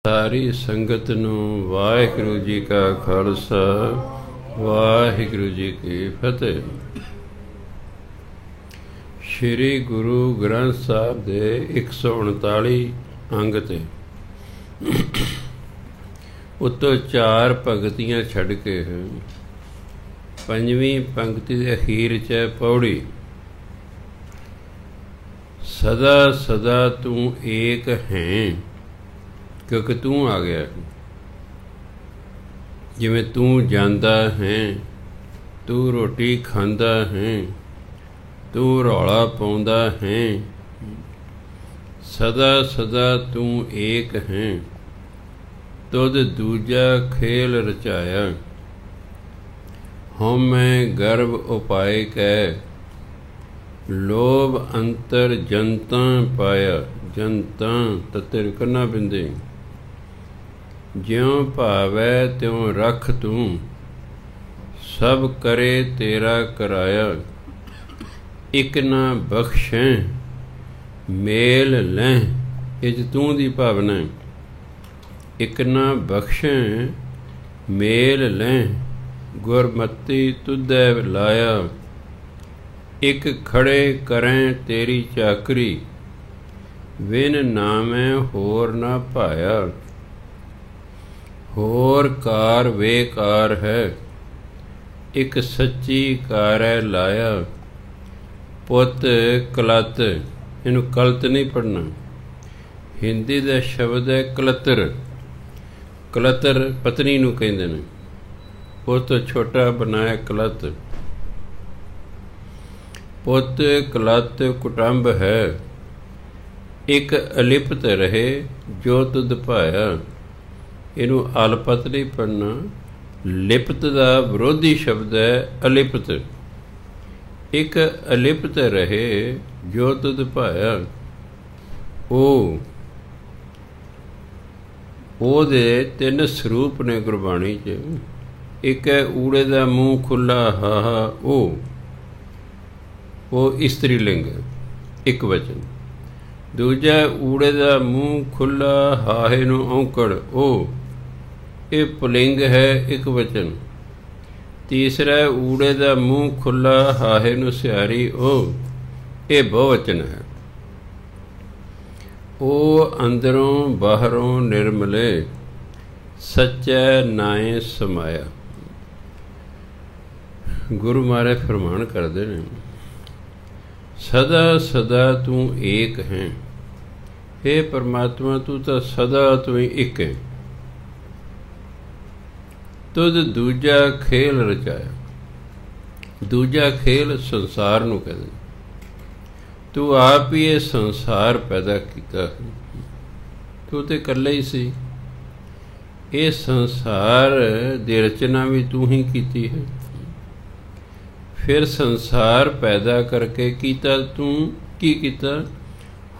ਸਾਰੀ ਸੰਗਤ ਨੂੰ ਵਾਹਿਗੁਰੂ ਜੀ ਕਾ ਖਾਲਸਾ, ਵਾਹਿਗੁਰੂ ਜੀ ਕੀ ਫਤਿਹ। ਸ਼੍ਰੀ ਗੁਰੂ ਗ੍ਰੰਥ ਸਾਹਿਬ ਦੇ 139 ਅੰਗ ਤੇ ਉੱਤੋਂ 4 ਪੰਗਤੀਆਂ ਛੱਡ ਕੇ ਪੰਜਵੀਂ ਪੰਕਤੀ ਦੇ ਅਖੀਰ 'ਚ ਪੌੜੀ, ਸਦਾ ਸਦਾ ਤੂੰ ਏਕ ਹੈ, ਕਿਉਂਕਿ ਤੂੰ ਆ ਗਿਆ। ਜਿਵੇਂ ਤੂੰ ਜਾਂਦਾ ਹੈ, ਤੂੰ ਰੋਟੀ ਖਾਂਦਾ ਹੈ, ਤੂੰ ਰੌਲਾ ਪਾਉਂਦਾ ਹੈ, ਸਦਾ ਸਦਾ ਤੂੰ ਏਕ ਹੈ। ਤੁਧ ਦੂਜਾ ਖੇਲ ਰਚਾਇਆ, ਹਉਮੈ ਗਰਭ ਉਪਾਇ ਕੈ, ਲੋਭ ਅੰਤਰ ਜਨਤਾਂ ਪਾਇਆ। ਜਨਤਾਂ ਤਤਿਰ ਕਰਨਾ ਬਿੰਦੇ, ਜਿਉਂ ਭਾਵੈ ਤਿਉਂ ਰਖ ਤੂੰ, ਸਭ ਕਰੇ ਤੇਰਾ ਕਰਾਇਆ। ਇਕ ਨਾ ਬਖਸ਼ੈ ਮੇਲ ਲੈ, ਇਹ 'ਚ ਤੂੰ ਦੀ ਭਾਵਨਾ। ਇਕ ਨਾ ਬਖਸ਼ੈ ਮੇਲ ਲੈ, ਗੁਰਮਤੀ ਤੁਧੈ ਲਾਇਆ। ਇਕ ਖੜੇ ਕਰੈਂ ਤੇਰੀ ਚਾਕਰੀ, ਵਿਨ ਨਾਮੈ ਹੋਰ ਨਾ ਭਾਇਆ। ਹੋਰ ਕਾਰ ਵੇਕਾਰ ਹੈ, ਇਕ ਸੱਚੀ ਕਾਰੈ ਲਾਇਆ। ਪੁੱਤ ਕਲਤ, ਇਹਨੂੰ ਕਲਤ ਨਹੀਂ ਪੜ੍ਹਨਾ, ਹਿੰਦੀ ਦਾ ਸ਼ਬਦ ਹੈ ਕਲਤਰ। ਕਲਤਰ ਪਤਨੀ ਨੂੰ ਕਹਿੰਦੇ ਨੇ, ਉਸ ਤੋਂ ਛੋਟਾ ਬਣਾਇਆ ਕਲਤ। ਪੁੱਤ ਕਲਤ ਕੁਟੰਬ ਹੈ, ਇੱਕ ਅਲਿਪਤ ਰਹੇ ਜੋ ਤੁਧ ਭਾਇਆ। ਇਹਨੂੰ ਅਲਪਤ ਨਹੀਂ ਪੜ੍ਹਨਾ, ਲਿਪਤ ਦਾ ਵਿਰੋਧੀ ਸ਼ਬਦ ਹੈ ਅਲਿਪਤ। ਇੱਕ ਅਲਿਪਤ ਰਹੇ ਜੋ ਤੁਧ ਭਾਇਆ। ਉਹਦੇ 3 ਸਰੂਪ ਨੇ ਗੁਰਬਾਣੀ 'ਚ। ਇੱਕ ਹੈ ਊੜੇ ਦਾ ਮੂੰਹ ਖੁੱਲ੍ਹਾ ਹਾਹਾ, ਉਹ ਇਸਤਰੀ ਲਿੰਗ, ਇੱਕ ਵਚਨ। ਦੂਜਾ ਊੜੇ ਦਾ ਮੂੰਹ ਖੁੱਲ੍ਹਾ ਹਾਹੇ ਨੂੰ ਔਂਕੜ, ਇਹ ਪੁਲਿੰਗ ਹੈ, ਇੱਕ ਵਚਨ। ਤੀਸਰਾ ਊੜੇ ਦਾ ਮੂੰਹ ਖੁੱਲ੍ਹਾ ਹਾਹੇ ਨੂੰ ਸਿਆਰੀ, ਇਹ ਬਹੁਵਚਨ ਹੈ। ਉਹ ਅੰਦਰੋਂ ਬਾਹਰੋਂ ਨਿਰਮਲੇ, ਸੱਚੈ ਨਾਏ ਸਮਾਇਆ। ਗੁਰੂ ਮਹਾਰਾਜ ਫਰਮਾਨ ਕਰਦੇ ਨੇ, ਸਦਾ ਸਦਾ ਤੂੰ ਏਕ ਹੈ। ਹੇ ਪਰਮਾਤਮਾ, ਤੂੰ ਤਾਂ ਸਦਾ ਤੂੰ ਹੀ ਇੱਕ ਹੈ। ਤੁਧ ਦੂਜਾ ਖੇਲ ਰਚਾਇਆ। ਦੂਜਾ ਖੇਲ ਸੰਸਾਰ ਨੂੰ ਕਹਿੰਦੇ। ਤੂੰ ਆਪ ਹੀ ਇਹ ਸੰਸਾਰ ਪੈਦਾ ਕੀਤਾ, ਤੂੰ ਤੇ ਇਕੱਲਾ ਹੀ ਸੀ। ਇਹ ਸੰਸਾਰ ਦੀ ਰਚਨਾ ਵੀ ਤੂੰ ਹੀ ਕੀਤੀ ਹੈ। ਫਿਰ ਸੰਸਾਰ ਪੈਦਾ ਕਰਕੇ ਕੀਤਾ ਤੂੰ ਕੀ ਕੀਤਾ?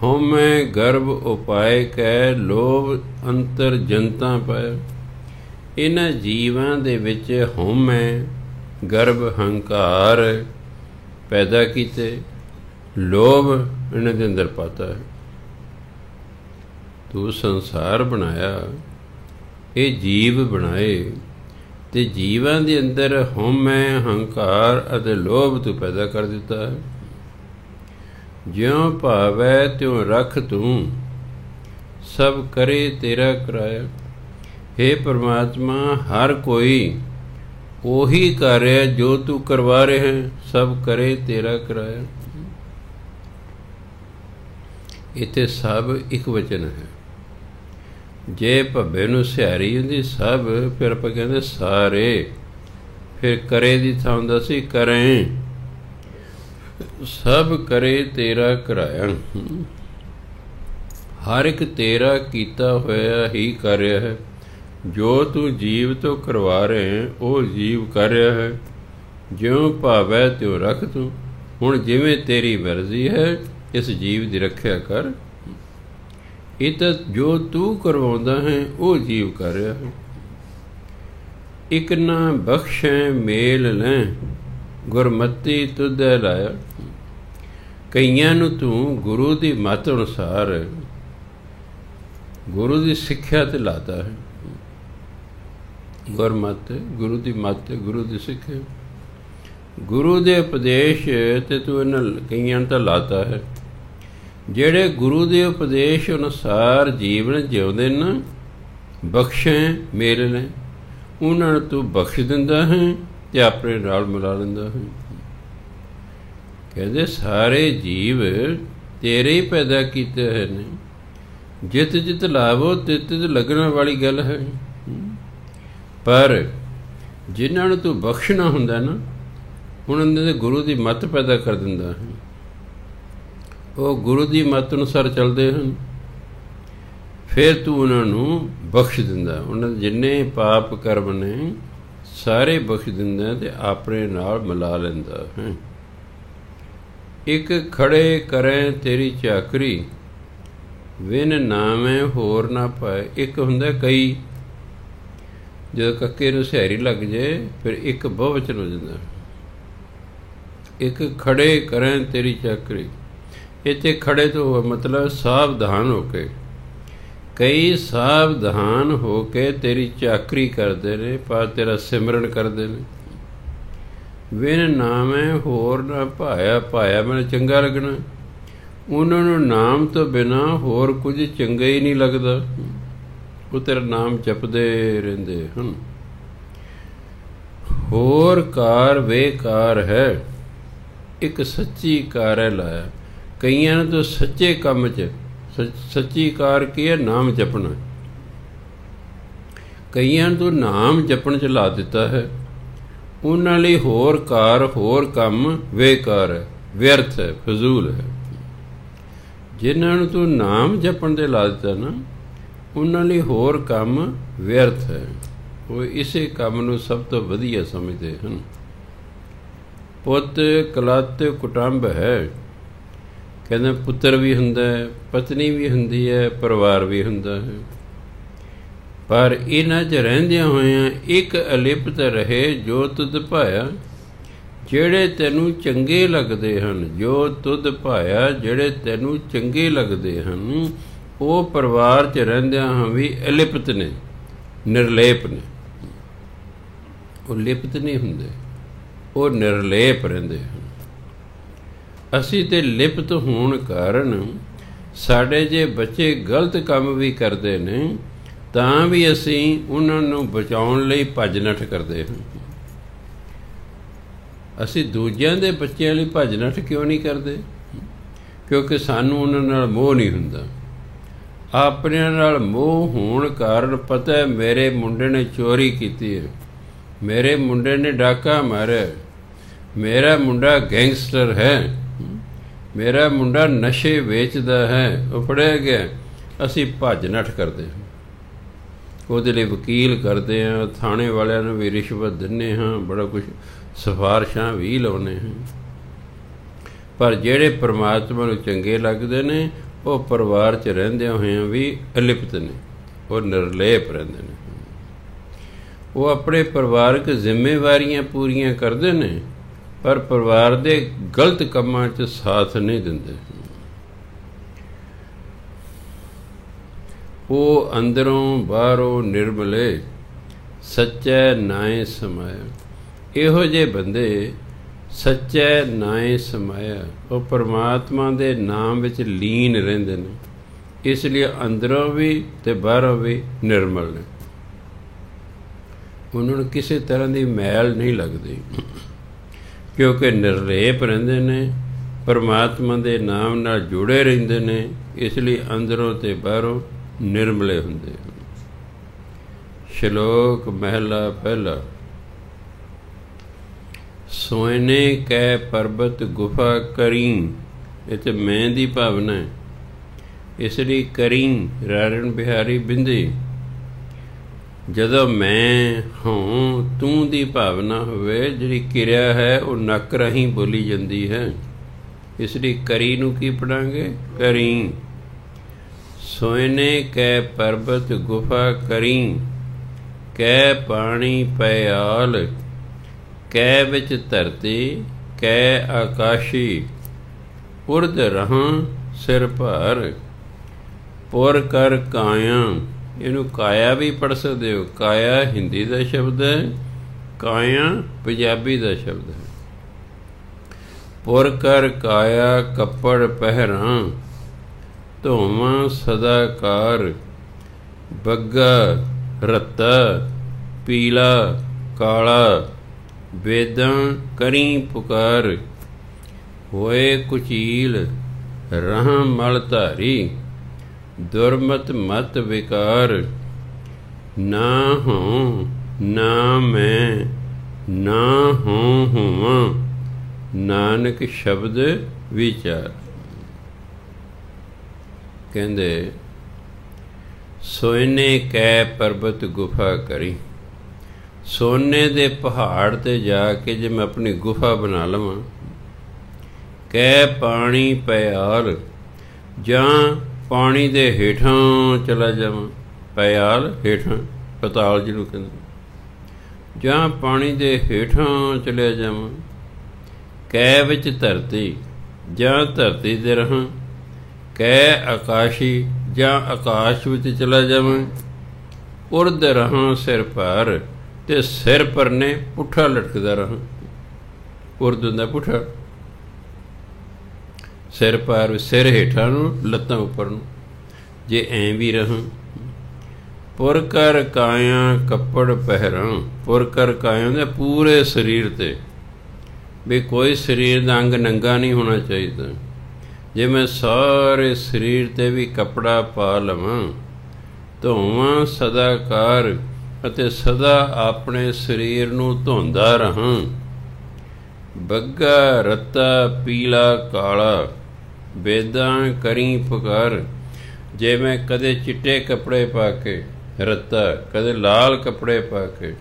ਹਉਮੈ ਗਰਭ ਉਪਾਇ ਕੈ, ਲੋਭ ਅੰਤਰ ਜਨਤਾ ਪਾਇਆ। ਇਹਨਾਂ ਜੀਵਾਂ ਦੇ ਵਿੱਚ ਹਉਮੈ ਗਰਭ ਹੰਕਾਰ ਪੈਦਾ ਕੀਤੇ, ਲੋਭ ਇਹਨਾਂ ਦੇ ਅੰਦਰ ਪਾਤਾ ਹੈ। ਤੂੰ ਸੰਸਾਰ ਬਣਾਇਆ, ਇਹ ਜੀਵ ਬਣਾਏ, ਤੇ ਜੀਵਾਂ ਦੇ ਅੰਦਰ ਹਉਮੈ ਹੰਕਾਰ ਅਤੇ ਲੋਭ ਤੂੰ ਪੈਦਾ ਕਰ ਦਿੱਤਾ ਹੈ। ਜਿਉਂ ਭਾਵੈ ਤਿਉਂ ਰਖ ਤੂੰ, ਸਭ ਕਰੇ ਤੇਰਾ ਕਰਾਇਆ। ਹੇ ਪਰਮਾਤਮਾ, ਹਰ ਕੋਈ ਉਹੀ ਕਰ ਰਿਹਾ ਜੋ ਤੂੰ ਕਰਵਾ ਰਿਹਾ ਹੈ, ਸਭ ਕਰੇ ਤੇਰਾ ਕਰਾਇਆ। ਇੱਥੇ ਸਭ ਇੱਕ ਵਚਨ ਹੈ। ਜੇ ਭੱਬੇ ਨੂੰ ਸਿਹਾਰੀ ਹੁੰਦੀ ਸਭ, ਫਿਰ ਆਪਾਂ ਕਹਿੰਦੇ ਸਾਰੇ। ਫਿਰ ਕਰੇ ਦੀ ਥਾਂ ਹੁੰਦਾ ਸੀ ਕਰੇ। ਸਭ ਕਰੇ ਤੇਰਾ ਕਰਾਇਆ। ਹਰ ਇੱਕ ਤੇਰਾ ਕੀਤਾ ਹੋਇਆ ਹੀ ਕਰ ਰਿਹਾ ਹੈ। ਜੋ ਤੂੰ ਜੀਵ ਤੋਂ ਕਰਵਾ ਰਹੇ, ਉਹ ਜੀਵ ਕਰ ਰਿਹਾ ਹੈ। ਜਿਉਂ ਭਾਵੈ ਤਿਉਂ ਰਖ ਤੂੰ। ਹੁਣ ਜਿਵੇਂ ਤੇਰੀ ਮਰਜ਼ੀ ਹੈ, ਇਸ ਜੀਵ ਦੀ ਰੱਖਿਆ ਕਰ। ਇਹ ਤਾਂ ਜੋ ਤੂੰ ਕਰਵਾਉਂਦਾ ਹੈ, ਉਹ ਜੀਵ ਕਰ ਰਿਹਾ ਹੈ। ਇਕ ਨਾ ਬਖਸ਼ੈ ਮੇਲ ਲੈ, ਗੁਰਮਤੀ ਤੁਧੈ ਲਾਇਆ। ਕਈਆਂ ਨੂੰ ਤੂੰ ਗੁਰੂ ਦੀ ਮੱਤ ਅਨੁਸਾਰ ਗੁਰੂ ਦੀ ਸਿੱਖਿਆ ਤੇ ਲਾਤਾ ਹੈ। ਗੁਰਮਤਿ ਗੁਰੂ ਦੀ ਮੱਤ, ਗੁਰੂ ਦੀ ਸਿੱਖਿਆ, ਗੁਰੂ ਦੇ ਉਪਦੇਸ਼ ਤੇ ਤੂੰ ਇਹਨਾਂ ਕਈਆਂ ਤਾਂ ਲਾਤਾ ਹੈ। ਜਿਹੜੇ ਗੁਰੂ ਦੇ ਉਪਦੇਸ਼ ਅਨੁਸਾਰ ਜੀਵਨ ਜਿਉਂਦੇ ਨਾ, ਬਖਸ਼ੇ ਮੇਰੇ ਨੇ, ਉਹਨਾਂ ਨੂੰ ਤੂੰ ਬਖਸ਼ ਦਿੰਦਾ ਹੈ ਤੇ ਆਪਣੇ ਨਾਲ ਮਿਲਾ ਲੈਂਦਾ ਹੈ। ਕਹਿੰਦੇ ਸਾਰੇ ਜੀਵ ਤੇਰੇ ਹੀ ਪੈਦਾ ਕੀਤੇ ਹੋਏ ਨੇ, ਜਿਤ ਜਿਤ ਲਾਵੋ ਤਿਤ ਤਿਤ ਲੱਗਣ ਵਾਲੀ ਗੱਲ ਹੈ। ਪਰ ਜਿਨ੍ਹਾਂ ਨੂੰ ਤੂੰ ਬਖਸ਼ਣਾ ਹੁੰਦਾ ਨਾ, ਉਹਨਾਂ ਦੇ ਗੁਰੂ ਦੀ ਮੱਤ ਪੈਦਾ ਕਰ ਦਿੰਦਾ ਹੈ। ਉਹ ਗੁਰੂ ਦੀ ਮੱਤ ਅਨੁਸਾਰ ਚੱਲਦੇ ਹਨ, ਫਿਰ ਤੂੰ ਉਹਨਾਂ ਨੂੰ ਬਖਸ਼ ਦਿੰਦਾ। ਉਹਨਾਂ ਦੇ ਜਿੰਨੇ ਪਾਪ ਕਰਮ ਨੇ ਸਾਰੇ ਬਖਸ਼ ਦਿੰਦਾ ਅਤੇ ਆਪਣੇ ਨਾਲ ਮਿਲਾ ਲੈਂਦਾ ਹੈ। ਇੱਕ ਖੜੇ ਕਰੇ ਤੇਰੀ ਚਾਕਰੀ, ਵਿਨ ਨਾਵੇਂ ਹੋਰ ਨਾ ਪਾਏ। ਇੱਕ ਹੁੰਦਾ ਕਈ, ਜਦੋਂ ਕੱਕੇ ਨੂੰ ਸਿਹਾਰੀ ਲੱਗ ਜੇ ਫਿਰ ਇੱਕ ਬਹੁਵਚਨ ਹੋ ਜਾਂਦਾ। ਇੱਕ ਖੜੇ ਕਰੇ ਤੇਰੀ ਚਾਕਰੀ, ਇੱਥੇ ਖੜੇ ਤੋਂ ਮਤਲਬ ਸਾਵਧਾਨ ਹੋ ਕੇ, ਕਈ ਸਾਵਧਾਨ ਹੋ ਕੇ ਤੇਰੀ ਚਾਕਰੀ ਕਰਦੇ ਨੇ, ਪਰ ਤੇਰਾ ਸਿਮਰਨ ਕਰਦੇ ਨੇ। ਵਿਨ ਨਾਮੈ ਹੋਰ ਨਾ ਭਾਇਆ, ਭਾਇਆ ਮੈਨੂੰ ਚੰਗਾ ਲੱਗਣਾ। ਉਹਨਾਂ ਨੂੰ ਨਾਮ ਤੋਂ ਬਿਨਾਂ ਹੋਰ ਕੁਝ ਚੰਗਾ ਹੀ ਨਹੀਂ ਲੱਗਦਾ। ਉਹ ਤੇਰਾ ਨਾਮ ਜਪਦੇ ਰਹਿੰਦੇ ਹਨ। ਹੋਰ ਕਾਰ ਬੇਕਾਰ ਹੈ, ਇੱਕ ਸੱਚੀ ਕਾਰ ਹੈ ਲਾਇਆ। ਕਈਆਂ ਨੂੰ ਤਾਂ ਸੱਚੇ ਕੰਮ 'ਚ ਸੱਚੀ ਕਾਰ ਕੀ ਹੈ? ਨਾਮ ਜਪਣਾ। ਕਈਆਂ ਨੂੰ ਨਾਮ ਜਪਣ 'ਚ ਲਾ ਦਿੱਤਾ ਹੈ। ਉਹਨਾਂ ਲਈ ਹੋਰ ਕਾਰ ਹੋਰ ਕੰਮ ਬੇਕਾਰ ਹੈ, ਵਿਅਰਥ ਹੈ, ਫਜ਼ੂਲ ਹੈ। ਜਿਨ੍ਹਾਂ ਨੂੰ ਤੂੰ ਨਾਮ ਜਪਣ 'ਤੇ ਲਾ ਦਿੱਤਾ ਨਾ, ਉਹਨਾਂ ਲਈ ਹੋਰ ਕੰਮ ਵਿਅਰਥ ਹੈ। ਉਹ ਇਸੇ ਕੰਮ ਨੂੰ ਸਭ ਤੋਂ ਵਧੀਆ ਸਮਝਦੇ ਹਨ। ਪੁੱਤ ਕਲੱਤ ਕੁਟੰਬ ਹੈ, ਕਹਿੰਦੇ ਪੁੱਤਰ ਵੀ ਹੁੰਦਾ ਹੈ, ਪਤਨੀ ਵੀ ਹੁੰਦੀ ਹੈ, ਪਰਿਵਾਰ ਵੀ ਹੁੰਦਾ ਹੈ। ਪਰ ਇਹਨਾਂ 'ਚ ਰਹਿੰਦਿਆਂ ਹੋਇਆਂ ਇੱਕ ਅਲਿਪਤ ਰਹੇ ਜੋ ਤੁਧ ਭਾਇਆ। ਜਿਹੜੇ ਤੈਨੂੰ ਚੰਗੇ ਲੱਗਦੇ ਹਨ, ਜੋ ਤੁਧ ਭਾਇਆ, ਜਿਹੜੇ ਤੈਨੂੰ ਚੰਗੇ ਲੱਗਦੇ ਹਨ, ਉਹ ਪਰਿਵਾਰ 'ਚ ਰਹਿੰਦਿਆਂ ਹਾਂ ਵੀ ਅਲਿਪਤ ਨੇ, ਨਿਰਲੇਪ ਨੇ। ਉਹ ਲਿਪਤ ਨਹੀਂ ਹੁੰਦੇ, ਉਹ ਨਿਰਲੇਪ ਰਹਿੰਦੇ ਹਨ। ਅਸੀਂ ਤੇ ਲਿਪਤ ਹੋਣ ਕਾਰਨ ਸਾਡੇ ਜੇ ਬੱਚੇ ਗਲਤ ਕੰਮ ਵੀ ਕਰਦੇ ਨੇ, ਤਾਂ ਵੀ ਅਸੀਂ ਉਹਨਾਂ ਨੂੰ ਬਚਾਉਣ ਲਈ ਭੱਜ ਨੱਠ ਕਰਦੇ ਹਾਂ। ਅਸੀਂ ਦੂਜਿਆਂ ਦੇ ਬੱਚਿਆਂ ਲਈ ਭੱਜ ਨੱਠ ਕਿਉਂ ਨਹੀਂ ਕਰਦੇ? ਕਿਉਂਕਿ ਸਾਨੂੰ ਉਹਨਾਂ ਨਾਲ ਮੋਹ ਨਹੀਂ ਹੁੰਦਾ। ਆਪਣਿਆਂ ਨਾਲ ਮੋਹ ਹੋਣ ਕਾਰਨ ਪਤਾ ਹੈ ਮੇਰੇ ਮੁੰਡੇ ਨੇ ਚੋਰੀ ਕੀਤੀ ਹੈ, ਮੇਰੇ ਮੁੰਡੇ ਨੇ ਡਾਕਾ ਮਾਰਿਆ, ਮੇਰਾ ਮੁੰਡਾ ਗੈਂਗਸਟਰ ਹੈ, ਮੇਰਾ ਮੁੰਡਾ ਨਸ਼ੇ ਵੇਚਦਾ ਹੈ, ਉਹ ਫੜਿਆ ਗਿਆ। ਅਸੀਂ ਭੱਜ ਨੱਠ ਕਰਦੇ ਹਾਂ, ਉਹਦੇ ਲਈ ਵਕੀਲ ਕਰਦੇ ਹਾਂ, ਥਾਣੇ ਵਾਲਿਆਂ ਨੂੰ ਵੀ ਰਿਸ਼ਵਤ ਦਿੰਦੇ ਹਾਂ, ਬੜਾ ਕੁਛ ਸਿਫਾਰਸ਼ਾਂ ਵੀ ਲਾਉਂਦੇ ਹਾਂ। ਪਰ ਜਿਹੜੇ ਪਰਮਾਤਮਾ ਨੂੰ ਚੰਗੇ ਲੱਗਦੇ ਨੇ, ਉਹ ਪਰਿਵਾਰ 'ਚ ਰਹਿੰਦਿਆਂ ਹੋਇਆਂ ਵੀ ਅਲਿਪਤ ਨੇ, ਉਹ ਨਿਰਲੇਪ ਰਹਿੰਦੇ ਨੇ। ਉਹ ਆਪਣੇ ਪਰਿਵਾਰਕ ਜ਼ਿੰਮੇਵਾਰੀਆਂ ਪੂਰੀਆਂ ਕਰਦੇ ਨੇ, ਪਰ ਪਰਿਵਾਰ ਦੇ ਗਲਤ ਕੰਮਾਂ 'ਚ ਸਾਥ ਨਹੀਂ ਦਿੰਦੇ। ਉਹ ਅੰਦਰੋਂ ਬਾਹਰੋਂ ਨਿਰਮਲੇ, ਸੱਚੈ ਨਾਏ ਸਮਾਇਆ। ਇਹੋ ਜਿਹੇ ਬੰਦੇ ਸੱਚੈ ਨਾਏ ਸਮਾਇਆ, ਉਹ ਪਰਮਾਤਮਾ ਦੇ ਨਾਮ ਵਿੱਚ ਲੀਨ ਰਹਿੰਦੇ ਨੇ, ਇਸ ਲਈ ਅੰਦਰੋਂ ਵੀ ਅਤੇ ਬਾਹਰੋਂ ਵੀ ਨਿਰਮਲ ਨੇ। ਉਹਨਾਂ ਨੂੰ ਕਿਸੇ ਤਰ੍ਹਾਂ ਦੀ ਮੈਲ ਨਹੀਂ ਲੱਗਦੀ, ਕਿਉਂਕਿ ਨਿਰਲੇਪ ਰਹਿੰਦੇ ਨੇ, ਪਰਮਾਤਮਾ ਦੇ ਨਾਮ ਨਾਲ ਜੁੜੇ ਰਹਿੰਦੇ ਨੇ, ਇਸ ਲਈ ਅੰਦਰੋਂ ਅਤੇ ਬਾਹਰੋਂ ਨਿਰਮਲੇ ਹੁੰਦੇ ਹਨ। ਸ਼ਲੋਕ ਮਹਿਲਾ ਪਹਿਲਾ। ਸੋਇਨੇ ਕੈ ਪਰਬਤ ਗੁਫਾ ਕਰੀ, ਇਹ ਤਾਂ ਮੈਂ ਦੀ ਭਾਵਨਾ ਹੈ, ਇਸ ਲਈ ਕਰੀ ਰਾਰਣ ਬਿਹਾਰੀ ਬਿੰਦੇ। ਜਦੋਂ ਮੈਂ ਹੋਂ ਤੂੰ ਦੀ ਭਾਵਨਾ ਹੋਵੇ, ਜਿਹੜੀ ਕਿਰਿਆ ਹੈ ਉਹ ਨੱਕ ਰਾਹੀਂ ਬੋਲੀ ਜਾਂਦੀ ਹੈ, ਇਸ ਲਈ ਕਰੀ ਨੂੰ ਕੀ ਪੜਾਂਗੇ? ਕਰੀ। ਸੋਇਨੇ ਕੈ ਪਰਬਤ ਗੁਫਾ ਕਰੀ, ਕੈ ਪਾਣੀ ਪਿਆਲ, ਕੈ ਵਿੱਚ ਧਰਤੀ, ਕੈ ਆਕਾਸ਼ੀ, ਉਰਦ ਰਹਾਂ ਸਿਰ ਭਾਰ। ਪੁਰ ਕਰ ਕਾਇਆ, ਇਹਨੂੰ ਕਾਇਆ ਵੀ ਪੜ੍ਹ ਸਕਦੇ ਹੋ। ਕਾਇਆ ਹਿੰਦੀ ਦਾ ਸ਼ਬਦ ਹੈ, ਕਾਇਆ ਪੰਜਾਬੀ ਦਾ ਸ਼ਬਦ ਹੈ। ਪੁਰ ਕਰ ਕਾਇਆ ਕੱਪੜ ਪਹਿਰਾਂ, ਧੋਵਾਂ ਸਦਾ ਕਾਰ, ਬੱਗਾ ਰੱਤਾ ਪੀਲਾ ਕਾਲਾ, ਵੇਦਾਂ ਕਰੀ ਪੁਕਾਰ, ਹੋਏ ਕੁਚੀਲ ਰਹਾਂ ਮਲ ਧਾਰੀ, ਦੁਰਮਤ ਮਤ ਵਿਕਾਰ, ਨਾ ਹੋਂ ਨਾ ਮੈਂ ਨਾ ਹੋਂ ਹੋਵਾਂ, ਨਾਨਕ ਸ਼ਬਦ ਵਿਚਾਰ। ਕਹਿੰਦੇ ਸੋਨੇ ਕੈ ਪਰਬਤ ਗੁਫਾ ਕਰੀ, ਸੋਨੇ ਦੇ ਪਹਾੜ 'ਤੇ ਜਾ ਕੇ ਜੇ ਮੈਂ ਆਪਣੀ ਗੁਫਾ ਬਣਾ ਲਵਾਂ, ਕੈ ਪਾਣੀ ਪਿਆਲ, ਜਾਂ ਪਾਣੀ ਦੇ ਹੇਠਾਂ ਚਲਾ ਜਾਵਾਂ, ਪਿਆਲ ਹੇਠਾਂ ਪਤਾਲ ਜਿਹਨੂੰ ਕਹਿੰਦੇ, ਜਾਂ ਪਾਣੀ ਦੇ ਹੇਠਾਂ ਚਲਿਆ ਜਾਵਾਂ, ਕੈ ਵਿੱਚ ਧਰਤੀ, ਜਾਂ ਧਰਤੀ 'ਤੇ ਰਹਾਂ, ਕੈ ਆਕਾਸ਼ੀ, ਜਾਂ ਆਕਾਸ਼ ਵਿੱਚ ਚਲਾ ਜਾਵਾਂ, ਉਰਦ ਰਹਾਂ ਸਿਰ ਭਾਰ, ਤੇ ਸਿਰ ਪਰਨੇ ਪੁੱਠਾ ਲਟਕਦਾ ਰਹਾਂ। ਉਰਦ ਹੁੰਦਾ ਪੁੱਠਾ, ਸਿਰ ਭਾਰ ਸਿਰ ਹੇਠਾਂ ਨੂੰ, ਲੱਤਾਂ ਉੱਪਰ ਨੂੰ, ਜੇ ਐਂ ਵੀ ਰਹਾਂ। ਪੁਰ ਕਰ ਕਾਇਆ ਕੱਪੜ ਪਹਿਰਾਂ, ਪੁਰ ਕਰ ਕਾਇਆ ਦੇ ਪੂਰੇ ਸਰੀਰ 'ਤੇ, ਵੀ ਕੋਈ ਸਰੀਰ ਦਾ ਅੰਗ ਨੰਗਾ ਨਹੀਂ ਹੋਣਾ ਚਾਹੀਦਾ। ਜੇ ਮੈਂ ਸਾਰੇ ਸਰੀਰ 'ਤੇ ਵੀ ਕੱਪੜਾ ਪਾ ਲਵਾਂ, ਧੋਵਾਂ ਸਦਾ ਕਾਰ, ਅਤੇ ਸਦਾ ਆਪਣੇ ਸਰੀਰ ਨੂੰ ਧੋਂਦਾ ਰਹਾਂ, ਬੱਗਾ ਰੱਤਾ ਪੀਲਾ ਕਾਲਾ, ਵੇਦਾਂ ਕਰੀ ਪੁਕਾਰ, ਜੇ ਮੈਂ ਕਦੇ ਚਿੱਟੇ ਕੱਪੜੇ ਪਾ ਕੇ ਰੱਤਾ, ਕਦੇ ਲਾਲ ਕੱਪੜੇ ਪਾ ਕੇ,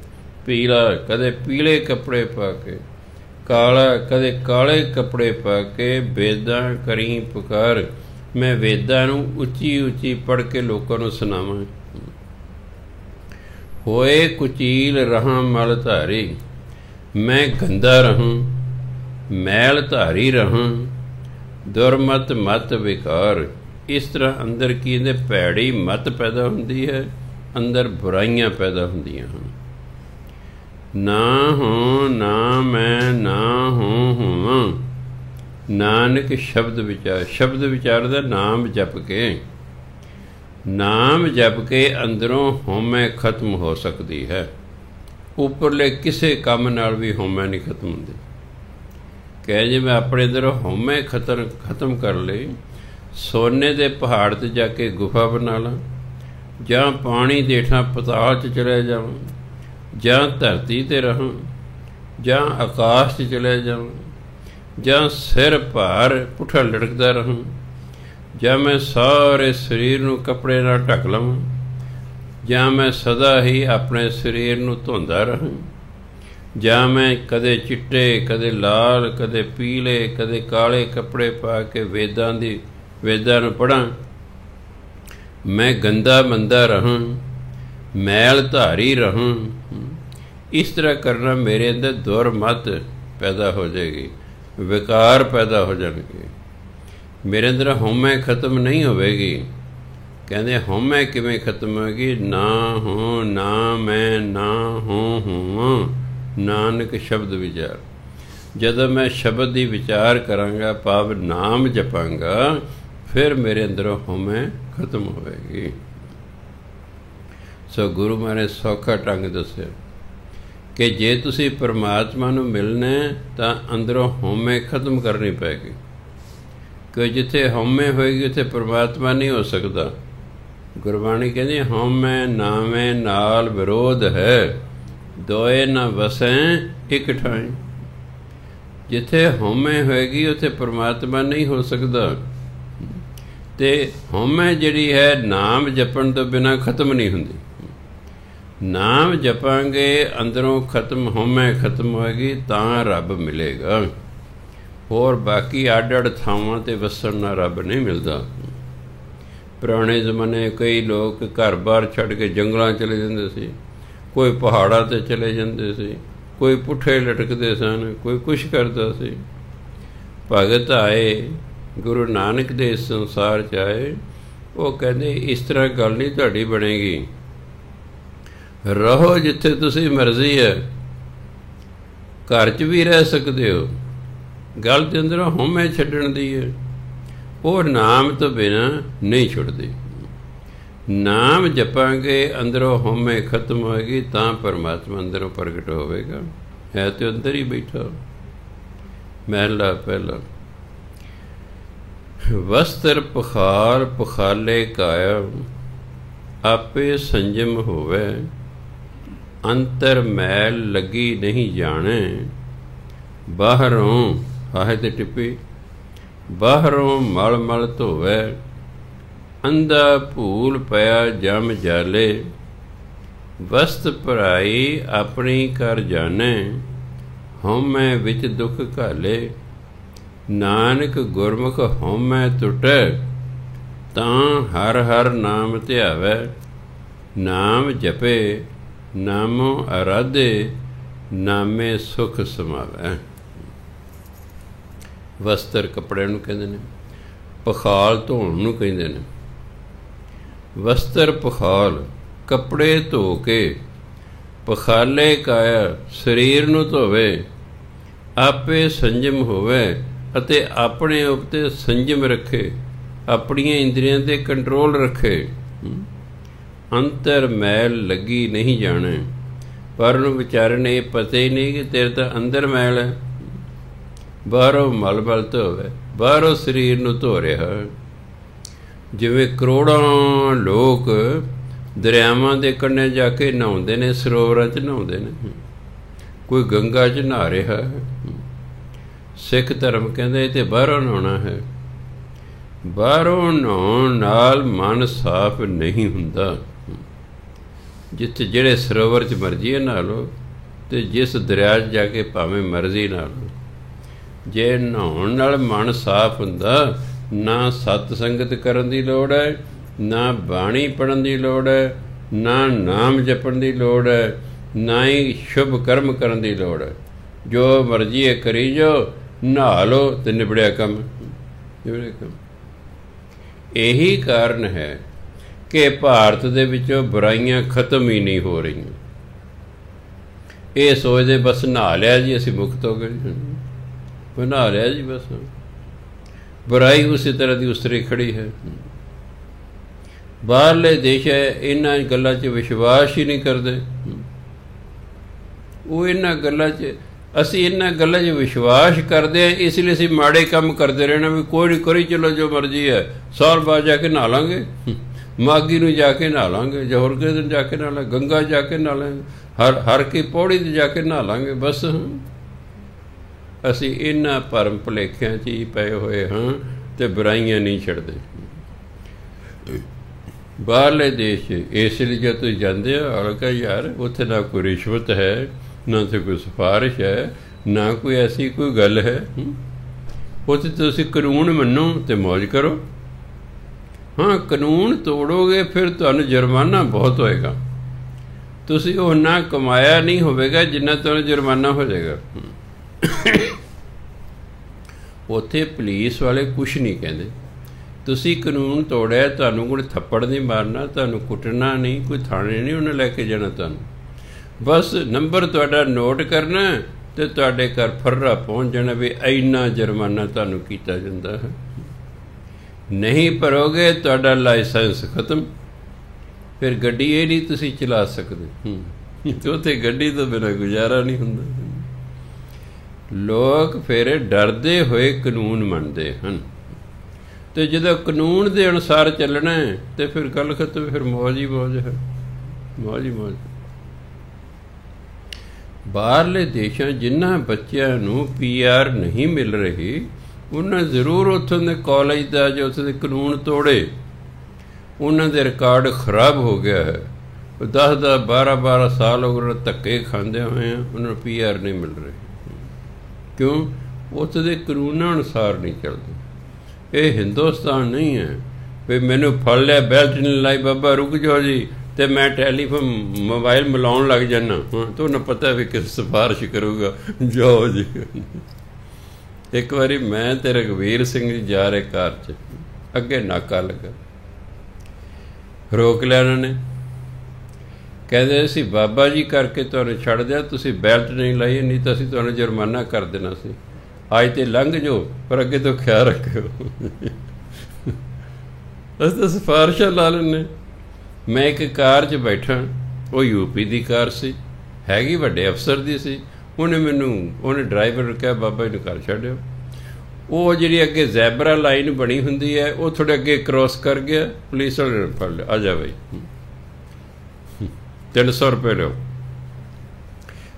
ਪੀਲਾ ਕਦੇ ਪੀਲੇ ਕੱਪੜੇ ਪਾ ਕੇ, ਕਾਲਾ ਕਦੇ ਕਾਲੇ ਕੱਪੜੇ ਪਾ ਕੇ, ਵੇਦਾਂ ਕਰੀ ਪੁਕਾਰ, ਮੈਂ ਵੇਦਾਂ ਨੂੰ ਉੱਚੀ ਉੱਚੀ ਪੜ੍ਹ ਕੇ ਲੋਕਾਂ ਨੂੰ ਸੁਣਾਵਾਂ। ਹੋਏ ਕੁਚੀਲ ਰਹਾਂ ਮਲ ਧਾਰੀ, ਮੈਂ ਗੰਦਾ ਰਹਾਂ ਮੈਲ ਧਾਰੀ ਰਹਾਂ, ਦੁਰਮਤ ਮਤ ਵਿਕਾਰ। ਇਸ ਤਰ੍ਹਾਂ ਅੰਦਰ ਕੀ ਇਹਦੇ ਭੈੜੀ ਮਤ ਪੈਦਾ ਹੁੰਦੀ ਹੈ, ਅੰਦਰ ਬੁਰਾਈਆਂ ਪੈਦਾ ਹੁੰਦੀਆਂ ਹਨ। ਨਾ ਹੋਂ ਨਾ ਮੈਂ ਨਾ ਹੋਂ ਹੋਵਾਂ, ਨਾਨਕ ਸ਼ਬਦ ਵਿਚਾਰ। ਸ਼ਬਦ ਵਿਚਾਰ ਦਾ ਨਾਮ ਜਪ ਕੇ, ਨਾਮ ਜਪ ਕੇ ਅੰਦਰੋਂ ਹਉਮੈ ਖਤਮ ਹੋ ਸਕਦੀ ਹੈ। ਉੱਪਰਲੇ ਕਿਸੇ ਕੰਮ ਨਾਲ ਵੀ ਹਉਮੈ ਨਹੀਂ ਖਤਮ ਹੁੰਦੀ। ਕਹੇ ਜੇ ਮੈਂ ਆਪਣੇ ਅੰਦਰੋਂ ਹਉਮੈ ਖਤਮ ਕਰ ਲਈ, ਸੋਨੇ ਦੇ ਪਹਾੜ 'ਤੇ ਜਾ ਕੇ ਗੁਫਾ ਬਣਾ ਲਾਂ, ਜਾਂ ਪਾਣੀ ਦੇ ਹੇਠਾਂ ਪਤਾਲ 'ਚ ਚਲੇ ਜਾਵਾਂ, ਜਾਂ ਧਰਤੀ 'ਤੇ ਰਹਾਂ, ਜਾਂ ਆਕਾਸ਼ 'ਚ ਚਲੇ ਜਾਵਾਂ, ਜਾਂ ਸਿਰ ਭਾਰ ਪੁੱਠਾ ਲਟਕਦਾ ਰਹਾਂ, ਜਾਂ ਮੈਂ ਸਾਰੇ ਸਰੀਰ ਨੂੰ ਕੱਪੜੇ ਨਾਲ ਢੱਕ ਲਵਾਂ, ਜਾਂ ਮੈਂ ਸਦਾ ਹੀ ਆਪਣੇ ਸਰੀਰ ਨੂੰ ਧੋਂਦਾ ਰਹਾਂ, ਜਾਂ ਮੈਂ ਕਦੇ ਚਿੱਟੇ ਕਦੇ ਲਾਲ ਕਦੇ ਪੀਲੇ ਕਦੇ ਕਾਲੇ ਕੱਪੜੇ ਪਾ ਕੇ ਵੇਦਾਂ ਨੂੰ ਪੜ੍ਹਾਂ, ਮੈਂ ਗੰਦਾ ਮੰਦਾ ਰਹਾਂ, ਮੈਲ ਧਾਰੀ ਰਹਾਂ। ਇਸ ਤਰ੍ਹਾਂ ਕਰਨਾ ਮੇਰੇ ਅੰਦਰ ਦੁਰਮਤ ਪੈਦਾ ਹੋ ਜਾਏਗੀ, ਵਿਕਾਰ ਪੈਦਾ ਹੋ ਜਾਣਗੇ, ਮੇਰੇ ਅੰਦਰ ਹਉਮੈ ਖਤਮ ਨਹੀਂ ਹੋਵੇਗੀ। ਕਹਿੰਦੇ ਹਉਮੈ ਕਿਵੇਂ ਖਤਮ ਹੋਵੇਗੀ? ਨਾ ਹੋ ਨਾ ਮੈਂ ਨਾ ਹੋ ਹੋਵਾਂ, ਨਾਨਕ ਸ਼ਬਦ ਵਿਚਾਰ। ਜਦੋਂ ਮੈਂ ਸ਼ਬਦ ਦੀ ਵਿਚਾਰ ਕਰਾਂਗਾ, ਭਾਵ ਨਾਮ ਜਪਾਂਗਾ, ਫਿਰ ਮੇਰੇ ਅੰਦਰੋਂ ਹਉਮੈ ਖਤਮ ਹੋਵੇਗੀ। ਸੋ ਗੁਰੂ ਮਹਾਰਾਜ ਸੌਖਾ ਢੰਗ ਦੱਸਿਆ ਕਿ ਜੇ ਤੁਸੀਂ ਪਰਮਾਤਮਾ ਨੂੰ ਮਿਲਣਾ ਤਾਂ ਅੰਦਰੋਂ ਹਉਮੈ ਖਤਮ ਕਰਨੀ ਪਏਗੀ, ਕਿ ਜਿੱਥੇ ਹਉਮੈ ਹੋਏਗੀ ਉੱਥੇ ਪਰਮਾਤਮਾ ਨਹੀਂ ਹੋ ਸਕਦਾ। ਗੁਰਬਾਣੀ ਕਹਿੰਦੀ ਹਉਮੈ ਨਾਵੇਂ ਨਾਲ ਵਿਰੋਧ ਹੈ, ਦੋਏ ਨਾ ਵਸੈ ਇੱਕ ਠਾਈ। ਜਿੱਥੇ ਹਉਮੈ ਹੋਏਗੀ ਉੱਥੇ ਪਰਮਾਤਮਾ ਨਹੀਂ ਹੋ ਸਕਦਾ। ਤੇ ਹਉਮੈ ਜਿਹੜੀ ਹੈ ਨਾਮ ਜਪਣ ਤੋਂ ਬਿਨਾਂ ਖਤਮ ਨਹੀਂ ਹੁੰਦੀ। ਨਾਮ ਜਪਾਂਗੇ ਅੰਦਰੋਂ ਖਤਮ, ਹਉਮੈ ਖਤਮ ਹੋਏਗੀ ਤਾਂ ਰੱਬ ਮਿਲੇਗਾ। ਹੋਰ ਬਾਕੀ ਅੱਡ-ਅੱਡ ਥਾਵਾਂ 'ਤੇ ਵਸਣ ਨਾਲ ਰੱਬ ਨਹੀਂ ਮਿਲਦਾ। ਪੁਰਾਣੇ ਜ਼ਮਾਨੇ ਕਈ ਲੋਕ ਘਰ-ਬਾਰ ਛੱਡ ਕੇ ਜੰਗਲਾਂ ਚਲੇ ਜਾਂਦੇ ਸੀ, ਕੋਈ ਪਹਾੜਾਂ 'ਤੇ ਚਲੇ ਜਾਂਦੇ ਸੀ, ਕੋਈ ਪੁੱਠੇ ਲਟਕਦੇ ਸਨ, ਕੋਈ ਕੁਛ ਕਰਦਾ ਸੀ। ਭਗਤ ਆਏ, ਗੁਰੂ ਨਾਨਕ ਦੇ ਸੰਸਾਰ 'ਚ ਆਏ, ਉਹ ਕਹਿੰਦੇ ਇਸ ਤਰ੍ਹਾਂ ਗੱਲ ਨਹੀਂ ਤੁਹਾਡੀ ਬਣੇਗੀ। ਰਹੋ ਜਿੱਥੇ ਤੁਸੀਂ ਮਰਜ਼ੀ ਹੈ, ਘਰ 'ਚ ਵੀ ਰਹਿ ਸਕਦੇ ਹੋ, ਗੱਲ ਦੇ ਅੰਦਰ ਹਉਮੈ ਛੱਡਣ ਦੀ ਹੈ। ਉਹ ਨਾਮ ਤੋਂ ਬਿਨਾਂ ਨਹੀਂ ਛੁੱਟਦੀ। ਨਾਮ ਜਪਾਂਗੇ, ਅੰਦਰੋਂ ਹਉਮੈ ਖਤਮ ਹੋਏਗੀ, ਤਾਂ ਪਰਮਾਤਮਾ ਅੰਦਰੋਂ ਪ੍ਰਗਟ ਹੋਵੇਗਾ। ਹੈ ਤੇ ਅੰਦਰ ਹੀ ਬੈਠਾ। ਮਹਿਲਾ ਪਹਿਲਾ। ਵਸਤਰ ਪਖਾਲ ਪਖਾਲੇ ਕਾਇਆ, ਆਪੇ ਸੰਜਮ ਹੋਵੇ, ਅੰਤਰ ਮੈਲ ਲੱਗੀ ਨਹੀਂ ਜਾਣੇ। ਬਾਹਰੋਂ ਆਹੇ ਤੇ ਟਿੱਪੀ, ਬਾਹਰੋਂ ਮਲ ਮਲ ਧੋਵੇ, ਅੰਧਾ ਭੂਲ ਪਿਆ ਜਮ ਜਾਲੇ। ਵਸਤ ਭਰਾਈ ਆਪਣੀ ਕਰ ਜਾਣੇ, ਹਉਮੈ ਵਿੱਚ ਦੁੱਖ ਘਾਲੇ। ਨਾਨਕ ਗੁਰਮੁਖ ਹਉਮੈ ਟੁਟੈ, ਤਾਂ ਹਰ ਹਰ ਨਾਮ ਧਿਆਵੈ। ਨਾਮ ਜਪੇ ਨਾਮੋ ਅਰਾਧੇ, ਨਾਮੇ ਸੁਖ ਸਮਾਵੈ। ਵਸਤਰ ਕੱਪੜਿਆਂ ਨੂੰ ਕਹਿੰਦੇ ਨੇ, ਪਖਾਲ ਧੋਣ ਨੂੰ ਕਹਿੰਦੇ ਨੇ। ਵਸਤਰ ਪਖਾਲ ਕੱਪੜੇ ਧੋ ਕੇ, ਪਖਾਲੇ ਕਾਇਆ ਸਰੀਰ ਨੂੰ ਧੋਵੇ, ਆਪੇ ਸੰਜਮ ਹੋਵੇ ਅਤੇ ਆਪਣੇ ਉੱਤੇ ਸੰਜਮ ਰੱਖੇ, ਆਪਣੀਆਂ ਇੰਦਰੀਆਂ 'ਤੇ ਕੰਟਰੋਲ ਰੱਖੇ। ਅੰਤਰ ਮੈਲ ਲੱਗੀ ਨਹੀਂ ਜਾਣੇ। ਪਰ ਉਹਨੂੰ ਵਿਚਾਰੇ ਨੇ ਇਹ ਪਤਾ ਹੀ ਨਹੀਂ ਕਿ ਤੇਰੇ ਤਾਂ ਅੰਦਰ ਮੈਲ ਹੈ। ਬਾਹਰੋਂ ਮਲ ਮਲ ਧੋਵੇ, ਬਾਹਰੋਂ ਸਰੀਰ ਨੂੰ ਧੋ ਰਿਹਾ। ਜਿਵੇਂ ਕਰੋੜਾਂ ਲੋਕ ਦਰਿਆਵਾਂ ਦੇ ਕੰਢੇ ਜਾ ਕੇ ਨਹਾਉਂਦੇ ਨੇ, ਸਰੋਵਰਾਂ 'ਚ ਨਹਾਉਂਦੇ ਨੇ, ਕੋਈ ਗੰਗਾ 'ਚ ਨਹਾ ਰਿਹਾ ਹੈ। ਸਿੱਖ ਧਰਮ ਕਹਿੰਦੇ ਇਹ ਤੇ ਬਾਹਰੋਂ ਨਹਾਉਣਾ ਹੈ। ਬਾਹਰੋਂ ਨਹਾਉਣ ਨਾਲ ਮਨ ਸਾਫ਼ ਨਹੀਂ ਹੁੰਦਾ। ਜਿੱਥੇ ਜਿਹੜੇ ਸਰੋਵਰ 'ਚ ਮਰਜ਼ੀ ਨਹਾ ਲਓ, ਅਤੇ ਜਿਸ ਦਰਿਆ 'ਚ ਜਾ ਕੇ ਭਾਵੇਂ ਮਰਜ਼ੀ ਨਹਾ ਲਓ। ਜੇ ਨਹਾਉਣ ਨਾਲ ਮਨ ਸਾਫ਼ ਹੁੰਦਾ, ਨਾ ਸਤ ਸੰਗਤ ਕਰਨ ਦੀ ਲੋੜ ਹੈ, ਨਾ ਬਾਣੀ ਪੜ੍ਹਨ ਦੀ ਲੋੜ ਹੈ, ਨਾ ਨਾਮ ਜਪਣ ਦੀ ਲੋੜ ਹੈ, ਨਾ ਹੀ ਸ਼ੁਭ ਕਰਮ ਕਰਨ ਦੀ ਲੋੜ ਹੈ। ਜੋ ਮਰਜ਼ੀ ਹੈ ਕਰੀ ਜਾਓ, ਨਹਾ ਲਓ ਅਤੇ ਨਿਬੜਿਆ ਕੰਮ। ਇਹੀ ਕਾਰਨ ਹੈ ਕਿ ਭਾਰਤ ਦੇ ਵਿੱਚੋਂ ਬੁਰਾਈਆਂ ਖਤਮ ਹੀ ਨਹੀਂ ਹੋ ਰਹੀਆਂ। ਇਹ ਸੋਚਦੇ ਬਸ ਨਹਾ ਲਿਆ ਜੀ ਅਸੀਂ ਮੁਕਤ ਹੋ ਗਏ, ਨਹਾ ਲਿਆ ਜੀ ਬਸ। ਬੁਰਾਈ ਉਸੇ ਤਰ੍ਹਾਂ ਦੀ ਉਸਤਰੀ ਖੜੀ ਹੈ। ਬਾਹਰਲੇ ਦੇਸ਼ ਹੈ ਇਹਨਾਂ ਗੱਲਾਂ 'ਚ ਵਿਸ਼ਵਾਸ ਹੀ ਨਹੀਂ ਕਰਦੇ। ਉਹ ਇਹਨਾਂ ਗੱਲਾਂ 'ਚ, ਅਸੀਂ ਇਹਨਾਂ ਗੱਲਾਂ 'ਚ ਵਿਸ਼ਵਾਸ ਕਰਦੇ ਹਾਂ, ਇਸ ਲਈ ਅਸੀਂ ਮਾੜੇ ਕੰਮ ਕਰਦੇ ਰਹਿਣਾ ਵੀ ਕੋਈ ਨਹੀਂ ਕਰੀ ਚਲੋ ਜੋ ਮਰਜ਼ੀ ਹੈ। ਸਾਲ ਬਾਅਦ ਜਾ ਕੇ ਨਹਾ ਲਾਂਗੇ, ਮਾਘੀ ਨੂੰ ਜਾ ਕੇ ਨਹਾ ਲਾਂਗੇ, ਜਾਂ ਹੋਰ ਕਿਸੇ ਦਿਨ ਜਾ ਕੇ ਨਹਾ ਲਾਂਗੇ, ਗੰਗਾ ਜਾ ਕੇ ਨਹਾ ਲਾਂਗੇ, ਹਰ ਕੀ ਪੌੜੀ 'ਤੇ ਜਾ ਕੇ ਨਹਾ ਲਾਂਗੇ। ਬਸ ਅਸੀਂ ਇਹਨਾਂ ਭਰਮ ਭੁਲੇਖਿਆਂ 'ਚ ਹੀ ਪਏ ਹੋਏ ਹਾਂ ਅਤੇ ਬੁਰਾਈਆਂ ਨਹੀਂ ਛੱਡਦੇ। ਬਾਹਰਲੇ ਦੇਸ਼ ਇਸ ਲਈ ਜਦ ਤੁਸੀਂ ਜਾਂਦੇ ਹੋ, ਅਲਕਾ ਯਾਰ ਉੱਥੇ ਨਾ ਕੋਈ ਰਿਸ਼ਵਤ ਹੈ, ਨਾ ਤਾਂ ਕੋਈ ਸਿਫਾਰਿਸ਼ ਹੈ, ਨਾ ਕੋਈ ਐਸੀ ਕੋਈ ਗੱਲ ਹੈ। ਉੱਥੇ ਤੁਸੀਂ ਕਾਨੂੰਨ ਮੰਨੋ ਅਤੇ ਮੌਜ ਕਰੋ। ਹਾਂ, ਕਾਨੂੰਨ ਤੋੜੋਗੇ ਫਿਰ ਤੁਹਾਨੂੰ ਜੁਰਮਾਨਾ ਬਹੁਤ ਹੋਏਗਾ। ਤੁਸੀਂ ਓਨਾ ਕਮਾਇਆ ਨਹੀਂ ਹੋਵੇਗਾ ਜਿੰਨਾ ਤੁਹਾਨੂੰ ਜੁਰਮਾਨਾ ਹੋ ਜਾਏਗਾ। ਉੱਥੇ ਪੁਲਿਸ ਵਾਲੇ ਕੁਛ ਨਹੀਂ ਕਹਿੰਦੇ। ਤੁਸੀਂ ਕਾਨੂੰਨ ਤੋੜਿਆ, ਤੁਹਾਨੂੰ ਕੋਈ ਥੱਪੜ ਨਹੀਂ ਮਾਰਨਾ, ਤੁਹਾਨੂੰ ਕੁੱਟਣਾ ਨਹੀਂ, ਕੋਈ ਥਾਣੇ ਨਹੀਂ ਉਹਨੇ ਲੈ ਕੇ ਜਾਣਾ ਤੁਹਾਨੂੰ। ਬਸ ਨੰਬਰ ਤੁਹਾਡਾ ਨੋਟ ਕਰਨਾ ਅਤੇ ਤੁਹਾਡੇ ਘਰ ਫਰਰਾ ਪਹੁੰਚ ਜਾਣਾ ਵੀ ਇੰਨਾ ਜੁਰਮਾਨਾ ਤੁਹਾਨੂੰ ਕੀਤਾ ਜਾਂਦਾ ਹੈ। ਨਹੀਂ ਭਰੋਗੇ ਤੁਹਾਡਾ ਲਾਇਸੈਂਸ ਖਤਮ। ਫਿਰ ਗੱਡੀ ਇਹ ਨਹੀਂ ਤੁਸੀਂ ਚਲਾ ਸਕਦੇ। ਉੱਥੇ ਗੱਡੀ ਤੋਂ ਬਿਨਾਂ ਗੁਜ਼ਾਰਾ ਨਹੀਂ ਹੁੰਦਾ। ਲੋਕ ਫਿਰ ਡਰਦੇ ਹੋਏ ਕਾਨੂੰਨ ਮੰਨਦੇ ਹਨ, ਅਤੇ ਜਦੋਂ ਕਾਨੂੰਨ ਦੇ ਅਨੁਸਾਰ ਚੱਲਣਾ ਅਤੇ ਫਿਰ ਗੱਲ ਖਤਮ। ਫਿਰ ਮੌਜ ਹੀ ਮੌਜ ਹੈ, ਮੌਜ ਹੀ ਮੌਜ। ਬਾਹਰਲੇ ਦੇਸ਼ਾਂ ਜਿਨ੍ਹਾਂ ਬੱਚਿਆਂ ਨੂੰ PR ਨਹੀਂ ਮਿਲ ਰਹੀ, ਉਹਨਾਂ ਜ਼ਰੂਰ ਉੱਥੋਂ ਦੇ ਕਾਲਜ ਦਾ ਜੋ ਉੱਥੇ ਦੇ ਕਾਨੂੰਨ ਤੋੜੇ। ਉਹਨਾਂ ਦੇ ਰਿਕਾਰਡ ਖਰਾਬ ਹੋ ਗਿਆ ਹੈ। 10-10, 12-12 ਸਾਲ ਉਹਨਾਂ ਧੱਕੇ ਖਾਂਦੇ ਹੋਏ ਆ, ਉਹਨਾਂ ਨੂੰ PR ਨਹੀਂ ਮਿਲ ਰਹੀ। ਕਿਉਂ? ਉੱਥੇ ਦੇ ਕਾਨੂੰਨਾਂ ਅਨੁਸਾਰ ਨਹੀਂ ਚੱਲਦੇ। ਇਹ ਹਿੰਦੁਸਤਾਨ ਨਹੀਂ ਹੈ ਵੀ ਮੈਨੂੰ ਫੜ ਲਿਆ, ਬੈਲਟ ਨਹੀਂ ਲਾਈ, ਬਾਬਾ ਰੁਕ ਜਾਓ ਜੀ, ਅਤੇ ਮੈਂ ਟੈਲੀਫੋਨ ਮੋਬਾਈਲ ਮਿਲਾਉਣ ਲੱਗ ਜਾਂਦਾ। ਹਾਂ, ਤੁਹਾਨੂੰ ਪਤਾ ਵੀ ਕਿਸ ਸਿਫਾਰਿਸ਼ ਕਰੂਗਾ, ਜਾਓ ਜੀ। ਇੱਕ ਵਾਰੀ ਮੈਂ ਅਤੇ ਰਘਵੀਰ ਸਿੰਘ ਜੀ ਜਾ ਰਹੇ ਕਾਰ 'ਚ, ਅੱਗੇ ਨਾਕਾ ਲੱਗਾ, ਰੋਕ ਲਿਆ ਉਹਨਾਂ ਨੇ। ਕਹਿੰਦੇ ਅਸੀਂ ਬਾਬਾ ਜੀ ਕਰਕੇ ਤੁਹਾਨੂੰ ਛੱਡ ਦਿਆ, ਤੁਸੀਂ ਬੈਲਟ ਨਹੀਂ ਲਾਈ, ਨਹੀਂ ਤਾਂ ਅਸੀਂ ਤੁਹਾਨੂੰ ਜੁਰਮਾਨਾ ਕਰ ਦੇਣਾ ਸੀ। ਅੱਜ ਤੇ ਲੰਘ ਜਾਓ, ਪਰ ਅੱਗੇ ਤੋਂ ਖਿਆਲ ਰੱਖਿਓ। ਅਸੀਂ ਤਾਂ ਸਿਫਾਰਿਸ਼ਾਂ ਲਾ ਲੈਂਦੇ। ਮੈਂ ਇੱਕ ਕਾਰ 'ਚ ਬੈਠਾ, ਉਹ ਯੂਪੀ ਦੀ ਕਾਰ ਸੀ, ਹੈਗੀ ਵੱਡੇ ਅਫਸਰ ਦੀ ਸੀ। ਉਹਨੇ ਡਰਾਈਵਰ ਨੂੰ ਕਿਹਾ ਬਾਬਾ ਜੀ ਨੂੰ ਘਰ ਛੱਡਿਓ। ਉਹ ਜਿਹੜੀ ਅੱਗੇ ਜ਼ੈਬਰਾ ਲਾਈਨ ਬਣੀ ਹੁੰਦੀ ਹੈ, ਉਹ ਥੋੜ੍ਹੇ ਅੱਗੇ ਕ੍ਰੋਸ ਕਰ ਗਿਆ, ਪੁਲਿਸ ਵਾਲੇ ਨੇ ਫੜ ਲਿਆ, ਆ ਜਾ ਬਈ 300 ਰੁਪਏ ਲਿਓ।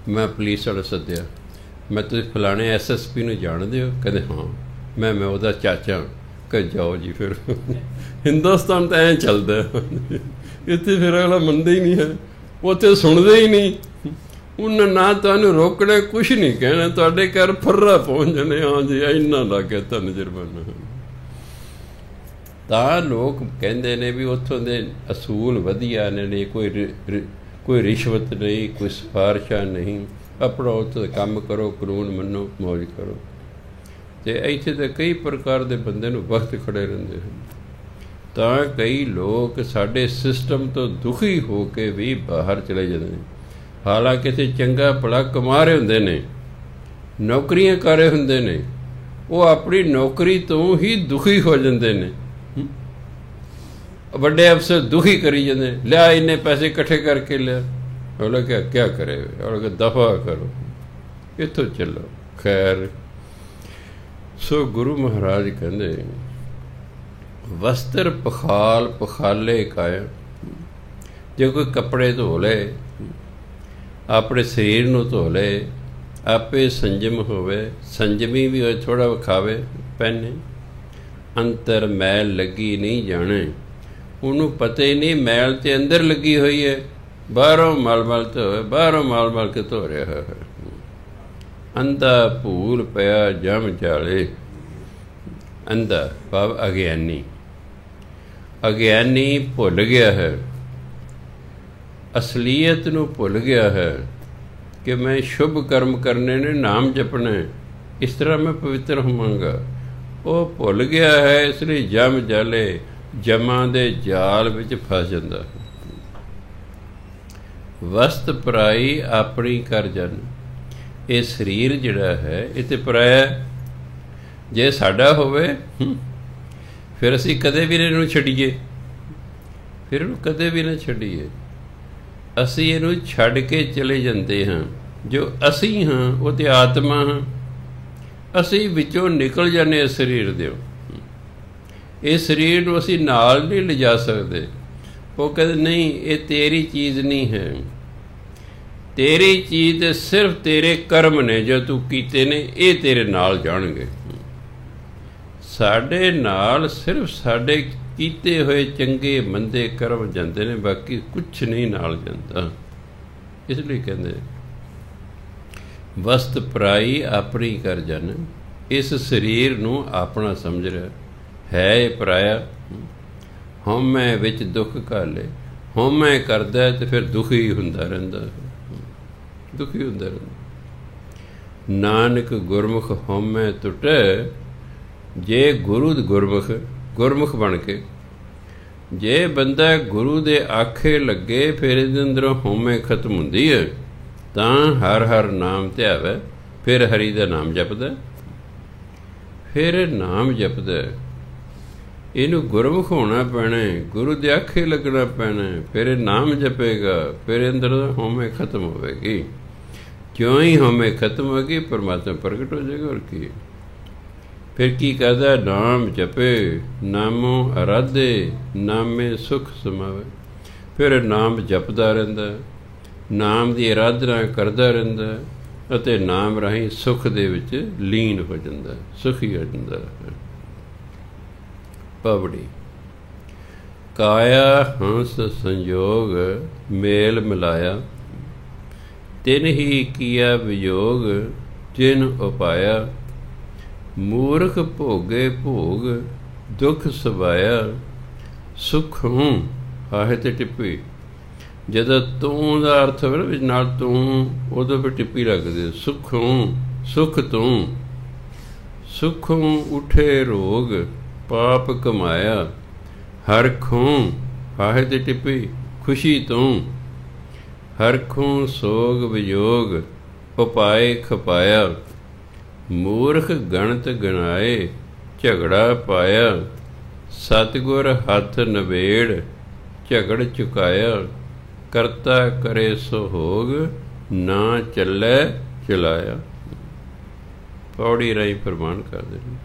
ਮੈਂ ਪੁਲਿਸ ਵਾਲਾ ਸੱਦਿਆ, ਮੈਂ ਤੁਸੀਂ ਫਲਾਣੇ SSP ਨੂੰ ਜਾਣਦੇ ਹੋ? ਕਹਿੰਦੇ ਹਾਂ। ਮੈਂ ਉਹਦਾ ਚਾਚਾ। ਕਿ ਜਾਓ ਜੀ। ਫਿਰ ਹਿੰਦੁਸਤਾਨ ਤਾਂ ਐਂ ਚੱਲਦਾ, ਇੱਥੇ ਫਿਰ ਅਗਲਾ ਮੰਨਦਾ ਹੀ ਨਹੀਂ ਹੈ, ਉੱਥੇ ਸੁਣਦੇ ਹੀ ਨਹੀਂ। ਉਹਨਾਂ ਨਾ ਤੁਹਾਨੂੰ ਰੋਕਣਾ, ਕੁਛ ਨਹੀਂ ਕਹਿਣਾ, ਤੁਹਾਡੇ ਘਰ ਫੁਰਰਾ ਪਹੁੰਚ ਜਾਣੇ, ਹਾਂ ਜੀ ਇੰਨਾ ਲੱਗ ਗਿਆ ਤੁਹਾਨੂੰ ਜੁਰਮਾਨਾ। ਤਾਂ ਲੋਕ ਕਹਿੰਦੇ ਨੇ ਵੀ ਉੱਥੋਂ ਦੇ ਅਸੂਲ ਵਧੀਆ ਨੇ, ਕੋਈ ਰਿਸ਼ਵਤ ਨਹੀਂ, ਕੋਈ ਸਿਫਾਰਿਸ਼ਾਂ ਨਹੀਂ, ਆਪਣਾ ਉੱਥੇ ਕੰਮ ਕਰੋ, ਕਾਨੂੰਨ ਮੰਨੋ, ਮੌਜ ਕਰੋ। ਅਤੇ ਇੱਥੇ ਤਾਂ ਕਈ ਪ੍ਰਕਾਰ ਦੇ ਬੰਦੇ ਨੂੰ ਵਕਤ ਖੜ੍ਹੇ ਰਹਿੰਦੇ ਹਨ। ਤਾਂ ਕਈ ਲੋਕ ਸਾਡੇ ਸਿਸਟਮ ਤੋਂ ਦੁਖੀ ਹੋ ਕੇ ਵੀ ਬਾਹਰ ਚਲੇ ਜਾਂਦੇ ਨੇ। ਹਾਲਾਂਕਿ ਇੱਥੇ ਚੰਗਾ ਭਲਾ ਕਮਾ ਰਹੇ ਹੁੰਦੇ ਨੇ, ਨੌਕਰੀਆਂ ਕਰ ਰਹੇ ਹੁੰਦੇ ਨੇ, ਉਹ ਆਪਣੀ ਨੌਕਰੀ ਤੋਂ ਹੀ ਦੁਖੀ ਹੋ ਜਾਂਦੇ ਨੇ। ਵੱਡੇ ਅਫਸਰ ਦੁਖੀ ਕਰੀ ਜਾਂਦੇ, ਲਿਆ ਇੰਨੇ ਪੈਸੇ ਇਕੱਠੇ ਕਰਕੇ ਲਿਆ। ਉਹ ਕਿਆ ਕਰੇ? ਉਹ ਦਫਾ ਕਰੋ, ਇੱਥੋਂ ਚੱਲੋ। ਖੈਰ, ਸੋ ਗੁਰੂ ਮਹਾਰਾਜ ਕਹਿੰਦੇ ਵਸਤਰ ਪਖਾਲੇ ਕਾਇਆ। ਜੇ ਕੋਈ ਕੱਪੜੇ ਧੋ ਲਏ, ਆਪਣੇ ਸਰੀਰ ਨੂੰ ਧੋ ਲਏ, ਆਪੇ ਸੰਜਮ ਹੋਵੇ, ਸੰਜਮੀ ਵੀ ਹੋਏ, ਥੋੜ੍ਹਾ ਵਿਖਾਵੇ ਪਹਿਨੇ। ਅੰਤਰ ਮੈਲ ਲੱਗੀ ਨਹੀਂ ਜਾਣੇ, ਉਹਨੂੰ ਪਤਾ ਹੀ ਨਹੀਂ ਮੈਲ ਤੇ ਅੰਦਰ ਲੱਗੀ ਹੋਈ ਹੈ। ਬਾਹਰੋਂ ਮਲ ਧੋਵੇ, ਬਾਹਰੋਂ ਮਲ ਕੇ ਧੋ ਰਿਹਾ ਹੈ। ਅੰਧਾ ਭੂਲ ਪਿਆ ਜਮ ਜਾਲੇ। ਅੰਧਾ ਭਾਵ ਅਗਿਆਨੀ ਭੁੱਲ ਗਿਆ ਹੈ, ਅਸਲੀਅਤ ਨੂੰ ਭੁੱਲ ਗਿਆ ਹੈ ਕਿ ਮੈਂ ਸ਼ੁਭ ਕਰਮ ਕਰਨੇ ਨੇ, ਨਾਮ ਜਪਣਾ, ਇਸ ਤਰ੍ਹਾਂ ਮੈਂ ਪਵਿੱਤਰ ਹੋਵਾਂਗਾ। ਉਹ ਭੁੱਲ ਗਿਆ ਹੈ, ਇਸ ਲਈ ਜਮ ਜਾਲੇ, ਜਮਾਂ ਦੇ ਜਾਲ ਵਿੱਚ ਫਸ ਜਾਂਦਾ। ਵਸਤ ਪਰਾਈ ਆਪਣੀ ਕਰ ਜਨ। ਇਹ ਸਰੀਰ ਜਿਹੜਾ ਹੈ ਇਹ ਤੇ ਪਰਾਇਆ। ਜੇ ਸਾਡਾ ਹੋਵੇ ਫਿਰ ਅਸੀਂ ਕਦੇ ਵੀ ਇਹਨੂੰ ਛੱਡੀਏ, ਫਿਰ ਇਹਨੂੰ ਕਦੇ ਵੀ ਨਾ ਛੱਡੀਏ। ਅਸੀਂ ਇਹਨੂੰ ਛੱਡ ਕੇ ਚਲੇ ਜਾਂਦੇ ਹਾਂ। ਜੋ ਅਸੀਂ ਹਾਂ ਉਹ ਤਾਂ ਆਤਮਾ ਹਾਂ, ਅਸੀਂ ਵਿੱਚੋਂ ਨਿਕਲ ਜਾਂਦੇ ਹਾਂ ਸਰੀਰ ਦੇ। ਇਹ ਸਰੀਰ ਨੂੰ ਅਸੀਂ ਨਾਲ ਨਹੀਂ ਲਿਜਾ ਸਕਦੇ। ਉਹ ਕਹਿੰਦੇ ਨਹੀਂ, ਇਹ ਤੇਰੀ ਚੀਜ਼ ਨਹੀਂ ਹੈ। ਤੇਰੀ ਚੀਜ਼ ਤੇ ਸਿਰਫ ਤੇਰੇ ਕਰਮ ਨੇ ਜੋ ਤੂੰ ਕੀਤੇ ਨੇ, ਇਹ ਤੇਰੇ ਨਾਲ ਜਾਣਗੇ। ਸਾਡੇ ਨਾਲ ਸਿਰਫ ਸਾਡੇ ਕੀਤੇ ਹੋਏ ਚੰਗੇ ਮੰਦੇ ਕਰਮ ਜਾਂਦੇ ਨੇ, ਬਾਕੀ ਕੁਛ ਨਹੀਂ ਨਾਲ ਜਾਂਦਾ। ਇਸ ਲਈ ਕਹਿੰਦੇ ਵਸਤ ਪਰਾਈ ਆਪਣੀ ਕਰ ਜਨ। ਇਸ ਸਰੀਰ ਨੂੰ ਆਪਣਾ ਸਮਝ ਰਿਹਾ ਹੈ, ਇਹ ਪਰਾਇਆ। ਹਉਮੈ ਵਿੱਚ ਦੁੱਖ ਘਾਲੇ। ਹਉਮੈ ਕਰਦਾ ਤੇ ਫਿਰ ਦੁਖੀ ਹੁੰਦਾ ਰਹਿੰਦਾ, ਦੁਖੀ ਹੁੰਦਾ ਰਹਿੰਦਾ। ਨਾਨਕ ਗੁਰਮੁਖ ਹਉਮੈ ਟੁੱਟੇ। ਜੇ ਗੁਰਮੁਖ ਬਣ ਕੇ ਜੇ ਬੰਦਾ ਗੁਰੂ ਦੇ ਆਖੇ ਲੱਗੇ, ਫਿਰ ਇਹਦੇ ਅੰਦਰੋਂ ਹਉਮੈ ਖਤਮ ਹੁੰਦੀ ਹੈ। ਤਾਂ ਹਰ ਹਰ ਨਾਮ ਧਿਆਵੇ, ਫਿਰ ਹਰੀ ਦਾ ਨਾਮ ਜਪਦਾ, ਫਿਰ ਨਾਮ ਜਪਦਾ। ਇਹਨੂੰ ਗੁਰਮੁਖ ਹੋਣਾ ਪੈਣਾ, ਗੁਰੂ ਦੇ ਆਖੇ ਲੱਗਣਾ ਪੈਣਾ, ਫਿਰ ਇਹ ਨਾਮ ਜਪੇਗਾ, ਫਿਰ ਅੰਦਰ ਹਉਮੈ ਖਤਮ ਹੋਵੇਗੀ। ਕਿਉਂ ਹੀ ਹਉਮੈ ਖਤਮ ਹੋਵੇਗੀ, ਪਰਮਾਤਮਾ ਪ੍ਰਗਟ ਹੋ ਜਾਏਗਾ। ਹੋਰ ਕੀ? ਫਿਰ ਕੀ ਕਰਦਾ? ਨਾਮ ਜਪੇ, ਨਾਮੋ ਅਰਾਧੇ, ਨਾਮੇ ਸੁਖ ਸਮਾਵੇ। ਫਿਰ ਨਾਮ ਜਪਦਾ ਰਹਿੰਦਾ, ਨਾਮ ਦੀ ਅਰਾਧਨਾ ਕਰਦਾ ਰਹਿੰਦਾ, ਅਤੇ ਨਾਮ ਰਾਹੀਂ ਸੁਖ ਦੇ ਵਿੱਚ ਲੀਨ ਹੋ ਜਾਂਦਾ, ਸੁਖੀ ਹੋ ਜਾਂਦਾ। ਪਵੜੀ ਕਾਇਆ ਹੰਸ ਸੰਯੋਗ ਮੇਲ ਮਿਲਾਇਆ। ਤਿਨ ਹੀ ਕੀਆ ਵਿਯੋਗ ਜਿਨ ਉਪਾਇਆ। ਮੂਰਖ ਭੋਗੇ ਭੋਗ ਦੁੱਖ ਸਵਾਇਆ। ਸੁਖ ਹੂੰ ਆਹੇ ਤੇ ਟਿੱਪੀ। ਜਦੋਂ ਤੂੰ ਦਾ ਅਰਥ ਹੋਵੇ ਨਾ ਵਿੱਚ ਨਾਲ ਤੂੰ, ਉਦੋਂ ਫਿਰ ਟਿੱਪੀ ਲੱਗਦੀ। ਸੁਖ ਹੂੰ, ਸੁਖ ਤੂੰ। ਸੁਖ ਹੂੰ ਉਠੇ ਰੋਗ ਪਾਪ ਕਮਾਇਆ। ਹਰ ਖੂੰ ਫਾਹੇ ਤੇ ਟਿੱਪੀ ਖੁਸ਼ੀ ਤੂੰ, ਹਰਖੋਂ ਸੋਗ ਵਿਯੋਗ ਉਪਾਏ ਖਪਾਇਆ, ਮੂਰਖ ਗਣਤ ਗਣਾਏ ਝਗੜਾ ਪਾਇਆ, ਸਤਿਗੁਰ ਹੱਥ ਨਵੇੜ ਝਗੜ ਚੁਕਾਇਆ, ਕਰਤਾ ਕਰੇ ਸੁਹੋਗ ਨਾ ਚੱਲੇ ਚਲਾਇਆ। ਪੌੜੀ ਰਾਹੀਂ ਪ੍ਰਮਾਣ ਕਰਦੇ ਨੇ,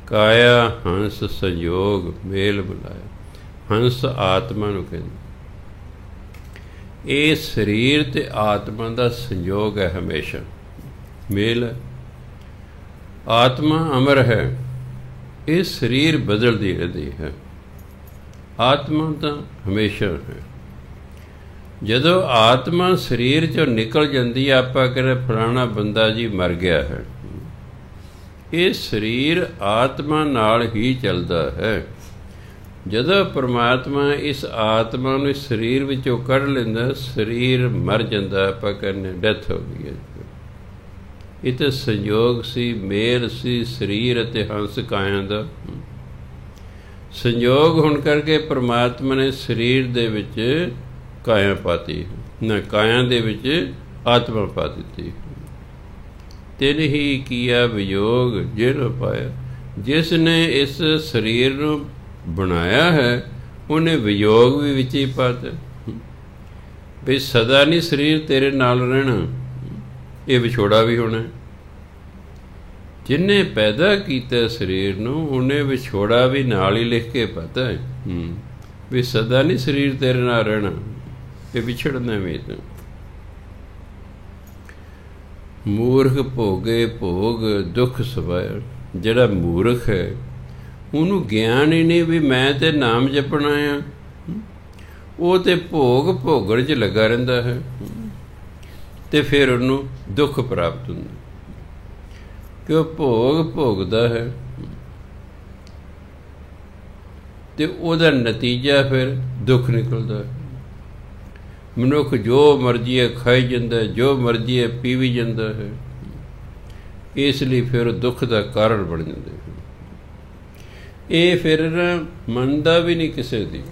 ਕਾਇਆ ਹੰਸ ਸੰਯੋਗ ਮੇਲ ਬੁਲਾਇਆ। ਹੰਸ ਆਤਮਾ ਨੂੰ ਕਹਿੰਦੇ, ਇਹ ਸਰੀਰ ਤੇ ਆਤਮਾ ਦਾ ਸੰਯੋਗ ਹੈ, ਹਮੇਸ਼ਾ ਮੇਲ ਹੈ। ਆਤਮਾ ਅਮਰ ਹੈ, ਇਹ ਸਰੀਰ ਬਦਲਦੀ ਰਹਿੰਦੀ ਹੈ। ਆਤਮਾ ਤਾਂ ਹਮੇਸ਼ਾ ਹੈ। ਜਦੋਂ ਆਤਮਾ ਸਰੀਰ 'ਚੋਂ ਨਿਕਲ ਜਾਂਦੀ ਹੈ, ਆਪਾਂ ਕਹਿੰਦੇ ਫਲਾਣਾ ਬੰਦਾ ਜੀ ਮਰ ਗਿਆ ਹੈ। ਇਹ ਸਰੀਰ ਆਤਮਾ ਨਾਲ ਹੀ ਚੱਲਦਾ ਹੈ। ਜਦੋਂ ਪਰਮਾਤਮਾ ਇਸ ਆਤਮਾ ਨੂੰ ਇਸ ਸਰੀਰ ਵਿੱਚੋਂ ਕੱਢ ਲੈਂਦਾ, ਸਰੀਰ ਮਰ ਜਾਂਦਾ, ਆਪਾਂ ਕਹਿੰਦੇ ਡੈਥ ਹੋ ਗਈ ਹੈ। ਇਹ ਤਾਂ ਸੰਯੋਗ ਸੀ, ਮੇਲ ਸੀ ਸਰੀਰ ਅਤੇ ਹੰਸ ਕਾਇਆ ਦਾ। ਸੰਯੋਗ ਹੋਣ ਕਰਕੇ ਪਰਮਾਤਮਾ ਨੇ ਸਰੀਰ ਦੇ ਵਿੱਚ ਕਾਇਆ ਪਾਤੀ, ਨਾ ਕਾਇਆ ਦੇ ਵਿੱਚ ਆਤਮਾ ਪਾ ਦਿੱਤੀ। ਤਿਨ ਹੀ ਕੀਆ ਵਿਯੋਗ ਜਿਨ ਪਾਇਆ, ਜਿਸ ਨੇ ਇਸ ਸਰੀਰ ਨੂੰ ਬਣਾਇਆ ਹੈ ਉਹਨੇ ਵਿਯੋਗ ਵੀ ਵਿੱਚ ਹੀ ਪਾਤਾ। ਵੀ ਸਦਾ ਨਹੀਂ ਸਰੀਰ ਤੇਰੇ ਨਾਲ ਰਹਿਣਾ, ਇਹ ਵਿਛੋੜਾ ਵੀ ਹੋਣਾ। ਜਿਹਨੇ ਪੈਦਾ ਕੀਤਾ ਸਰੀਰ ਨੂੰ ਉਹਨੇ ਵਿਛੋੜਾ ਵੀ ਨਾਲ ਹੀ ਲਿਖ ਕੇ ਪਤਾ ਹੈ ਵੀ ਸਦਾ ਨਹੀਂ ਸਰੀਰ ਤੇਰੇ ਨਾਲ ਰਹਿਣਾ, ਇਹ ਵਿਛੜਨਾ ਵੀ। ਤਾਂ ਮੂਰਖ ਭੋਗੇ ਭੋਗ ਦੁੱਖ ਸਵਾਇਆ। ਜਿਹੜਾ ਮੂਰਖ ਹੈ ਉਹਨੂੰ ਗਿਆਨ ਹੀ ਨਹੀਂ ਵੀ ਮੈਂ ਤੇ ਨਾਮ ਜਪਣਾ ਆ, ਉਹ ਤੇ ਭੋਗ ਭੋਗਣ 'ਚ ਲੱਗਾ ਰਹਿੰਦਾ ਹੈ ਤੇ ਫਿਰ ਉਹਨੂੰ ਦੁੱਖ ਪ੍ਰਾਪਤ ਹੁੰਦਾ, ਕਿ ਉਹ ਭੋਗ ਭੋਗਦਾ ਹੈ ਤੇ ਉਹਦਾ ਨਤੀਜਾ ਫਿਰ ਦੁੱਖ ਨਿਕਲਦਾ ਹੈ। ਮਨੁੱਖ ਜੋ ਮਰਜ਼ੀ ਹੈ ਖਾਈ ਜਾਂਦਾ, ਜੋ ਮਰਜ਼ੀ ਹੈ ਪੀਵੀ ਜਾਂਦਾ ਹੈ, ਇਸ ਲਈ ਫਿਰ ਦੁੱਖ ਦਾ ਕਾਰਨ ਬਣ ਜਾਂਦੇ। ਇਹ ਫਿਰ ਮੰਨਦਾ ਵੀ ਨਹੀਂ ਕਿਸੇ ਦੀ।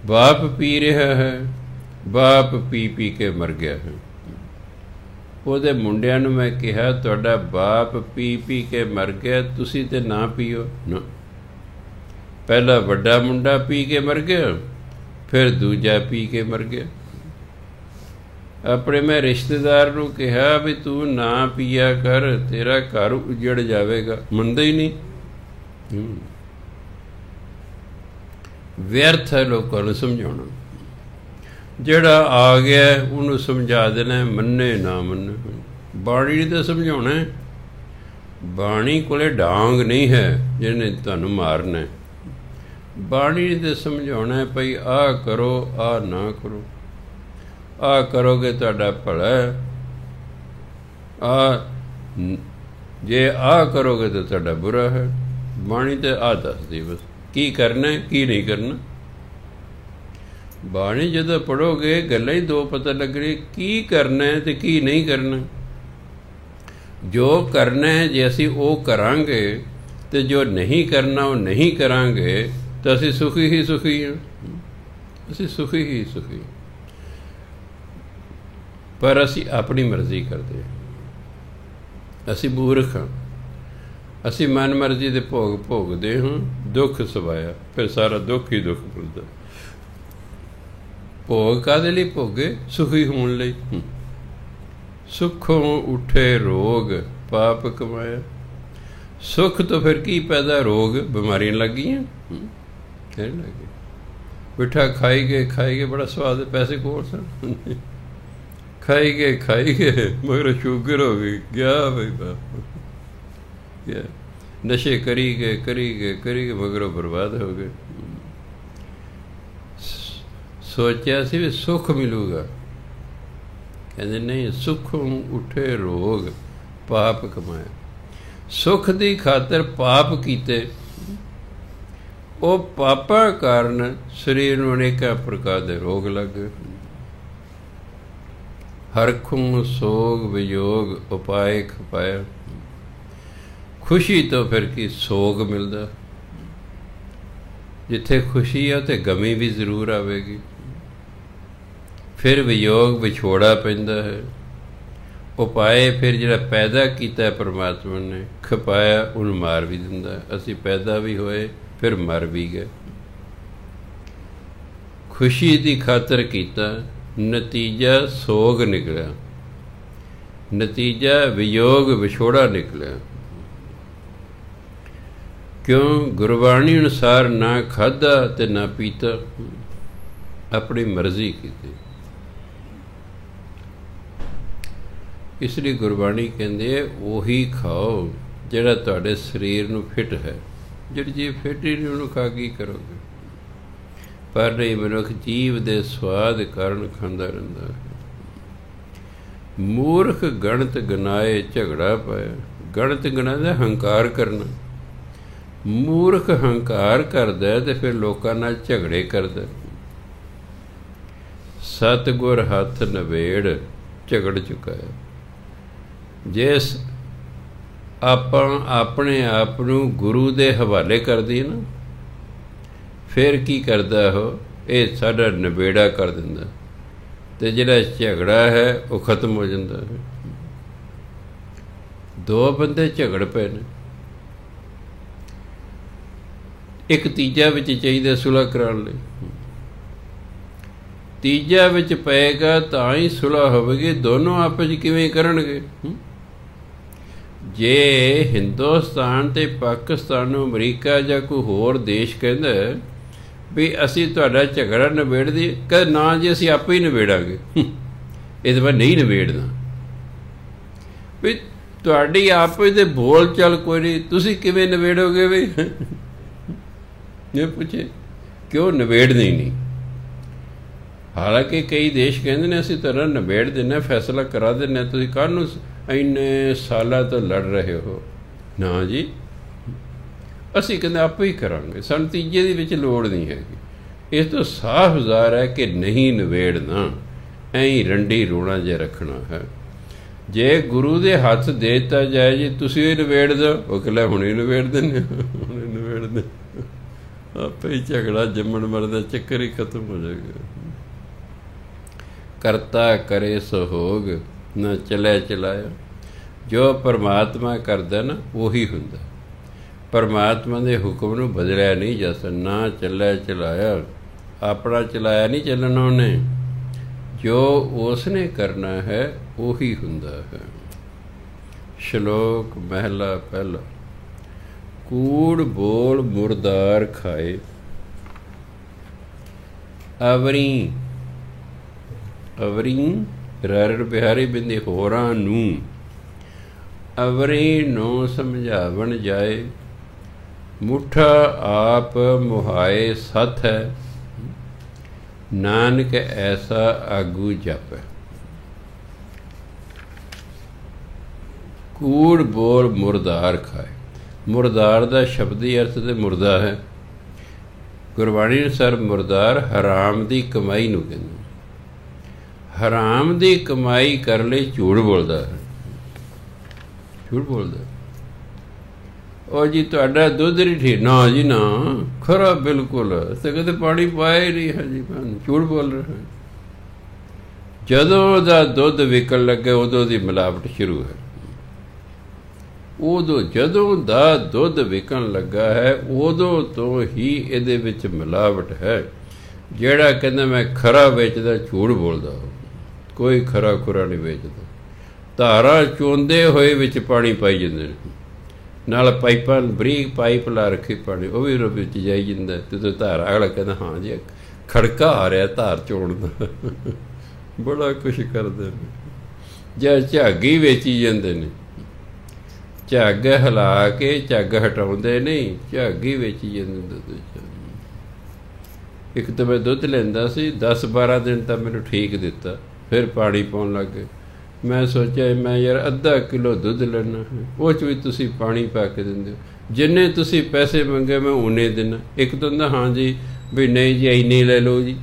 ਬਾਪ ਪੀ ਰਿਹਾ ਹੈ, ਬਾਪ ਪੀ ਪੀ ਕੇ ਮਰ ਗਿਆ ਹੈ। ਉਹਦੇ ਮੁੰਡਿਆਂ ਨੂੰ ਮੈਂ ਕਿਹਾ ਤੁਹਾਡਾ ਬਾਪ ਪੀ ਪੀ ਕੇ ਮਰ ਗਿਆ, ਤੁਸੀਂ ਤੇ ਨਾ ਪੀਓ ਨਾ। ਪਹਿਲਾ ਵੱਡਾ ਮੁੰਡਾ ਪੀ ਕੇ ਮਰ ਗਿਆ, ਫਿਰ ਦੂਜਾ ਪੀ ਕੇ ਮਰ ਗਿਆ। ਆਪਣੇ ਮੈਂ ਰਿਸ਼ਤੇਦਾਰ ਨੂੰ ਕਿਹਾ ਵੀ ਤੂੰ ਨਾ ਪੀਆ ਕਰ, ਤੇਰਾ ਘਰ ਉਜੜ ਜਾਵੇਗਾ, ਮੰਨਦਾ ਹੀ ਨਹੀਂ। ਵਿਅਰਥ ਹੈ ਲੋਕਾਂ ਨੂੰ ਸਮਝਾਉਣਾ। ਜਿਹੜਾ ਆ ਗਿਆ ਉਹਨੂੰ ਸਮਝਾ ਦੇਣਾ, ਮੰਨੇ ਨਾ ਮੰਨੇ। ਬਾਣੀ ਨੇ ਤਾਂ ਸਮਝਾਉਣਾ। ਬਾਣੀ ਕੋਲੇ ਡਾਂਗ ਨਹੀਂ ਹੈ ਜਿਹਨੇ ਤੁਹਾਨੂੰ ਮਾਰਨਾ। ਬਾਣੀ ਨੇ ਤਾਂ ਸਮਝਾਉਣਾ ਭਈ ਆਹ ਕਰੋ, ਆਹ ਨਾ ਕਰੋ, ਆਹ ਕਰੋਗੇ ਤੁਹਾਡਾ ਭਲਾ, ਜੇ ਆਹ ਕਰੋਗੇ ਤਾਂ ਤੁਹਾਡਾ ਬੁਰਾ ਹੈ। ਬਾਣੀ ਤੇ ਆਹ ਦੱਸਦੀ ਬਸ ਕੀ ਕਰਨਾ ਕੀ ਨਹੀਂ ਕਰਨਾ। ਬਾਣੀ ਜਦੋਂ ਪੜ੍ਹੋਗੇ ਗੱਲਾਂ ਹੀ ਦੋ ਪਤਾ ਲੱਗਣੀ, ਕੀ ਕਰਨਾ ਤੇ ਕੀ ਨਹੀਂ ਕਰਨਾ। ਜੋ ਕਰਨਾ ਹੈ ਜੇ ਅਸੀਂ ਉਹ ਕਰਾਂਗੇ ਤੇ ਜੋ ਨਹੀਂ ਕਰਨਾ ਉਹ ਨਹੀਂ ਕਰਾਂਗੇ ਤਾਂ ਅਸੀਂ ਸੁਖੀ ਹੀ ਸੁਖੀ ਹਾਂ। ਅਸੀਂ ਸੁਖੀ ਹੀ ਸੁਖੀ, ਪਰ ਅਸੀਂ ਆਪਣੀ ਮਰਜ਼ੀ ਕਰਦੇ ਹਾਂ। ਅਸੀਂ ਮੂਰਖ ਹਾਂ, ਅਸੀਂ ਮਨ ਮਰਜ਼ੀ ਦੇ ਭੋਗ ਭੋਗਦੇ ਹਾਂ। ਦੁੱਖ ਸਵਾਇਆ, ਫਿਰ ਸਾਰਾ ਦੁੱਖ ਹੀ ਦੁੱਖ ਮਿਲਦਾ। ਭੋਗ ਕਾਹਦੇ ਲਈ ਭੋਗੇ? ਸੁਖੀ ਹੋਣ ਲਈ। ਸੁੱਖੋਂ ਉੱਠੇ ਰੋਗ ਪਾਪ ਕਮਾਇਆ। ਸੁੱਖ ਤੋਂ ਫਿਰ ਕੀ ਪੈਦਾ? ਰੋਗ, ਬਿਮਾਰੀਆਂ ਲੱਗ ਗਈਆਂ। ਕਹਿਣ ਲੱਗੇ ਮਿੱਠਾ ਖਾਈ ਗਏ ਬੜਾ ਸਵਾਦ, ਪੈਸੇ ਕੋਲ ਸਨ, ਖਾਈ ਗਏ ਮਗਰ ਸ਼ੂਗਰ ਹੋ ਗਈ, ਗਿਆ ਬਈ ਬਾਪ। ਨਸ਼ੇ ਕਰੀ ਗਏ ਮਗਰੋਂ ਬਰਬਾਦ ਹੋ ਗਏ। ਸੋਚਿਆ ਸੀ ਵੀ ਸੁੱਖ ਮਿਲੂਗਾ, ਕਹਿੰਦੇ ਨਹੀਂ, ਸੁੱਖੋਂ ਉੱਠੇ ਰੋਗ ਪਾਪ ਕਮਾਇਆ। ਸੁੱਖ ਦੀ ਖਾਤਰ ਪਾਪ ਕੀਤੇ, ਉਹ ਪਾਪਾਂ ਕਾਰਨ ਸਰੀਰ ਨੂੰ ਅਨੇਕਾਂ ਪ੍ਰਕਾਰ ਦੇ ਰੋਗ ਲੱਗ ਗਏ। ਹਰਖੋਂ ਸੋਗ ਵਿਯੋਗ ਉਪਾਏ ਖਪਾਇਆ। ਖੁਸ਼ੀ ਤੋਂ ਫਿਰ ਕੀ ਸੋਗ ਮਿਲਦਾ। ਜਿੱਥੇ ਖੁਸ਼ੀ ਆ ਉੱਥੇ ਗਮੀ ਵੀ ਜ਼ਰੂਰ ਆਵੇਗੀ। ਫਿਰ ਵਿਯੋਗ ਵਿਛੋੜਾ ਪੈਂਦਾ ਹੈ। ਉਪਾਏ ਫਿਰ ਜਿਹੜਾ ਪੈਦਾ ਕੀਤਾ ਪਰਮਾਤਮਾ ਨੇ ਖਪਾਇਆ ਉਹਨੂੰ ਮਾਰ ਵੀ ਦਿੰਦਾ। ਅਸੀਂ ਪੈਦਾ ਵੀ ਹੋਏ ਫਿਰ ਮਰ ਵੀ ਗਏ। ਖੁਸ਼ੀ ਦੀ ਖਾਤਰ ਕੀਤਾ, ਨਤੀਜਾ ਸੋਗ ਨਿਕਲਿਆ, ਨਤੀਜਾ ਵਿਯੋਗ ਵਿਛੋੜਾ ਨਿਕਲਿਆ। ਕਿਉਂ? ਗੁਰਬਾਣੀ ਅਨੁਸਾਰ ਨਾ ਖਾਧਾ ਤੇ ਨਾ ਪੀਤਾ, ਆਪਣੀ ਮਰਜ਼ੀ ਕੀਤੀ। ਇਸ ਲਈ ਗੁਰਬਾਣੀ ਕਹਿੰਦੇ ਹੈ ਉਹੀ ਖਾਓ ਜਿਹੜਾ ਤੁਹਾਡੇ ਸਰੀਰ ਨੂੰ ਫਿੱਟ ਹੈ। ਜਿਹੜੀ ਚੀਜ਼ ਫਿੱਟ ਹੀ ਨਹੀਂ ਉਹਨੂੰ ਖਾ ਕੀ ਕਰੋਗੇ? ਪਰ ਨਹੀਂ, ਮਨੁੱਖ ਜੀਵ ਦੇ ਸਵਾਦ ਕਾਰਨ ਖਾਂਦਾ ਰਹਿੰਦਾ ਹੈ। ਮੂਰਖ ਗਣਤ ਗਨਾਏ ਝਗੜਾ ਪਾਇਆ। ਗਣਤ ਗਣਾਦਾ ਹੰਕਾਰ ਕਰਨਾ। ਮੂਰਖ ਹੰਕਾਰ ਕਰਦਾ ਤੇ ਫਿਰ ਲੋਕਾਂ ਨਾਲ ਝਗੜੇ ਕਰਦਾ। ਸਤਿਗੁਰ ਹੱਥ ਨਵੇੜ ਝਗੜ ਚੁਕਾਇਆ। ਜਿਸ ਆਪਾਂ ਆਪਣੇ ਆਪ ਨੂੰ ਗੁਰੂ ਦੇ ਹਵਾਲੇ ਕਰਦੀ ਨਾ, ਫਿਰ ਕੀ ਕਰਦਾ ਉਹ? ਇਹ ਸਾਡਾ ਨਵੇੜਾ ਕਰ ਦਿੰਦਾ ਤੇ ਜਿਹੜਾ ਝਗੜਾ ਹੈ ਉਹ ਖਤਮ ਹੋ ਜਾਂਦਾ ਹੈ। ਦੋ ਬੰਦੇ ਝਗੜ ਪਏ ਨੇ, ਇੱਕ ਤੀਜਾ ਵਿੱਚ ਚਾਹੀਦਾ ਸੁਲ੍ਹਾ ਕਰਾਉਣ ਲਈ। ਤੀਜਾ ਵਿੱਚ ਪਏਗਾ ਤਾਂ ਹੀ ਸੁਲ੍ਹਾ ਹੋਵੇਗੀ। ਦੋਨੋਂ ਆਪਸ 'ਚ ਕਿਵੇਂ ਕਰਨਗੇ? ਜੇ ਹਿੰਦੁਸਤਾਨ ਤੇ ਪਾਕਿਸਤਾਨ ਨੂੰ ਅਮਰੀਕਾ ਜਾਂ ਕੋਈ ਹੋਰ ਦੇਸ਼ ਕਹਿੰਦਾ ਵੀ ਅਸੀਂ ਤੁਹਾਡਾ ਝਗੜਾ ਨਿਬੇੜ ਦਈਏ, ਕਹਿੰਦੇ ਨਾ ਜੀ ਅਸੀਂ ਆਪੇ ਹੀ ਨਿਬੇੜਾਂਗੇ। ਇਹਦੇ ਬਾਅਦ ਨਹੀਂ ਨਿਬੇੜਨਾ ਵੀ ਤੁਹਾਡੀ ਆਪਸ ਦੇ ਬੋਲ ਚਾਲ ਕੋਈ ਨਹੀਂ, ਤੁਸੀਂ ਕਿਵੇਂ ਨਿਬੇੜੋਗੇ? ਵੀ ਇਹ ਪੁੱਛੇ ਕਿਉਂ ਨਿਬੇੜਦੇ ਹੀ ਨਹੀਂ? ਹਾਲਾਂਕਿ ਕਈ ਦੇਸ਼ ਕਹਿੰਦੇ ਨੇ ਅਸੀਂ ਤੁਹਾਡਾ ਨਿਬੇੜ ਦਿੰਦੇ, ਫੈਸਲਾ ਕਰਾ ਦਿੰਦੇ, ਤੁਸੀਂ ਕਾਹਨੂੰ ਇੰਨੇ ਸਾਲਾਂ ਤੋਂ ਲੜ ਰਹੇ ਹੋ? ਨਾ ਜੀ, ਅਸੀਂ ਕਹਿੰਦੇ ਆਪੇ ਹੀ ਕਰਾਂਗੇ, ਸਾਨੂੰ ਤੀਜੇ ਦੇ ਵਿੱਚ ਲੋੜ ਨਹੀਂ ਹੈਗੀ। ਇਸ ਤੋਂ ਸਾਫ਼ ਜ਼ਾਹਰ ਹੈ ਕਿ ਨਹੀਂ ਨਿਬੇੜਨਾ, ਐਂ ਹੀ ਰੰਡੀ ਰੋਣਾ ਜਿਹਾ ਰੱਖਣਾ ਹੈ। ਜੇ ਗੁਰੂ ਦੇ ਹੱਥ ਦੇ ਦਿੱਤਾ ਜਾਏ ਜੀ ਤੁਸੀਂ ਹੀ ਨਿਬੇੜ ਦਿਓ, ਉਹ ਕਹਿੰਦਾ ਹੁਣੇ ਨਿਬੇੜ ਦਿੰਦੇ, ਹੁਣੇ ਨਿਬੇੜ ਦੇ, ਆਪੇ ਹੀ ਝਗੜਾ ਜੰਮਣ ਮਰਦਾ ਚੱਕਰ ਹੀ ਖਤਮ ਹੋ ਜਾਏਗਾ। ਕਰਤਾ ਕਰੇ ਸੋਹੋਗ ਨਾ ਚਲਿਆ ਚਲਾਇਆ। ਜੋ ਪਰਮਾਤਮਾ ਕਰਦਾ ਨਾ ਉਹੀ ਹੁੰਦਾ। ਪਰਮਾਤਮਾ ਦੇ ਹੁਕਮ ਨੂੰ ਬਦਲਿਆ ਨਹੀਂ ਜਾ ਸਕਦਾ। ਨਾ ਚੱਲਿਆ ਚਲਾਇਆ, ਆਪਣਾ ਚਲਾਇਆ ਨਹੀਂ ਚੱਲਣਾ ਉਹਨੇ। ਜੋ ਉਸਨੇ ਕਰਨਾ ਹੈ ਉਹੀ ਹੁੰਦਾ ਹੈ। ਸ਼ਲੋਕ ਮਹਿਲਾ ਪਹਿਲਾ। ਕੂੜ ਬੋਲ ਮੁਰਦਾਰ ਖਾਏ, ਅਵਰੀ ਅਵਰੀ ਰੜ ਬਿਹਾਰੀ ਬਿੰਦੇ ਹੋਰਾਂ ਨੂੰ, ਅਵਰੀ ਨੂੰ ਸਮਝਾਵਣ ਜਾਏ। ਮੁੱਠਾ ਆਪ ਮੁਹਾਏ ਸੱਥ ਹੈ, ਨਾਨਕ ਐਸਾ ਆਗੂ ਜਪ। ਕੂੜ ਬੋਲ ਮੁਰਦਾਰ ਖਾਏ। ਮੁਰਦਾਰ ਦਾ ਸ਼ਬਦੀ ਅਰਥ ਤੇ ਮੁਰਦਾ ਹੈ। ਗੁਰਬਾਣੀ ਅਨੁਸਾਰ ਮੁਰਦਾਰ ਹਰਾਮ ਦੀ ਕਮਾਈ ਨੂੰ ਕਹਿੰਦੇ। ਹਰਾਮ ਦੀ ਕਮਾਈ ਕਰਨ ਲਈ ਝੂਠ ਬੋਲਦਾ ਹੈ, ਝੂਠ ਬੋਲਦਾ। ਉਹ ਜੀ ਤੁਹਾਡਾ ਦੁੱਧ ਨਹੀਂ ਠੀਕ, ਨਾ ਜੀ ਨਾ, ਖਰਾ ਬਿਲਕੁਲ, ਤੇ ਕਦੇ ਪਾਣੀ ਪਾਇਆ ਹੀ ਨਹੀਂ ਹੈ ਜੀ, ਝੂਠ ਬੋਲ ਰਿਹਾ। ਜਦੋਂ ਦਾ ਦੁੱਧ ਵਿਕਣ ਲੱਗੇ ਉਦੋਂ ਦੀ ਮਿਲਾਵਟ ਸ਼ੁਰੂ ਹੈ। ਉਦੋਂ ਜਦੋਂ ਦਾ ਦੁੱਧ ਵਿਕਣ ਲੱਗਾ ਹੈ ਉਦੋਂ ਤੋਂ ਹੀ ਇਹਦੇ ਵਿੱਚ ਮਿਲਾਵਟ ਹੈ। ਜਿਹੜਾ ਕਹਿੰਦਾ ਮੈਂ ਖਰਾ ਵੇਚਦਾ, ਝੂਠ ਬੋਲਦਾ। ਕੋਈ ਖਰਾ ਖੁਰਾ ਨਹੀਂ ਵੇਚਦਾ। ਧਾਰਾਂ ਚੋਂਦੇ ਹੋਏ ਵਿੱਚ ਪਾਣੀ ਪਾਈ ਜਾਂਦੇ ਨੇ, ਨਾਲ ਪਾਈਪਾਂ ਬਰੀਕ ਪਾਈਪ ਲਾ ਰੱਖੀ ਪਾਣੀ, ਉਹ ਵੀ ਵਿੱਚ ਜਾਈ ਜਾਂਦਾ ਤੇ ਧਾਰ। ਅਗਲਾ ਕਹਿੰਦਾ ਹਾਂ ਜੀ ਖੜਕਾ ਆ ਰਿਹਾ ਧਾਰ ਚੋਣ ਦਾ। ਬੜਾ ਕੁਛ ਕਰਦੇ ਨੇ। ਜਾਂ ਝੱਗ ਹੀ ਵੇਚੀ ਜਾਂਦੇ ਨੇ, ਝੱਗ ਹਿਲਾ ਕੇ ਝੱਗ ਹਟਾਉਂਦੇ ਨਹੀਂ, ਝੱਗ ਹੀ ਵੇਚੀ ਜਾਂਦੇ ਦੁੱਧ। ਇੱਕ ਤਾਂ ਮੈਂ ਦੁੱਧ ਲੈਂਦਾ ਸੀ, 10-12 ਦਿਨ ਤਾਂ ਮੈਨੂੰ ਠੀਕ ਦਿੱਤਾ, ਫਿਰ ਪਾਣੀ ਪਾਉਣ ਲੱਗ ਗਏ। ਮੈਂ ਸੋਚਿਆ ਮੈਂ ਯਾਰ ਅੱਧਾ ਕਿਲੋ ਦੁੱਧ ਲੈਣਾ ਹੈ, ਉਹ 'ਚ ਵੀ ਤੁਸੀਂ ਪਾਣੀ ਪਾ ਕੇ ਦਿੰਦੇ ਹੋ। ਜਿੰਨੇ ਤੁਸੀਂ ਪੈਸੇ ਮੰਗੇ ਮੈਂ ਉਨੇ ਦੇਣਾ। ਇੱਕ ਤਾਂ ਹੁੰਦਾ ਹਾਂ ਜੀ ਵੀ ਨਹੀਂ ਜੀ ਇੰਨੇ ਲੈ ਲਓ ਜੀ।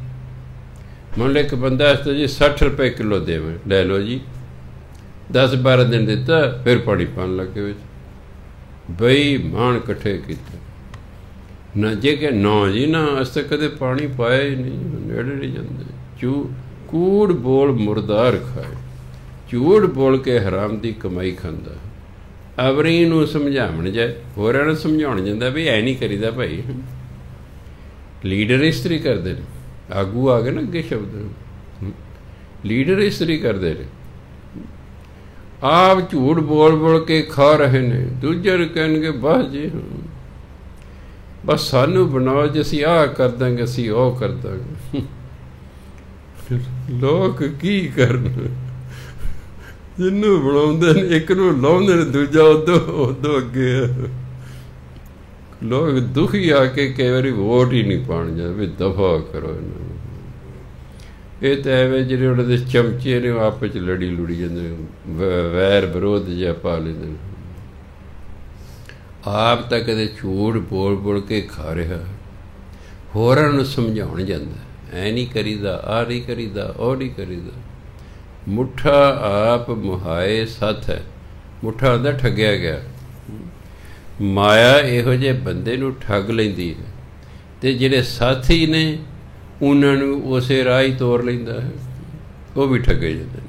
ਮੰਨ ਲਓ ਇੱਕ ਬੰਦਾ ਇਸ ਤੋਂ ਜੀ 60 ਰੁਪਏ ਕਿਲੋ ਦੇਵੇ, ਲੈ ਲਓ ਜੀ। 10-12 ਦਿਨ ਦਿੱਤਾ, ਫਿਰ ਪਾਣੀ ਪਾਉਣ ਲੱਗੇ ਵਿੱਚ। ਬਈ ਮਾਣ ਇਕੱਠੇ ਕੀਤੇ। ਨਾ ਜੇ ਕਿ ਨਾ ਜੀ ਨਾ, ਅਸੀਂ ਤਾਂ ਕਦੇ ਪਾਣੀ ਪਾਇਆ ਹੀ ਨਹੀਂ, ਨੇੜੇ ਨਹੀਂ ਜਾਂਦੇ। ਕੂੜ ਬੋਲ ਮੁਰਦਾਰ ਖਾਏ, ਝੂਠ ਬੋਲ ਕੇ ਹਰਾਮ ਦੀ ਕਮਾਈ ਖਾਂਦਾ। ਅਵਰੀ ਨੂੰ ਸਮਝਾਉਣ ਜਾਏ, ਹੋਰਾਂ ਨੂੰ ਸਮਝਾਉਣ ਜਾਂਦਾ ਵੀ ਐ ਨਹੀਂ ਕਰੀਦਾ ਭਾਈ। ਲੀਡਰ ਇਸਤਰੀ ਕਰਦੇ ਨੇ, ਆਗੂ ਆ ਗਏ ਨਾ ਅੱਗੇ ਸ਼ਬਦ, ਲੀਡਰ ਇਸਤਰੀ ਕਰਦੇ ਨੇ। ਆਪ ਝੂਠ ਬੋਲ ਬੋਲ ਕੇ ਖਾ ਰਹੇ ਨੇ, ਦੂਜੇ ਨੂੰ ਕਹਿਣਗੇ ਬਸ ਜੀ ਬਸ ਸਾਨੂੰ ਬਣਾਓ ਜੇ ਅਸੀਂ ਆਹ ਕਰ ਦਾਂਗੇ, ਅਸੀਂ ਉਹ ਕਰ ਦਾਂਗੇ। ਲੋਕ ਕੀ ਕਰਨ, ਜਿਹਨੂੰ ਬਣਾਉਂਦੇ ਨੇ ਇੱਕ ਨੂੰ ਲਾਉਂਦੇ ਨੇ, ਦੂਜਾ ਉਦੋਂ ਅੱਗੇ ਆ। ਲੋਕ ਦੁਖੀ ਆ ਕੇ ਕਈ ਵਾਰੀ ਵੋਟ ਹੀ ਨਹੀਂ ਪਾਉਣ ਜਾਂਦੇ ਵੀ ਦਫਾ ਕਰੋ ਇਹਨਾਂ ਨੂੰ। ਇਹ ਤਾਂ ਐਵੇਂ ਜਿਹੜੇ ਉਹਨਾਂ ਦੇ ਚਮਚੇ ਨੇ, ਉਹ ਆਪਸ 'ਚ ਲੜੀ ਲੁੜੀ ਜਾਂਦੇ, ਵੈਰ ਵਿਰੋਧ ਜਿਹਾ ਪਾ ਲੈਂਦੇ ਨੇ। ਆਪ ਤਾਂ ਕਦੇ ਝੂਠ ਬੋਲ ਬੋਲ ਕੇ ਖਾ ਰਿਹਾ, ਹੋਰਾਂ ਨੂੰ ਸਮਝਾਉਣ ਜਾਂਦਾ ਐ ਨਹੀਂ ਕਰੀਦਾ, ਆਹ ਨਹੀਂ ਕਰੀਦਾ, ਉਹ ਨਹੀਂ ਕਰੀਦਾ। ਮੁੱਠਾ ਆਪ ਮੁਹਾਏ ਸੱਥ ਹੈ। ਮੁੱਠਾ ਹੁੰਦਾ ਠੱਗਿਆ ਗਿਆ। ਮਾਇਆ ਇਹੋ ਜਿਹੇ ਬੰਦੇ ਨੂੰ ਠੱਗ ਲੈਂਦੀ ਹੈ, ਅਤੇ ਜਿਹੜੇ ਸਾਥੀ ਨੇ ਉਹਨਾਂ ਨੂੰ ਉਸੇ ਰਾਹ ਹੀ ਤੋਰ ਲੈਂਦਾ ਹੈ। ਉਹ ਵੀ ਠੱਗੇ ਜਾਂਦੇ ਨੇ,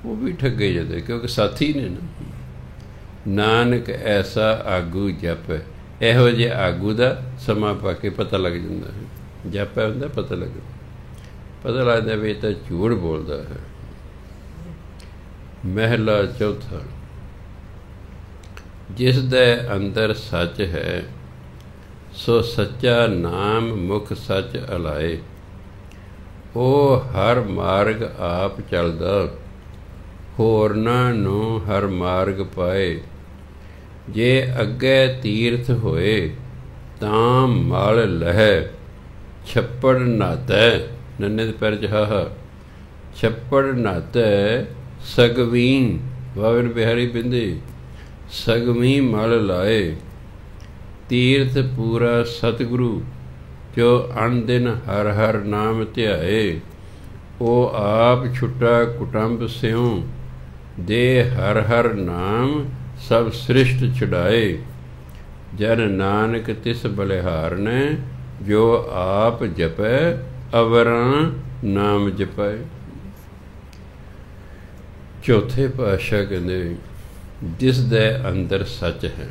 ਉਹ ਵੀ ਠੱਗੇ ਜਾਂਦੇ, ਕਿਉਂਕਿ ਸਾਥੀ ਨੇ ਨਾ। ਨਾਨਕ ਐਸਾ ਆਗੂ ਜਪ, ਇਹੋ ਜਿਹੇ ਆਗੂ ਦਾ ਸਮਾਂ ਪਾ ਕੇ ਪਤਾ ਲੱਗ ਜਾਂਦਾ ਹੈ। ਜਪਿਆ ਹੁੰਦਾ ਪਤਾ ਲੱਗਦਾ ਵੀ ਇਹ ਤਾਂ ਝੂਠ ਬੋਲਦਾ ਹੈ। ਮਹਿਲਾ ਚੌਥਾ। ਜਿਸ ਦੇ ਅੰਦਰ ਸੱਚ ਹੈ, ਸੋ ਸੱਚਾ ਨਾਮ ਮੁਖ ਸੱਚ ਅਲਾਏ। ਉਹ ਹਰ ਮਾਰਗ ਆਪ ਚੱਲਦਾ, ਹੋਰਨਾਂ ਨੂੰ ਹਰ ਮਾਰਗ ਪਾਏ। ਜੇ ਅੱਗੇ ਤੀਰਥ ਹੋਏ, ਤਾਂ ਮਲ ਲਹੈ। ਛੱਪੜ ਨਾਤੈ, ਨੰਨੇ ਦੇ ਪੈਰ 'ਚ ਹਾ। ਛੱਪੜ ਨਾਤੈ ਸਗਵੀਂ, ਵਾਵਨ ਬਿਹਾਰੀ ਬਿੰਦੇ। ਸਗਵੀਂ ਮਲ ਲਾਏ। ਤੀਰਥ ਪੂਰਾ ਸਤਿਗੁਰੂ, ਜੋ ਅਣ ਦਿਨ ਹਰ ਹਰ ਨਾਮ ਧਿਆਏ। ਉਹ ਆਪ ਛੁੱਟਾ ਕੁਟੰਬ ਸਿਉ, ਦੇ ਹਰ ਹਰ ਨਾਮ ਸਭ ਸ੍ਰਿਸ਼ਟ ਛੁਡਾਏ। ਜਨ ਨਾਨਕ ਤਿਸ ਬਲਿਹਾਰ ਨੇ, ਜੋ ਆਪ ਜਪੈ ਅਵਰਾਂ ਨਾਮ ਜਪਾਏ। ਚੌਥੇ ਪਾਤਸ਼ਾਹ ਕਹਿੰਦੇ, ਜਿਸ ਦੇ ਅੰਦਰ ਸੱਚ ਹੈ,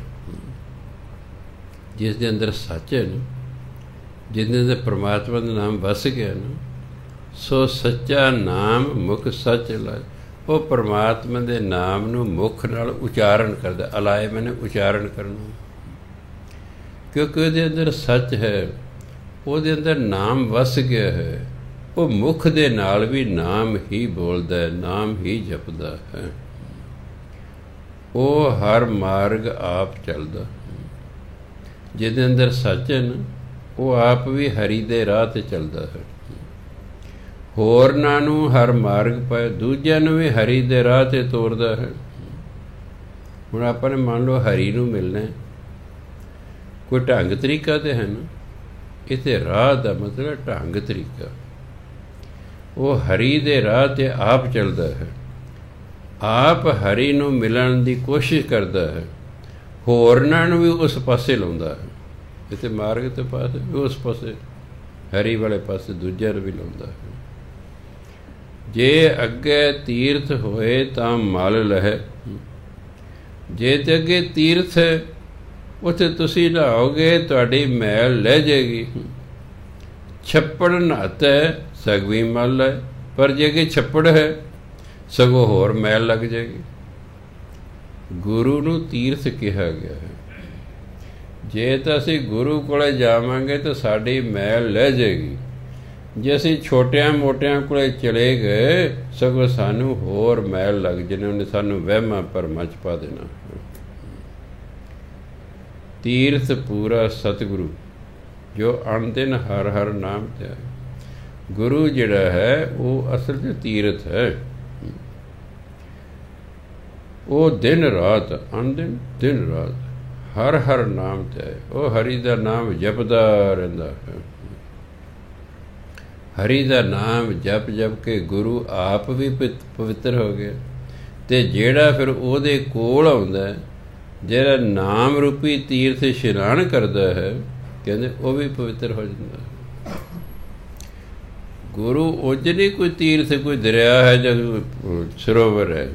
ਜਿਸ ਦੇ ਅੰਦਰ ਸੱਚ ਹੈ ਨਾ, ਜਿਹਦੇ ਅੰਦਰ ਪਰਮਾਤਮਾ ਦਾ ਨਾਮ ਵਸ ਗਿਆ ਨਾ, ਸੋ ਸੱਚਾ ਨਾਮ ਮੁਖ ਸੱਚ ਲਾਏ। ਉਹ ਪਰਮਾਤਮਾ ਦੇ ਨਾਮ ਨੂੰ ਮੁਖ ਨਾਲ ਉਚਾਰਨ ਕਰਦਾ। ਅਲਾਏ ਮੈਨੇ ਉਚਾਰਨ ਕਰਨਾ, ਕਿਉਂਕਿ ਉਹਦੇ ਅੰਦਰ ਸੱਚ ਹੈ, ਉਹਦੇ ਅੰਦਰ ਨਾਮ ਵਸ ਗਿਆ ਹੈ। ਉਹ ਮੁਖ ਦੇ ਨਾਲ ਵੀ ਨਾਮ ਹੀ ਬੋਲਦਾ ਹੈ, ਨਾਮ ਹੀ ਜਪਦਾ ਹੈ। ਉਹ ਹਰ ਮਾਰਗ ਆਪ ਚੱਲਦਾ। ਜਿਹਦੇ ਅੰਦਰ ਸੱਚ ਹੈ ਨਾ, ਉਹ ਆਪ ਵੀ ਹਰੀ ਦੇ ਰਾਹ 'ਤੇ ਚੱਲਦਾ ਹੈ। ਹੋਰਨਾਂ ਨੂੰ ਹਰ ਮਾਰਗ ਪਾਏ, ਦੂਜਿਆਂ ਨੂੰ ਵੀ ਹਰੀ ਦੇ ਰਾਹ 'ਤੇ ਤੋਰਦਾ ਹੈ। ਹੁਣ ਆਪਾਂ ਨੇ ਮੰਨ ਲਓ ਹਰੀ ਨੂੰ ਮਿਲਣਾ, ਕੋਈ ਢੰਗ ਤਰੀਕਾ ਤਾਂ ਹੈ ਨਾ। ਇੱਥੇ ਰਾਹ ਦਾ ਮਤਲਬ ਢੰਗ ਤਰੀਕਾ। ਉਹ ਹਰੀ ਦੇ ਰਾਹ 'ਤੇ ਆਪ ਚੱਲਦਾ ਹੈ, ਆਪ ਹਰੀ ਨੂੰ ਮਿਲਣ ਦੀ ਕੋਸ਼ਿਸ਼ ਕਰਦਾ ਹੈ, ਹੋਰਨਾਂ ਨੂੰ ਵੀ ਉਸ ਪਾਸੇ ਲਾਉਂਦਾ ਹੈ। ਇੱਥੇ ਮਾਰਗ ਦੇ ਪਾਸੇ, ਉਸ ਪਾਸੇ ਹਰੀ ਵਾਲੇ ਪਾਸੇ ਦੂਜਿਆਂ ਨੂੰ ਵੀ ਲਾਉਂਦਾ ਹੈ। ਜੇ ਅੱਗੇ ਤੀਰਥ ਹੋਏ ਤਾਂ ਮਲ ਲਹੈ। ਜੇ ਤੇ ਅੱਗੇ ਤੀਰਥ ਹੈ, ਉੱਥੇ ਤੁਸੀਂ ਨਹਾਓਗੇ, ਤੁਹਾਡੀ ਮੈਲ ਲੈ ਜਾਏਗੀ। ਛੱਪੜ ਨਹਾਤਾ ਸਗਵੀਂ ਮਲ ਹੈ, ਪਰ ਜੇ ਅੱਗੇ ਛੱਪੜ ਹੈ, ਸਗੋਂ ਹੋਰ ਮੈਲ ਲੱਗ ਜਾਏਗੀ। ਗੁਰੂ ਨੂੰ ਤੀਰਥ ਕਿਹਾ ਗਿਆ ਹੈ। ਜੇ ਤਾਂ ਅਸੀਂ ਗੁਰੂ ਕੋਲ ਜਾਵਾਂਗੇ ਤਾਂ ਸਾਡੀ ਮੈਲ ਲੈ ਜਾਏਗੀ। ਜੇ ਅਸੀਂ ਛੋਟਿਆਂ ਮੋਟਿਆਂ ਕੋਲ ਚਲੇ ਗਏ, ਸਗੋਂ ਸਾਨੂੰ ਹੋਰ ਮੈਲ ਲੱਗ ਜਾਣੇ, ਉਹਨੇ ਸਾਨੂੰ ਵਹਿਮਾਂ ਭਰਮਾਂ 'ਚ ਪਾ ਦੇਣਾ। ਤੀਰਥ ਪੂਰਾ ਸਤਿਗੁਰੂ, ਜੋ ਅਣਦਿਨ ਹਰ ਹਰ ਨਾਮ ਧਿਆਏ। ਗੁਰੂ ਜਿਹੜਾ ਹੈ ਉਹ ਅਸਲ 'ਚ ਤੀਰਥ ਹੈ। ਉਹ ਦਿਨ ਰਾਤ, ਅਣਦਿਨ ਦਿਨ ਰਾਤ ਹਰ ਹਰ ਨਾਮ ਧਿਆਏ। ਉਹ ਹਰੀ ਦਾ ਨਾਮ ਜਪਦਾ ਰਹਿੰਦਾ ਹੈ। ਹਰੀ ਦਾ ਨਾਮ ਜਪ ਜਪ ਕੇ ਗੁਰੂ ਆਪ ਵੀ ਪਵਿੱਤਰ ਹੋ ਗਿਆ, ਅਤੇ ਜਿਹੜਾ ਫਿਰ ਉਹਦੇ ਕੋਲ ਆਉਂਦਾ ਜਿਹੜਾ ਨਾਮ ਰੂਪੀ ਤੀਰਥ ਇਸ਼ਨਾਨ ਕਰਦਾ ਹੈ, ਕਹਿੰਦੇ ਉਹ ਵੀ ਪਵਿੱਤਰ ਹੋ ਜਾਂਦਾ ਹੈ। ਗੁਰੂ ਉਂਝ ਨਹੀਂ ਕੋਈ ਤੀਰਥ, ਕੋਈ ਦਰਿਆ ਹੈ ਜਾਂ ਸਰੋਵਰ ਹੈ।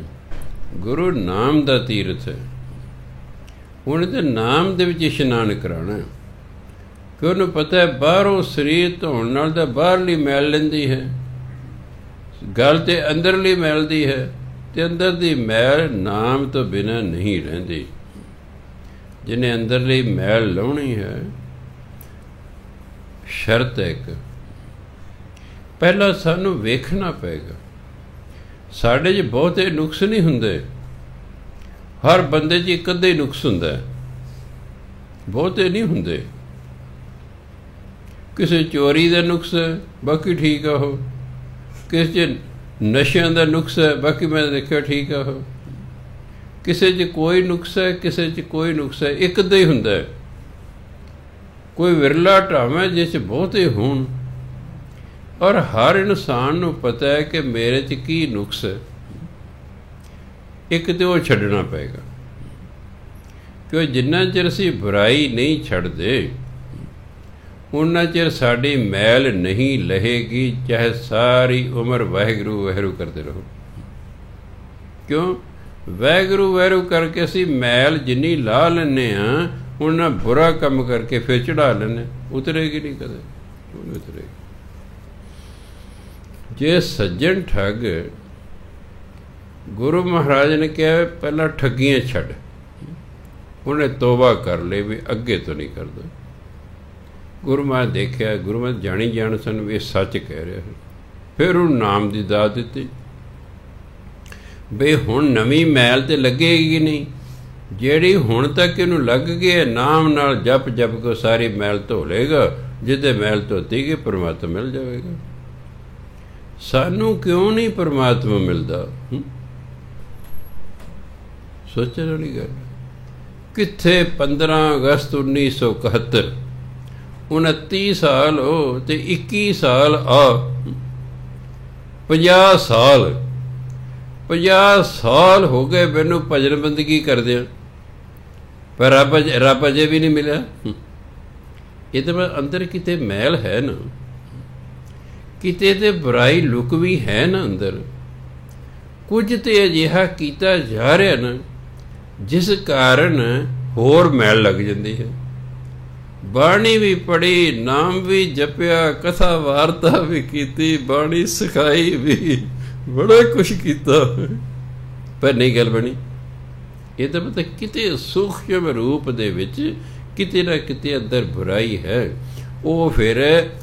ਗੁਰੂ ਨਾਮ ਦਾ ਤੀਰਥ ਹੈ। ਉਹਨੇ ਤਾਂ ਨਾਮ ਦੇ ਵਿੱਚ ਇਸ਼ਨਾਨ ਕਰਾਉਣਾ, ਕਿ ਉਹਨੂੰ ਪਤਾ ਹੈ ਬਾਹਰੋਂ ਸਰੀਰ ਧੋਣ ਨਾਲ ਤਾਂ ਬਾਹਰਲੀ ਮੈਲ ਲੈਂਦੀ ਹੈ, ਗੱਲ ਤੇ ਅੰਦਰਲੀ ਮੈਲ ਦੀ ਹੈ, ਅਤੇ ਅੰਦਰ ਦੀ ਮੈਲ ਨਾਮ ਤੋਂ ਬਿਨਾਂ ਨਹੀਂ ਰਹਿੰਦੀ। ਜਿਹਨੇ ਅੰਦਰਲੀ ਮੈਲ ਲਾਉਣੀ ਹੈ, ਸ਼ਰਤ ਹੈ ਇੱਕ, ਪਹਿਲਾਂ ਸਾਨੂੰ ਵੇਖਣਾ ਪਏਗਾ। ਸਾਡੇ 'ਚ ਬਹੁਤੇ ਨੁਕਸ ਨਹੀਂ ਹੁੰਦੇ, ਹਰ ਬੰਦੇ 'ਚ ਇੱਕ ਅੱਧਾ ਹੀ ਨੁਕਸ ਹੁੰਦਾ ਹੈ, ਬਹੁਤੇ ਨਹੀਂ ਹੁੰਦੇ। ਕਿਸੇ ਚੋਰੀ ਦਾ ਨੁਕਸ ਹੈ, ਬਾਕੀ ਠੀਕ ਆ ਉਹ। ਕਿਸੇ 'ਚ ਨਸ਼ਿਆਂ ਦਾ ਨੁਕਸ ਹੈ, ਬਾਕੀ ਮੈਂ ਦੇਖਿਆ ਠੀਕ ਆ ਉਹ। ਕਿਸੇ 'ਚ ਕੋਈ ਨੁਕਸ ਹੈ, ਕਿਸੇ 'ਚ ਕੋਈ ਨੁਕਸ ਹੈ, ਇੱਕ ਅੱਧਾ ਹੀ ਹੁੰਦਾ ਹੈ। ਕੋਈ ਵਿਰਲਾ ਢਾਵਾਂ ਜਿਸ 'ਚ ਬਹੁਤੇ ਹੋਣ। ਔਰ ਹਰ ਇਨਸਾਨ ਨੂੰ ਪਤਾ ਹੈ ਕਿ ਮੇਰੇ 'ਚ ਕੀ ਨੁਕਸ ਹੈ। ਇੱਕ ਤਾਂ ਉਹ ਛੱਡਣਾ ਪਏਗਾ, ਕਿਉਂ ਜਿੰਨਾ ਚਿਰ ਅਸੀਂ ਬੁਰਾਈ ਨਹੀਂ ਛੱਡਦੇ ਉਨਾ ਚਿਰ ਸਾਡੀ ਮੈਲ ਨਹੀਂ ਲਹੇਗੀ, ਚਾਹੇ ਸਾਰੀ ਉਮਰ ਵਾਹਿਗੁਰੂ ਵਾਹਿਗੁਰੂ ਕਰਦੇ ਰਹੋ। ਕਿਉਂ? ਵਾਹਿਗੁਰੂ ਵਾਹਿਗੁਰੂ ਕਰਕੇ ਅਸੀਂ ਮੈਲ ਜਿੰਨੀ ਲਾ ਲੈਂਦੇ ਹਾਂ, ਉਹਨਾਂ ਬੁਰਾ ਕੰਮ ਕਰਕੇ ਫਿਰ ਚੜ੍ਹਾ ਲੈਂਦੇ, ਉਤਰੇਗੀ ਨਹੀਂ ਕਦੇ, ਉਹ ਉਤਰੇਗੀ। ਜੇ ਸੱਜਣ ਠੱਗ, ਗੁਰੂ ਮਹਾਰਾਜ ਨੇ ਕਿਹਾ ਪਹਿਲਾਂ ਠੱਗੀਆਂ ਛੱਡ, ਉਹਨੇ ਤੋਬਾ ਕਰ ਲਈ ਵੀ ਅੱਗੇ ਤੋਂ ਨਹੀਂ ਕਰਦਾ। ਗੁਰੂ ਮਹਾਰਾਜ ਦੇਖਿਆ, ਗੁਰੂ ਮਹਾਰਾਜ ਜਾਣੀ ਜਾਣ ਸਨ ਵੀ ਇਹ ਸੱਚ ਕਹਿ ਰਿਹਾ ਹੈ। ਫਿਰ ਉਹਨੂੰ ਨਾਮ ਦੀ ਦਾਤ ਦਿੱਤੀ, ਬਈ ਹੁਣ ਨਵੀਂ ਮੈਲ ਤੇ ਲੱਗੇਗੀ ਨਹੀਂ, ਜਿਹੜੀ ਹੁਣ ਤੱਕ ਇਹਨੂੰ ਲੱਗ ਗਈ ਹੈ, ਨਾਮ ਨਾਲ ਜਪ ਜਪ ਕੇ ਸਾਰੀ ਮੈਲ ਧੋ ਲਏਗਾ। ਜਿਹਦੇ ਮੈਲ ਧੋਤੀ ਗਈ ਪਰਮਾਤਮਾ ਮਿਲ ਜਾਵੇਗਾ। ਸਾਨੂੰ ਕਿਉਂ ਨਹੀਂ ਪਰਮਾਤਮਾ ਮਿਲਦਾ? ਸੋਚਣ ਵਾਲੀ ਗੱਲ। ਕਿੱਥੇ 15 ਅਗਸਤ 1971, 29 ਸਾਲ ਹੋ ਤੇ 21 ਸਾਲ ਆ, 50 ਸਾਲ 50 ਸਾਲ ਹੋ ਗਏ ਮੈਨੂੰ ਭਜਨ ਬੰਦਗੀ ਕਰਦਿਆਂ, ਪਰ ਰੱਬ ਅਜੇ ਵੀ ਨਹੀਂ ਮਿਲਿਆ। ਇਹ ਤਾਂ ਅੰਦਰ ਕਿਤੇ ਮੈਲ ਹੈ ਨਾ, ਕਿਤੇ ਤੇ ਬੁਰਾਈ ਲੁਕ ਵੀ ਹੈ ਨਾ ਅੰਦਰ। ਕੁਝ ਤੇ ਅਜਿਹਾ ਕੀਤਾ ਜਾ ਰਿਹਾ ਨਾ ਜਿਸ ਕਾਰਨ ਹੋਰ ਮੈਲ ਲੱਗ ਜਾਂਦੀ ਹੈ। ਬਾਣੀ ਵੀ ਪੜ੍ਹੀ, ਨਾਮ ਵੀ ਜਪਿਆ, ਕਥਾ ਵਾਰਤਾ ਵੀ ਕੀਤੀ, ਬਾਣੀ ਸਿਖਾਈ ਵੀ, ਬੜਾ ਕੁਛ ਕੀਤਾ, ਪਰ ਨਹੀਂ ਗੱਲ ਬਣੀ। ਇਹ ਤਾਂ ਪਤਾ ਕਿਤੇ ਸੂਖਮ ਰੂਪ ਦੇ ਵਿੱਚ ਕਿਤੇ ਨਾ ਕਿਤੇ ਅੰਦਰ ਬੁਰਾਈ ਹੈ। ਉਹ ਫਿਰ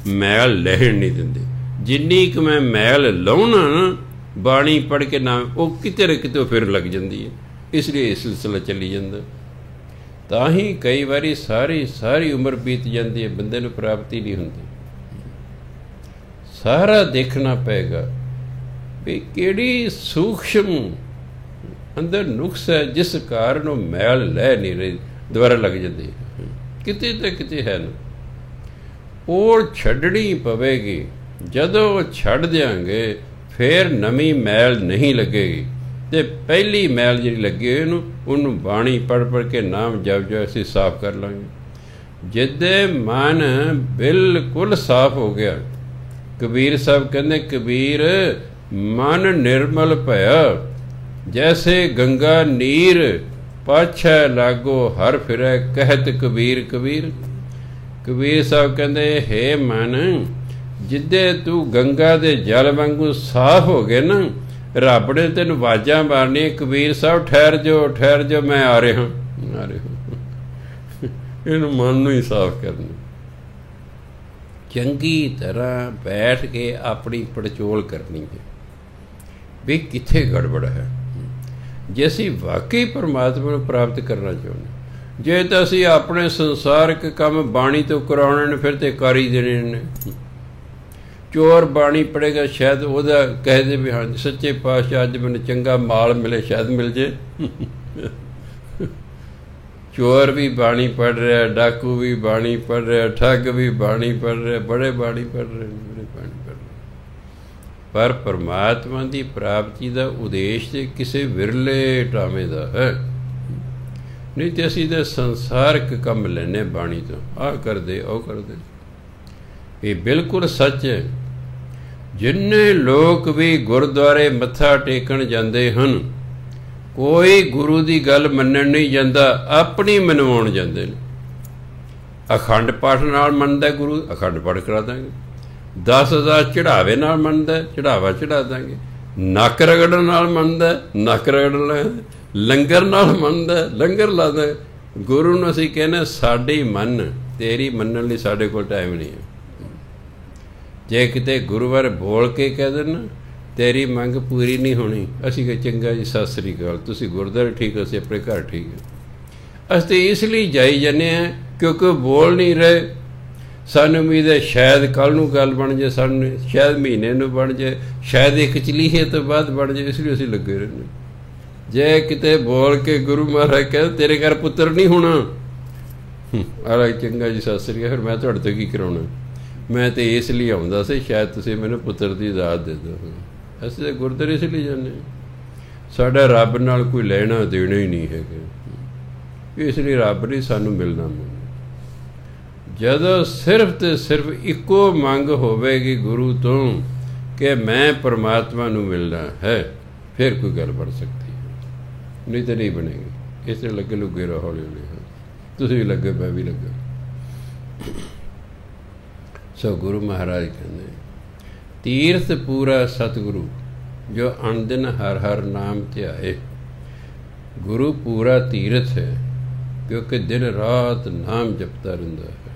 ਮੈਲ ਲੈਣ ਨਹੀਂ ਦਿੰਦੇ। ਜਿੰਨੀ ਕੁ ਮੈਂ ਮੈਲ ਲਾਉਣਾ ਬਾਣੀ ਪੜ੍ਹ ਕੇ ਨਾ, ਉਹ ਕਿਤੇ ਨਾ ਕਿਤੇ ਉਹ ਫਿਰ ਲੱਗ ਜਾਂਦੀ ਹੈ। ਇਸ ਲਈ ਇਹ ਸਿਲਸਿਲਾ ਚੱਲੀ ਜਾਂਦਾ। ਤਾਂ ਹੀ ਕਈ ਵਾਰੀ ਸਾਰੀ ਉਮਰ ਬੀਤ ਜਾਂਦੀ ਹੈ, ਬੰਦੇ ਨੂੰ ਪ੍ਰਾਪਤੀ ਨਹੀਂ ਹੁੰਦੀ। ਸਾਰਾ ਦੇਖਣਾ ਪਏਗਾ ਵੀ ਕਿਹੜੀ ਸੂਖਮ ਅੰਦਰ ਨੁਕਸ ਹੈ ਜਿਸ ਕਾਰਨ ਉਹ ਮੈਲ ਲੈ ਨਹੀਂ ਰਹੀ, ਦੁਬਾਰਾ ਲੱਗ ਜਾਂਦੀ ਹੈ। ਕਿਤੇ ਤਾਂ ਕਿਤੇ ਹੈ ਨਾ, ਉਹ ਛੱਡਣੀ ਪਵੇਗੀ। ਜਦੋਂ ਉਹ ਛੱਡ ਦਿਆਂਗੇ ਫਿਰ ਨਵੀਂ ਮੈਲ ਨਹੀਂ ਲੱਗੇਗੀ, ਅਤੇ ਪਹਿਲੀ ਮੈਲ ਜਿਹੜੀ ਲੱਗੀ ਹੋਈ ਉਹਨੂੰ ਬਾਣੀ ਪੜ੍ਹ ਕੇ ਨਾਮ ਜਪ ਅਸੀਂ ਸਾਫ਼ ਕਰ ਲਾਂਗੇ। ਜਿੱਦੇ ਮਨ ਬਿਲਕੁਲ ਸਾਫ਼ ਹੋ ਗਿਆ, ਕਬੀਰ ਸਾਹਿਬ ਕਹਿੰਦੇ, ਕਬੀਰ ਮਨ ਨਿਰਮਲ ਭਇਆ, ਜੈਸੇ ਗੰਗਾ ਨੀਰ ਪਾਛੈ ਲਾਗੋ ਹਰ ਫਿਰੈ, ਕਹਿਤ ਕਬੀਰ ਕਬੀਰ। ਕਬੀਰ ਸਾਹਿਬ ਕਹਿੰਦੇ, ਹੇ ਮਨ, ਜਿੱਦੇ ਤੂੰ ਗੰਗਾ ਦੇ ਜਲ ਵਾਂਗੂ ਸਾਫ਼ ਹੋ ਗਏ ਨਾ, ਰੱਬ ਨੇ ਤੈਨੂੰ ਆਵਾਜ਼ਾਂ ਮਾਰਨੀਆਂ, ਕਬੀਰ ਸਾਹਿਬ ਠਹਿਰ ਜਾਓ ਮੈਂ ਆ ਰਿਹਾ ਆ ਰਿਹਾ। ਇਹਨੂੰ ਮਨ ਨੂੰ ਹੀ ਸਾਫ਼ ਕਰਨਾ, ਚੰਗੀ ਤਰ੍ਹਾਂ ਬੈਠ ਕੇ ਆਪਣੀ ਪੜਚੋਲ ਕਰਨੀ ਹੈ ਵੀ ਕਿੱਥੇ ਗੜਬੜ ਹੈ। ਜੇ ਅਸੀਂ ਵਾਕਈ ਪਰਮਾਤਮਾ ਨੂੰ ਪ੍ਰਾਪਤ ਕਰਨਾ ਚਾਹੁੰਦੇ, ਜੇ ਤਾਂ ਅਸੀਂ ਆਪਣੇ ਸੰਸਾਰਿਕ ਕੰਮ ਬਾਣੀ ਤੋਂ ਕਰਾਉਣੇ ਨੇ, ਫਿਰ ਤੇ ਕਰ ਹੀ ਦੇਣੇ ਨੇ। ਚੋਰ ਬਾਣੀ ਪੜ੍ਹੇਗਾ, ਸ਼ਾਇਦ ਉਹਦਾ ਕਹਿ ਦੇ ਵੀ ਹਾਂ ਸੱਚੇ ਪਾਤਸ਼ਾਹ ਅੱਜ ਮੈਨੂੰ ਚੰਗਾ ਮਾਲ ਮਿਲੇ, ਸ਼ਾਇਦ ਮਿਲ ਜੇ। ਚੋਰ ਵੀ ਬਾਣੀ ਪੜ੍ਹ ਰਿਹਾ, ਡਾਕੂ ਵੀ ਬਾਣੀ ਪੜ੍ਹ ਰਿਹਾ, ਠੱਗ ਵੀ ਬਾਣੀ ਪੜ੍ਹ ਰਿਹਾ, ਬੜੇ ਬਾਣੀ ਪੜ੍ਹ ਰਹੇ, ਬੜੇ ਬਾਣੀ ਪੜ੍ਹ ਰਹੇ। ਪਰ ਪਰਮਾਤਮਾ ਦੀ ਪ੍ਰਾਪਤੀ ਦਾ ਉਦੇਸ਼ ਤੇ ਕਿਸੇ ਵਿਰਲੇ ਟਾਵੇਂ ਦਾ ਹੈ। ਨਹੀਂ ਤੇ ਅਸੀਂ ਤਾਂ ਸੰਸਾਰਕ ਕੰਮ ਲੈਣੇ ਬਾਣੀ ਤੋਂ, ਆਹ ਕਰਦੇ ਉਹ ਕਰਦੇ। ਇਹ ਬਿਲਕੁਲ ਸੱਚ ਹੈ। ਜਿੰਨੇ ਲੋਕ ਵੀ ਗੁਰਦੁਆਰੇ ਮੱਥਾ ਟੇਕਣ ਜਾਂਦੇ ਹਨ, ਕੋਈ ਗੁਰੂ ਦੀ ਗੱਲ ਮੰਨਣ ਨਹੀਂ ਜਾਂਦਾ, ਆਪਣੀ ਮਨਵਾਉਣ ਜਾਂਦੇ ਨੇ। ਅਖੰਡ ਪਾਠ ਨਾਲ ਮੰਨਦਾ ਗੁਰੂ, ਅਖੰਡ ਪਾਠ ਕਰਾ ਦਾਂਗੇ। 10,000 ਚੜਾਵੇ ਨਾਲ ਮੰਨਦਾ, ਚੜਾਵਾ ਚੜਾ ਦਾਂਗੇ। ਨੱਕ ਰਗੜਨ ਨਾਲ ਮੰਨਦਾ, ਨੱਕ ਰਗੜਨ ਲਾ। ਲੰਗਰ ਨਾਲ ਮੰਨਦਾ, ਲੰਗਰ ਲਾ ਦਾਂ। ਗੁਰੂ ਨੂੰ ਅਸੀਂ ਕਹਿੰਦੇ ਸਾਡੀ ਮੰਨ, ਤੇਰੀ ਮੰਨਣ ਲਈ ਸਾਡੇ ਕੋਲ ਟਾਈਮ ਨਹੀਂ ਹੈ। ਜੇ ਕਿਤੇ ਗੁਰੂ ਬਾਰੇ ਬੋਲ ਕੇ ਕਹਿ ਦੇਣ ਤੇਰੀ ਮੰਗ ਪੂਰੀ ਨਹੀਂ ਹੋਣੀ, ਅਸੀਂ ਕਹੇ ਚੰਗਾ ਜੀ ਸਤਿ ਸ੍ਰੀ ਅਕਾਲ, ਤੁਸੀਂ ਗੁਰਦੁਆਰੇ ਠੀਕ, ਅਸੀਂ ਆਪਣੇ ਘਰ ਠੀਕ ਹੈ। ਅਸੀਂ ਤਾਂ ਇਸ ਲਈ ਜਾਈ ਜਾਂਦੇ ਹਾਂ ਕਿਉਂਕਿ ਬੋਲ ਨਹੀਂ ਰਹੇ। ਸਾਨੂੰ ਉਮੀਦ ਹੈ ਸ਼ਾਇਦ ਕੱਲ੍ਹ ਨੂੰ ਗੱਲ ਬਣ ਜਾਏ, ਸਾਨੂੰ ਸ਼ਾਇਦ ਮਹੀਨੇ ਨੂੰ ਬਣ ਜਾਏ, ਸ਼ਾਇਦ ਇੱਕ ਚਲੀਏ ਤੋਂ ਬਾਅਦ ਬਣ ਜਾਏ, ਇਸ ਲਈ ਅਸੀਂ ਲੱਗੇ ਰਹਿੰਦੇ। ਜੇ ਕਿਤੇ ਬੋਲ ਕੇ ਗੁਰੂ ਮਹਾਰਾਜ ਕਹਿੰਦੇ ਤੇਰੇ ਘਰ ਪੁੱਤਰ ਨਹੀਂ ਹੋਣਾ, ਆਲਾ ਚੰਗਾ ਜੀ ਸਤਿ ਸ੍ਰੀ ਅਕਾਲ, ਫਿਰ ਮੈਂ ਤੁਹਾਡੇ ਤੋਂ ਕੀ ਕਰਾਉਣਾ? ਮੈਂ ਤਾਂ ਇਸ ਲਈ ਆਉਂਦਾ ਸੀ ਸ਼ਾਇਦ ਤੁਸੀਂ ਮੈਨੂੰ ਪੁੱਤਰ ਦੀ ਦਾਤ ਦੇ ਦਿਓ। ਅਸੀਂ ਤਾਂ ਗੁਰਦੁਆਰੇ ਇਸ ਲਈ ਜਾਂਦੇ, ਸਾਡਾ ਰੱਬ ਨਾਲ ਕੋਈ ਲੈਣਾ ਦੇਣਾ ਹੀ ਨਹੀਂ ਹੈਗਾ, ਇਸ ਲਈ ਰੱਬ ਨਹੀਂ ਸਾਨੂੰ ਮਿਲਣਾ। ਜਦੋਂ ਸਿਰਫ ਤੇ ਸਿਰਫ ਇੱਕੋ ਮੰਗ ਹੋਵੇਗੀ ਗੁਰੂ ਤੋਂ ਕਿ ਮੈਂ ਪਰਮਾਤਮਾ ਨੂੰ ਮਿਲਣਾ ਹੈ, ਫਿਰ ਕੋਈ ਗੱਲ ਬਣ ਸਕਦੀ ਹੈ, ਨਹੀਂ ਤਾਂ ਨਹੀਂ ਬਣੇਗੀ। ਇਸ ਤਰ੍ਹਾਂ ਲੱਗੇ ਲੁੱਗੇ ਰਹੋ, ਹੌਲੀ ਹੌਲੀ ਤੁਸੀਂ ਵੀ ਲੱਗੇ, ਮੈਂ ਵੀ ਲੱਗਾ। ਸੋ ਗੁਰੂ ਮਹਾਰਾਜ ਕਹਿੰਦੇ ਤੀਰਥ ਪੂਰਾ ਸਤਿਗੁਰੂ ਜੋ ਅਣਦਿਨ ਹਰ ਹਰ ਨਾਮ ਧਿਆਏ। ਗੁਰੂ ਪੂਰਾ ਤੀਰਥ ਹੈ ਕਿਉਂਕਿ ਦਿਨ ਰਾਤ ਨਾਮ ਜਪਦਾ ਰਹਿੰਦਾ ਹੈ।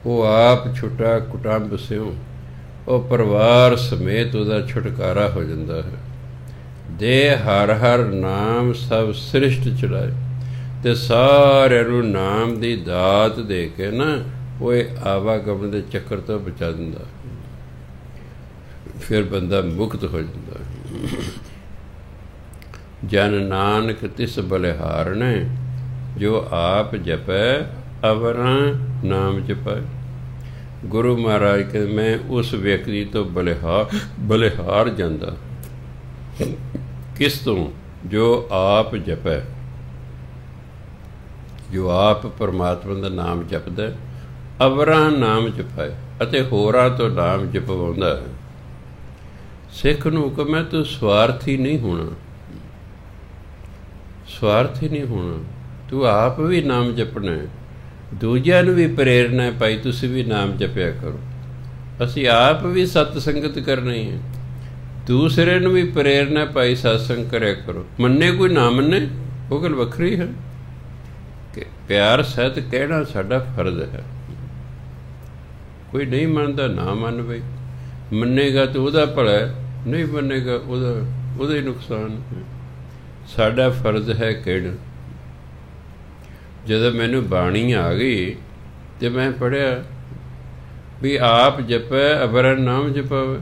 ਉਹ ਆਪ ਛੁੱਟਾ ਕੁਟੰਬ ਸਿਉ, ਉਹ ਪਰਿਵਾਰ ਸਮੇਤ ਉਹਦਾ ਛੁਟਕਾਰਾ ਹੋ ਜਾਂਦਾ ਹੈ। ਦੇ ਹਰ ਹਰ ਨਾਮ ਸਭ ਸ੍ਰਿਸ਼ਟ ਚੜਾਏ, ਤੇ ਸਾਰਿਆਂ ਨੂੰ ਨਾਮ ਦੀ ਦਾਤ ਦੇ ਕੇ ਨਾ ਉਹ ਆਵਾਗਮਨ ਦੇ ਚੱਕਰ ਤੋਂ ਬਚਾ ਦਿੰਦਾ, ਫਿਰ ਬੰਦਾ ਮੁਕਤ ਹੋ ਜਾਂਦਾ। ਜਨ ਨਾਨਕ ਤਿਸ ਬਲਿਹਾਰਣੇ, ਜੋ ਆਪ ਜਪੈ ਅਵਰਾਂ ਨਾਮ ਜਪੈ। ਗੁਰੂ ਮਹਾਰਾਜ ਕਹਿੰਦੇ ਮੈਂ ਉਸ ਵਿਅਕਤੀ ਤੋਂ ਬਲਿਹਾਰ ਜਾਂਦਾ। ਕਿਸ ਤੋਂ? ਜੋ ਆਪ ਜਪੈ, ਜੋ ਆਪ ਪਰਮਾਤਮਾ ਦਾ ਨਾਮ ਜਪਦਾ, ਅਵਰਾਂ ਨਾਮ ਜਪਾਏ, ਅਤੇ ਹੋਰਾਂ ਤੋਂ ਨਾਮ ਜਪਵਾਉਂਦਾ ਹੈ। ਸਿੱਖ ਨੂੰ ਹੁਕਮ ਹੈ ਤੂੰ ਸਵਾਰਥੀ ਨਹੀਂ ਹੋਣਾ, ਸਵਾਰਥੀ ਨਹੀਂ ਹੋਣਾ। ਤੂੰ ਆਪ ਵੀ ਨਾਮ ਜਪਣਾ, ਦੂਜਿਆਂ ਨੂੰ ਵੀ ਪ੍ਰੇਰਨਾ ਹੈ ਭਾਈ ਤੁਸੀਂ ਵੀ ਨਾਮ ਜਪਿਆ ਕਰੋ। ਅਸੀਂ ਆਪ ਵੀ ਸਤ ਸੰਗਤ ਕਰਨੀ ਹੈ, ਦੂਸਰੇ ਨੂੰ ਵੀ ਪ੍ਰੇਰਨਾ ਭਾਈ ਸਤਸੰਗ ਕਰਿਆ ਕਰੋ। ਮੰਨੇ ਕੋਈ ਨਾ ਮੰਨੇ ਉਹ ਗੱਲ ਵੱਖਰੀ ਹੈ, ਕਿ ਪਿਆਰ ਸਹਿਤ ਕਹਿਣਾ ਸਾਡਾ ਫਰਜ਼ ਹੈ। ਕੋਈ ਨਹੀਂ ਮੰਨਦਾ ਨਾ ਮੰਨ ਬਈ, ਮੰਨੇਗਾ ਤਾਂ ਉਹਦਾ ਭਲਾ, ਨਹੀਂ ਮੰਨੇਗਾ ਉਹਦਾ ਹੀ ਨੁਕਸਾਨ ਹੈ। ਸਾਡਾ ਫਰਜ਼ ਹੈ ਕਹਿਣਾ। ਜਦੋਂ ਮੈਨੂੰ ਬਾਣੀ ਆ ਗਈ ਤੇ ਮੈਂ ਪੜ੍ਹਿਆ ਵੀ ਆਪ ਜਪੈ ਅਵਰਾਂ ਨਾਮ ਜਪਾਵੇ।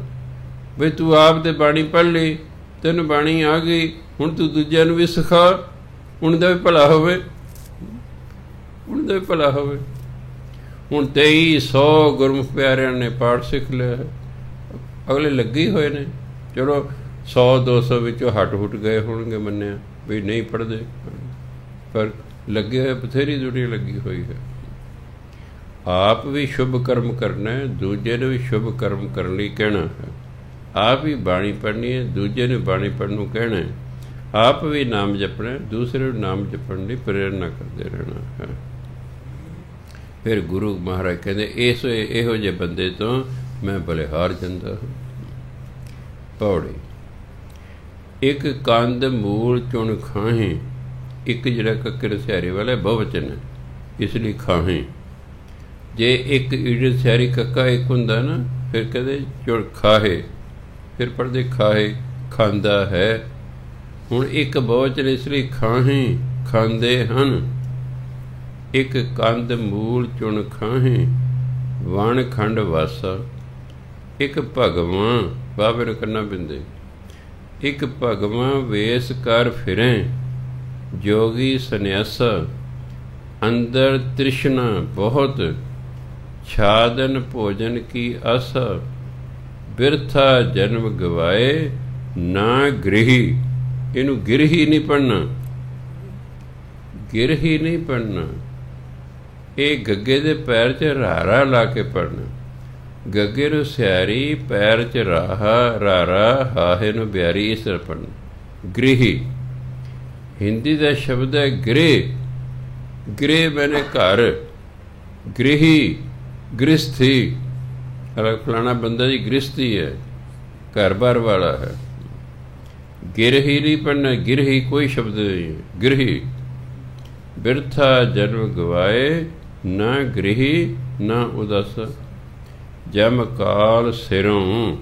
ਬਈ ਤੂੰ ਆਪ ਤੇ ਬਾਣੀ ਪੜ੍ਹ ਲਈ, ਤੈਨੂੰ ਬਾਣੀ ਆ ਗਈ, ਹੁਣ ਤੂੰ ਦੂਜਿਆਂ ਨੂੰ ਵੀ ਸਿਖਾ, ਉਹਨਾਂ ਦਾ ਵੀ ਭਲਾ ਹੋਵੇ, ਉਹਨਾਂ ਦਾ ਵੀ ਭਲਾ ਹੋਵੇ। ਹੁਣ 2300 ਗੁਰਮੁਖ ਪਿਆਰਿਆਂ ਨੇ ਪਾਠ ਸਿੱਖ ਲਿਆ ਹੈ, ਅਗਲੇ ਲੱਗੇ ਹੋਏ ਨੇ। ਚਲੋ 100-200 ਵਿੱਚੋਂ ਹਟ ਹੁਟ ਗਏ ਹੋਣਗੇ, ਮੰਨਿਆ ਵੀ ਨਹੀਂ ਪੜ੍ਹਦੇ, ਪਰ ਲੱਗੇ ਹੋਏ ਬਥੇਰੀ ਦੁਨੀਆ ਲੱਗੀ ਹੋਈ ਹੈ। ਆਪ ਵੀ ਸ਼ੁਭ ਕਰਮ ਕਰਨਾ ਹੈ, ਦੂਜੇ ਨੂੰ ਵੀ ਸ਼ੁਭ ਕਰਮ ਕਰਨ ਲਈ ਕਹਿਣਾ ਹੈ। ਆਪ ਵੀ ਬਾਣੀ ਪੜ੍ਹਨੀ ਹੈ, ਦੂਜੇ ਨੂੰ ਬਾਣੀ ਪੜ੍ਹਨ ਨੂੰ ਕਹਿਣਾ ਹੈ। ਆਪ ਵੀ ਨਾਮ ਜਪਣਾ, ਦੂਸਰੇ ਨੂੰ ਨਾਮ ਜਪਣ ਲਈ ਪ੍ਰੇਰਨਾ ਕਰਦੇ ਰਹਿਣਾ ਹੈ। ਫਿਰ ਗੁਰੂ ਮਹਾਰਾਜ ਕਹਿੰਦੇ ਇਹੋ ਜਿਹੇ ਬੰਦੇ ਤੋਂ ਮੈਂ ਬਲਿਹਾਰ ਜਾਂਦਾ ਹਾਂ। ਪੌੜੀ ਇੱਕ ਕੰਦ ਮੂਲ ਚੁਣ ਖਾਹੇ, ਇੱਕ ਜਿਹੜਾ ਕੱਕਰ ਸਿਆਰੀ ਵਾਲਾ ਬਹੁਵਚਨ ਹੈ, ਇਸ ਲਈ ਖਾਹੇ। ਜੇ ਇੱਕ ਈੜ ਸਿਆਰੀ ਕੱਕਾ ਇੱਕ ਹੁੰਦਾ ਨਾ, ਫਿਰ ਕਹਿੰਦੇ ਚੁਣ ਖਾਹੇ, ਫਿਰ ਪੜ੍ਹਦੇ ਖਾਹੇ, ਖਾਂਦਾ ਹੈ। ਹੁਣ ਇੱਕ ਬਹੁਵਚਨ ਇਸ ਲਈ ਖਾਹੇ, ਖਾਂਦੇ ਹਨ। ਇੱਕ ਕੰਦ ਮੂਲ ਚੁਣ ਖਾਹੇ, ਵਣ ਖੰਡ ਵਾਸਾ। ਇੱਕ ਭਗਵਾਂ, ਬਾਬੇ ਨੂੰ ਕਰਨਾ ਬਿੰਦੇ, ਇੱਕ ਭਗਵਾਂ ਵੇਸ ਕਰ ਫਿਰੇ, ਜੋਗੀ ਸੰਨਿਆਸਾ। ਅੰਦਰ ਤ੍ਰਿਸ਼ਨਾ ਬਹੁਤ, ਛਾਦਨ ਭੋਜਨ ਕੀ ਆਸਾ। ਬਿਰਥਾ ਜਨਮ ਗਵਾਏ, ਨਾ ਗ੍ਰਹੀ। ਇਹਨੂੰ ਗਿਰਹੀ ਨਹੀਂ ਪੜ੍ਹਨਾ, ਗਿਰ ਹੀ ਨਹੀਂ ਪੜਨਾ, ਇਹ ਗੱਗੇ ਦੇ ਪੈਰ 'ਚ ਰਾਰਾ ਲਾ ਕੇ ਪੜਨਾ। ਗੱਗੇ ਨੂੰ ਸਿਆਰੀ, ਪੈਰ 'ਚ ਰਾਹਾ, ਰਾਰਾ ਹਾਹੇ ਨੂੰ ਬਿਆਰੀ, ਇਸ ਤਰ੍ਹਾਂ ਪੜਨਾ। ਗ੍ਰਹਿ ਹਿੰਦੀ ਦਾ ਸ਼ਬਦ ਹੈ ਗ੍ਰਹਿ। ਗ੍ਰਹਿ ਮੈਨੇ ਘਰ, ਗ੍ਰਹਿ ਗ੍ਰਸਥੀ। ਫਲਾਣਾ ਬੰਦਾ ਜੀ ਗ੍ਰਸਥੀ ਹੈ, ਘਰ ਬਾਰ ਵਾਲਾ ਹੈ। ਗਿਰਹੀ ਨਹੀਂ ਪੜਨਾ, ਗਿਰਹੀ ਕੋਈ ਸ਼ਬਦ ਨਹੀਂ। ਗਿਰਹੀ ਬਿਰਥਾ ਜਨਮ ਗਵਾਏ, ਨਾ ਗ੍ਰਹਿ ਨਾ ਉਦਾਸ। ਜਮ ਕਾਲ ਸਿਰੋਂ,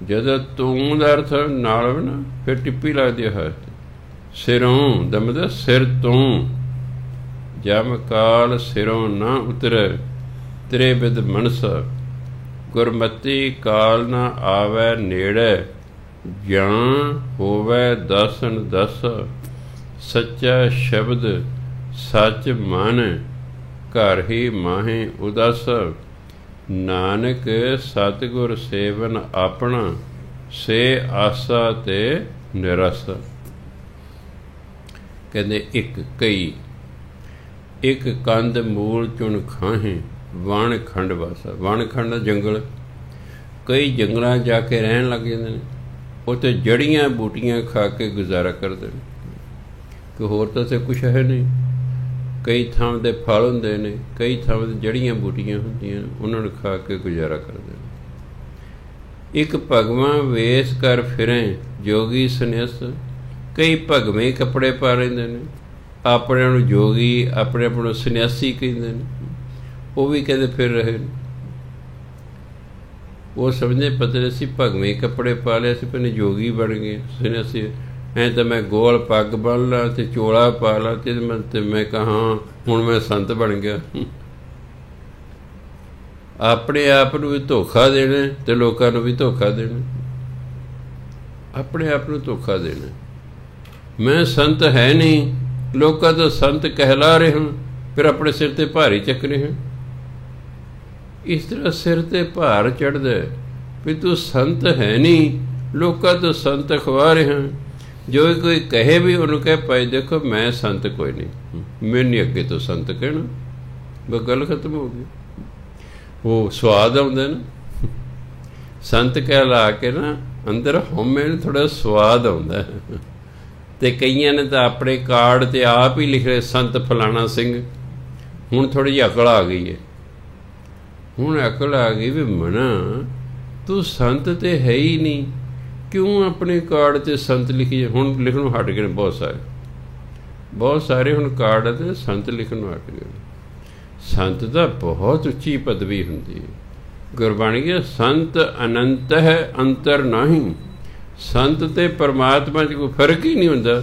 ਜਦੋਂ ਤੂੰ ਦਾ ਅਰਥ ਨਾਲ ਨਾ ਫਿਰ ਟਿੱਪੀ ਲੱਗਦੀ ਹੈ। ਸਿਰੋਂ ਦਾ ਮਤਲਬ ਸਿਰ ਤੋਂ। ਜਮ ਕਾਲ ਸਿਰੋਂ ਨਾ ਉਤਰੈ, ਤੇਰੇ ਬਿਦ ਮਨਸ। ਗੁਰਮਤੀ ਕਾਲ ਨਾ ਆਵੈ ਨੇੜੇ, ਜਾਂ ਹੋਵੈ ਦਸਨ ਦਸ। ਸੱਚਾ ਸ਼ਬਦ ਸੱਚ ਮਨ, ਘਰ ਹੀ ਮਾਹੇ ਉਦਾਸ। ਨਾਨਕ ਸਤਿਗੁਰ ਸੇਵਨ ਆਪਣਾ, ਸੇ ਆਸਾ ਤੇ ਨਿਰਸ। ਕਹਿੰਦੇ ਇੱਕ ਕਈ, ਇੱਕ ਕੰਦ ਮੂਲ ਚੁਣ ਖਾਹੇ, ਵਣ ਖੰਡ ਵਾਸਾ। ਵਣ ਖੰਡ ਜੰਗਲ, ਕਈ ਜੰਗਲਾਂ ਜਾ ਕੇ ਰਹਿਣ ਲੱਗ ਜਾਂਦੇ ਨੇ, ਉੱਥੇ ਜੜੀਆਂ ਬੂਟੀਆਂ ਖਾ ਕੇ ਗੁਜ਼ਾਰਾ ਕਰਦੇ ਨੇ, ਕਿ ਹੋਰ ਤਾਂ ਉੱਥੇ ਕੁਛ ਹੈ ਨਹੀਂ। ਕਈ ਥਾਂ ਦੇ ਫਲ ਹੁੰਦੇ ਨੇ, ਕਈ ਥਾਂ ਦੇ ਜੜੀਆਂ ਬੂਟੀਆਂ ਹੁੰਦੀਆਂ ਨੇ, ਉਹਨਾਂ ਨੂੰ ਖਾ ਕੇ ਗੁਜ਼ਾਰਾ ਕਰਦੇ ਨੇ। ਇੱਕ ਭਗਵਾਂ ਵੇਸ ਕਰ ਫਿਰੇ, ਜੋਗੀ ਸੰਨਿਆਸ। ਕਈ ਭਗਵੇਂ ਕੱਪੜੇ ਪਾ ਲੈਂਦੇ ਨੇ, ਆਪਣਿਆਂ ਨੂੰ ਜੋਗੀ, ਆਪਣੇ ਆਪ ਨੂੰ ਸੰਨਿਆਸੀ ਕਹਿੰਦੇ ਨੇ, ਉਹ ਵੀ ਕਹਿੰਦੇ ਫਿਰ ਰਹੇ ਨੇ। ਉਹ ਸਮਝਦੇ ਪਤਾ ਅਸੀਂ ਭਗਵੇਂ ਕੱਪੜੇ ਪਾ ਲਿਆ, ਅਸੀਂ ਪਹਿਲੇ ਜੋਗੀ ਬਣ ਗਏ ਸੰਨਿਆਸੀ। ਐਂ ਤਾਂ ਮੈਂ ਗੋਲ ਪੱਗ ਬੰਨ ਲਾ ਅਤੇ ਚੋਲਾ ਪਾ ਲਾ ਅਤੇ ਮੈਂ ਕਹਾਂ ਹੁਣ ਮੈਂ ਸੰਤ ਬਣ ਗਿਆ। ਆਪਣੇ ਆਪ ਨੂੰ ਵੀ ਧੋਖਾ ਦੇਣਾ ਅਤੇ ਲੋਕਾਂ ਨੂੰ ਵੀ ਧੋਖਾ ਦੇਣਾ। ਆਪਣੇ ਆਪ ਨੂੰ ਧੋਖਾ ਦੇਣਾ। ਮੈਂ ਸੰਤ ਹੈ ਨਹੀਂ, ਲੋਕਾਂ ਤੋਂ ਸੰਤ ਕਹਿਲਾ ਰਹੇ ਹਾਂ, ਫਿਰ ਆਪਣੇ ਸਿਰ 'ਤੇ ਭਾਰੀ ਚੱਕ ਰਹੇ ਹਾਂ। ਇਸ ਤਰ੍ਹਾਂ ਸਿਰ 'ਤੇ ਭਾਰ ਚੜ੍ਹਦਾ ਵੀ ਤੂੰ ਸੰਤ ਹੈ ਨਹੀਂ, ਲੋਕਾਂ ਤੋਂ ਸੰਤ ਅਖਵਾ ਰਿਹਾ। ਜੋ ਕੋਈ ਕਹੇ ਵੀ ਉਹਨੂੰ ਕਹਿ ਭਾਈ ਦੇਖੋ ਮੈਂ ਸੰਤ ਕੋਈ ਨਹੀਂ, ਮੈਨੂੰ ਨਹੀਂ ਅੱਗੇ ਤੋਂ ਸੰਤ ਕਹਿਣਾ, ਬਸ ਗੱਲ ਖਤਮ ਹੋ ਗਈ। ਉਹ ਸਵਾਦ ਆਉਂਦਾ ਨਾ, ਸੰਤ ਕਹਿਲਾ ਕੇ ਨਾ ਅੰਦਰ ਹਉਮੈ ਨੂੰ ਥੋੜ੍ਹਾ ਸਵਾਦ ਆਉਂਦਾ। ਅਤੇ ਕਈਆਂ ਨੇ ਤਾਂ ਆਪਣੇ ਕਾਰਡ 'ਤੇ ਆਪ ਹੀ ਲਿਖ ਰਹੇ ਸੰਤ ਫਲਾਣਾ ਸਿੰਘ। ਹੁਣ ਥੋੜ੍ਹੀ ਜਿਹੀ ਅਕਲ ਆ ਗਈ ਹੈ। ਹੁਣ ਅਕਲ ਆ ਗਈ ਵੀ ਮਨਾ ਤੂੰ ਸੰਤ ਤਾਂ ਹੈ ਹੀ ਨਹੀਂ, ਕਿਉਂ ਆਪਣੇ ਕਾਰਡ 'ਤੇ ਸੰਤ ਲਿਖੀ। ਹੁਣ ਲਿਖਣੋਂ ਹਟ ਗਏ ਨੇ ਬਹੁਤ ਸਾਰੇ ਹੁਣ ਕਾਰਡ 'ਤੇ ਸੰਤ ਲਿਖਣੋਂ ਹਟ ਗਏ। ਸੰਤ ਤਾਂ ਬਹੁਤ ਉੱਚੀ ਪਦਵੀ ਹੁੰਦੀ ਹੈ। ਗੁਰਬਾਣੀ ਹੈ ਸੰਤ ਅਨੰਤ ਹੈ ਅੰਤਰ ਨਹੀਂ। ਸੰਤ ਅਤੇ ਪਰਮਾਤਮਾ 'ਚ ਕੋਈ ਫਰਕ ਹੀ ਨਹੀਂ ਹੁੰਦਾ।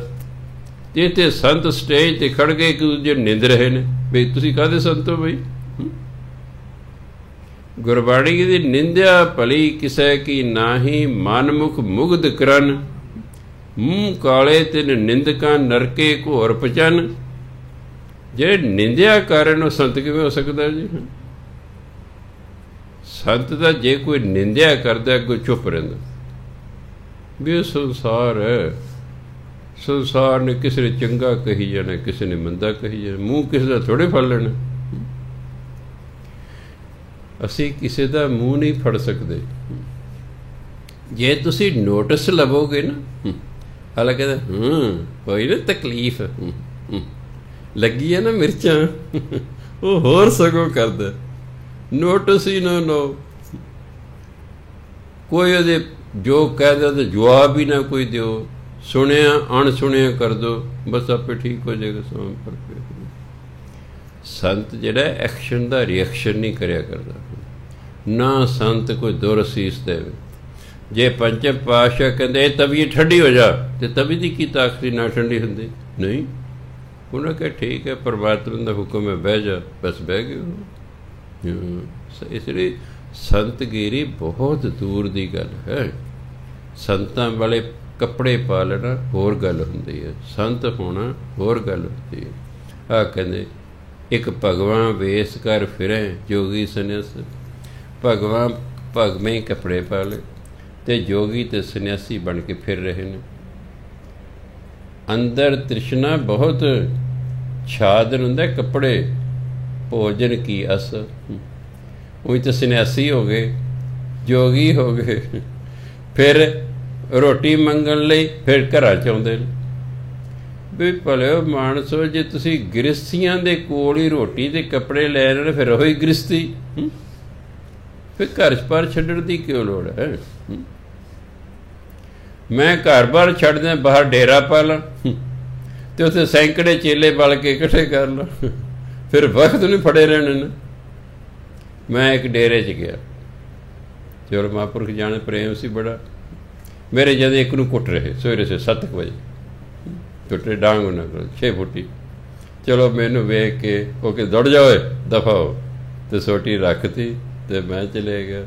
ਜੇ ਤੇ ਸੰਤ ਸਟੇਜ 'ਤੇ ਖੜ੍ਹ ਕੇ ਇੱਕ ਦੂਜੇ ਨਿੰਦ ਰਹੇ ਨੇ ਵੀ ਤੁਸੀਂ ਕਾਹਦੇ ਸੰਤ ਹੋ ਬਈ। ਗੁਰਬਾਣੀ ਦੀ ਨਿੰਦਿਆ ਭਲੀ ਕਿਸੇ ਕੀ ਨਾਹੀ, ਮਨਮੁਖ ਮੁਗਧ ਕਰਨ। ਮੂੰਹ ਕਾਲੇ ਤਿਨ ਨਿੰਦਕਾਂ, ਨਰਕੇ ਘੋਰ ਪਚਨ। ਜਿਹੜੇ ਨਿੰਦਿਆ ਕਾਰਨ ਉਹ ਸੰਤ ਕਿਵੇਂ ਹੋ ਸਕਦਾ ਜੀ। ਸੰਤ ਦਾ ਜੇ ਕੋਈ ਨਿੰਦਿਆ ਕਰਦਾ ਅੱਗੋਂ ਚੁੱਪ ਰਹਿੰਦਾ ਵੀ ਇਹ ਸੰਸਾਰ ਹੈ, ਸੰਸਾਰ ਨੇ ਕਿਸੇ ਨੇ ਚੰਗਾ ਕਹੀ ਜਾਣਾ, ਕਿਸੇ ਨੇ ਮੰਦਾ ਕਹੀ ਜਾਣਾ, ਮੂੰਹ ਕਿਸੇ ਦਾ ਥੋੜ੍ਹੇ ਫੜ ਲੈਣਾ। ਅਸੀਂ ਕਿਸੇ ਦਾ ਮੂੰਹ ਨਹੀਂ ਫੜ ਸਕਦੇ। ਜੇ ਤੁਸੀਂ ਨੋਟਿਸ ਲਵੋਗੇ ਨਾ, ਹਾਲਾਂਕਿ ਕੋਈ ਨਾ ਤਕਲੀਫ ਲੱਗੀ ਹੈ ਨਾ ਮਿਰਚਾਂ, ਉਹ ਹੋਰ ਸਗੋਂ ਕਰਦਾ। ਨੋਟਿਸ ਹੀ ਨਾ ਲਓ, ਕੋਈ ਉਹਦੇ ਜੋ ਕਹਿ ਦਿਓ ਤਾਂ ਜਵਾਬ ਹੀ ਨਾ ਕੋਈ ਦਿਓ। ਸੁਣਿਆ ਅਣਸੁਣਿਆ ਕਰ ਦਿਓ, ਬਸ ਆਪੇ ਠੀਕ ਹੋ ਜਾਏਗਾ। ਸਮਾਂ ਫਰਕ ਸੰਤ ਜਿਹੜਾ ਐਕਸ਼ਨ ਦਾ ਰਿਐਕਸ਼ਨ ਨਹੀਂ ਕਰਿਆ ਕਰਦਾ। ਨਾ ਸੰਤ ਕੋਈ ਦੁਰਸੀਸ ਦੇਵੇ। ਜੇ ਪੰਚਮ ਪਾਤਸ਼ਾਹ ਕਹਿੰਦੇ ਇਹ ਤਵੀਅਤ ਠੰਡੀ ਹੋ ਜਾ, ਅਤੇ ਤਵੀ ਦੀ ਕੀ ਤਾਕਤ ਨਾ ਠੰਡੀ ਹੁੰਦੀ ਨਹੀਂ। ਉਹਨਾਂ ਕਿਹਾ ਠੀਕ ਹੈ ਪਰਮਾਤਮਾ ਦਾ ਹੁਕਮ ਹੈ ਬਹਿ ਜਾ, ਬਸ ਬਹਿ ਗਏ। ਇਸ ਲਈ ਸੰਤਗਿਰੀ ਬਹੁਤ ਦੂਰ ਦੀ ਗੱਲ ਹੈ। ਸੰਤਾਂ ਵਾਲੇ ਕੱਪੜੇ ਪਾ ਲੈਣਾ ਹੋਰ ਗੱਲ ਹੁੰਦੀ ਹੈ, ਸੰਤ ਹੋਣਾ ਹੋਰ ਗੱਲ ਹੁੰਦੀ ਹੈ। ਆਹ ਕਹਿੰਦੇ ਇੱਕ ਭਗਵਾਂ ਵੇਸ ਕਰ ਫਿਰੇ, ਜੋਗੀ ਸੰਨਿਆਸ। ਭਗਵਾਂ ਭਗਵੇਂ ਕੱਪੜੇ ਪਾ ਲਏ ਅਤੇ ਜੋਗੀ ਅਤੇ ਸੰਨਿਆਸੀ ਬਣ ਕੇ ਫਿਰ ਰਹੇ ਨੇ। ਅੰਦਰ ਤ੍ਰਿਸ਼ਨਾ ਬਹੁਤ, ਛਾਦਨ ਹੁੰਦਾ ਕੱਪੜੇ, ਭੋਜਨ ਕੀ ਅਸ। ਉਹੀ ਤਾਂ ਸੰਨਿਆਸੀ ਹੋ ਗਏ, ਜੋਗੀ ਹੋ ਗਏ, ਫਿਰ ਰੋਟੀ ਮੰਗਣ ਲਈ ਫਿਰ ਘਰਾਂ 'ਚ ਆਉਂਦੇ ਨੇ। ਵੀ ਭਲਿਓ ਮਾਨਸੋ, ਜੇ ਤੁਸੀਂ ਗ੍ਰਸਤੀਆਂ ਦੇ ਕੋਲ ਹੀ ਰੋਟੀ ਦੇ ਕੱਪੜੇ ਲੈ ਲੈਣ, ਫਿਰ ਉਹੀ ਗ੍ਰਸਤੀ, ਫਿਰ ਘਰ ਬਾਰ ਛੱਡਣ ਦੀ ਕਿਉਂ ਲੋੜ ਹੈ? ਮੈਂ ਘਰ ਬਾਰ ਛੱਡਦਿਆਂ ਬਾਹਰ ਡੇਰਾ ਪਾ ਲਾਂ ਅਤੇ ਉੱਥੇ ਸੈਂਕੜੇ ਚੇਲੇ ਬਲ ਕੇ ਇਕੱਠੇ ਕਰ ਲਾਂ, ਫਿਰ ਵਕਤ ਨਹੀਂ ਫੜੇ ਰਹਿਣੇ ਨੇ। ਮੈਂ ਇੱਕ ਡੇਰੇ 'ਚ ਗਿਆ, ਚਲੋ ਮਹਾਂਪੁਰਖ ਜਾਣੇ ਪ੍ਰੇਮ ਸੀ ਬੜਾ। ਮੇਰੇ ਜਦ ਇੱਕ ਨੂੰ ਕੁੱਟ ਰਹੇ ਸਵੇਰੇ 7 ਵਜੇ, ਟੁੱਟੇ ਡਾਂਗ ਉਹਨਾਂ ਕੋਲ 6 ਫੁੱਟੀ। ਚਲੋ ਮੈਨੂੰ ਵੇਖ ਕੇ ਉਹ ਕਿ ਦੌੜ ਜਾਓ, ਦਫਾ ਹੋ, ਅਤੇ ਸੋਟੀ ਰੱਖਤੀ ਅਤੇ ਮੈਂ ਚਲੇ ਗਿਆ।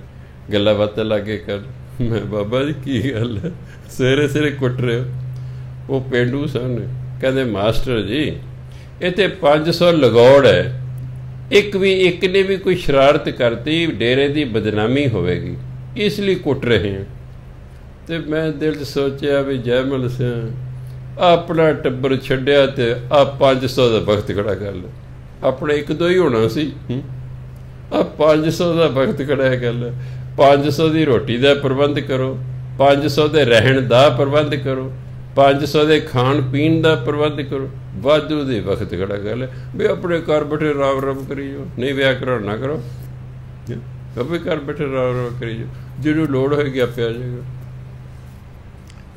ਗੱਲਾਂ ਬਾਤਾਂ ਲੱਗੇ ਕਰ। ਮੈਂ ਬਾਬਾ ਜੀ ਕੀ ਗੱਲ ਹੈ, ਸਵੇਰੇ ਸਵੇਰੇ ਕੁੱਟ ਰਹੇ ਹੋ? ਉਹ ਪੇਂਡੂ ਸਨ, ਕਹਿੰਦੇ ਮਾਸਟਰ ਜੀ ਇੱਥੇ 500 ਲਗੌੜ ਹੈ, ਇੱਕ ਨੇ ਵੀ ਕੋਈ ਸ਼ਰਾਰਤ ਕਰਤੀ, ਡੇਰੇ ਦੀ ਬਦਨਾਮੀ ਹੋਵੇਗੀ, ਇਸ ਲਈ ਕੁੱਟ ਰਹੇ ਹਾਂ। ਅਤੇ ਮੈਂ ਦਿਲ 'ਚ ਸੋਚਿਆ ਵੀ ਜੈ ਮਲ ਸਿਆ, ਆਪਣਾ ਟੱਬਰ ਛੱਡਿਆ ਅਤੇ ਆਹ 500 ਦਾ ਵਕਤ ਖੜਾ ਕਰ ਲਓ। ਆਪਣੇ 1-2 ਹੀ ਹੋਣਾ ਸੀ, ਆਹ 500 ਦਾ ਵਕਤ ਖੜਾ ਕਰ ਲਓ। 500 ਦੀ ਰੋਟੀ ਦਾ ਪ੍ਰਬੰਧ ਕਰੋ, 500 ਦੇ ਰਹਿਣ ਦਾ ਪ੍ਰਬੰਧ ਕਰੋ, 500 ਦੇ ਖਾਣ ਪੀਣ ਦਾ ਪ੍ਰਬੰਧ ਕਰੋ, ਵਾਧੂ ਦੇ ਵਕਤ ਖੜਾ ਕਰ ਲਿਆ। ਵੀ ਆਪਣੇ ਘਰ ਬੈਠੇ ਰਾਮ ਰਾਮ ਕਰੀ ਜਾਓ, ਨਹੀਂ ਵਿਆਹ ਕਰਾਉਣ ਨਾ ਕਰੋ, ਆਪਣੇ ਘਰ ਬੈਠੇ ਰਾਮ ਰਾਮ ਕਰੀ ਜਾਓ। ਜਿਹਨੂੰ ਲੋੜ ਹੋਏਗੀ ਆਪੇ ਆ ਜਾਏਗਾ,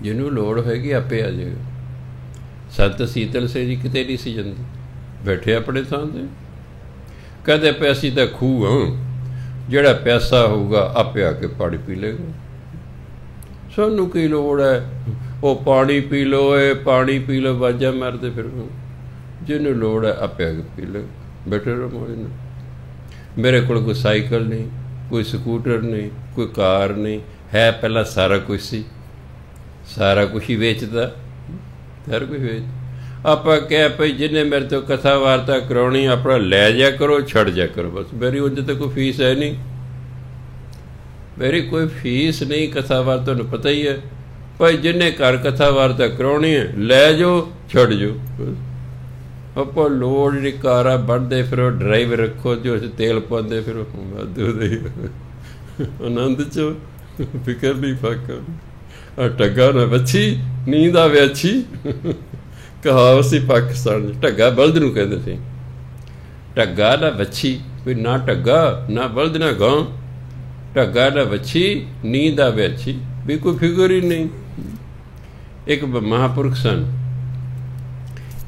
ਜਿਹਨੂੰ ਲੋੜ ਹੋਏਗੀ ਆਪੇ ਆ ਜਾਏਗਾ। ਸੰਤ ਸੀਤਲ ਸਿੰਘ ਜੀ ਕਿਤੇ ਨਹੀਂ ਸੀ ਜਾਂਦੀ, ਬੈਠੇ ਆਪਣੇ ਥਾਂ 'ਤੇ। ਕਹਿੰਦੇ ਪਏ ਅਸੀਂ ਤਾਂ ਖੂਹ ਹਾਂ, ਜਿਹੜਾ ਪਿਆਸਾ ਹੋਊਗਾ ਆਪੇ ਆ ਕੇ ਪਾਣੀ ਪੀ ਲਏਗਾ, ਸਾਨੂੰ ਕੀ ਲੋੜ ਹੈ ਉਹ ਪਾਣੀ ਪੀ ਲਓ, ਇਹ ਪਾਣੀ ਪੀ ਲਓ, ਵਾਜਾਂ ਮਾਰਦੇ ਫਿਰ। ਜਿਹਨੂੰ ਲੋੜ ਹੈ ਆਪੇ ਆ ਕੇ ਪੀ ਲਓ, ਬੈਠੇ ਰਹੋ ਮੌਜ ਨਾਲ। ਮੇਰੇ ਕੋਲ ਕੋਈ ਸਾਈਕਲ ਨਹੀਂ, ਕੋਈ ਸਕੂਟਰ ਨਹੀਂ, ਕੋਈ ਕਾਰ ਨਹੀਂ ਹੈ। ਪਹਿਲਾਂ ਸਾਰਾ ਕੁਛ ਸੀ, ਸਾਰਾ ਕੁਛ ਹੀ ਵੇਚਦਾ, ਸਾਰਾ ਕੁਛ ਵੇਚ। ਆਪਾਂ ਕਿਹਾ ਭਈ ਜਿਹਨੇ ਮੇਰੇ ਤੋਂ ਕਥਾ ਵਾਰਤਾ ਕਰਾਉਣੀ ਆਪਣਾ ਲੈ ਜਾ ਕਰੋ, ਛੱਡ ਜਾ ਕਰੋ ਬਸ। ਮੇਰੀ ਉਂਝ ਤਾਂ ਕੋਈ ਫੀਸ ਹੈ ਨਹੀਂ, ਮੇਰੀ ਕੋਈ ਫੀਸ ਨਹੀਂ ਕਥਾ ਵਾਰਤਾ, ਤੁਹਾਨੂੰ ਪਤਾ ਹੀ ਹੈ। ਭਾਈ ਜਿਹਨੇ ਘਰ ਕਥਾ ਵਾਰਤਾ ਕਰਾਉਣੀ ਹੈ ਲੈ ਜਾਓ, ਛੱਡ ਜਾਓ। ਆਪਾਂ ਲੋੜ ਜਿਹੜੀ ਕਾਰਾਂ ਬਣਦੇ, ਫਿਰ ਉਹ ਡਰਾਈਵਰ ਰੱਖੋ ਜੋ ਅਸੀਂ ਤੇਲ ਪਾਉਂਦੇ, ਫਿਰ ਉਹ ਵਾਧੂ ਦੇ ਆਨੰਦ 'ਚ ਫਿਕਰ ਨਹੀਂ ਫਾਕਰ। ਆ ਟੱਗਾ ਨਾ ਵੱਛੀ, ਨੀਂਦ ਆਵੇ ਅੱਛੀ, ਕਹਾਵਤ ਸੀ ਪਾਕਿਸਤਾਨ 'ਚ। ਢੱਗਾ ਬਲਦ ਨੂੰ ਕਹਿੰਦੇ ਸੀ, ਢੱਗਾ ਨਾ ਵੱਛੀ, ਵੀ ਨਾ ਢੱਗਾ ਨਾ ਬਲਦ ਨਾ ਗਾਂ, ਢੱਗਾ ਨਾ ਵੱਛੀ, ਨੀਂਦ ਆਵੇ ਅੱਛੀ, ਵੀ ਕੋਈ ਫਿਕਰ ਹੀ ਨਹੀਂ। ਇੱਕ ਮਹਾਂਪੁਰਖ ਸਨ,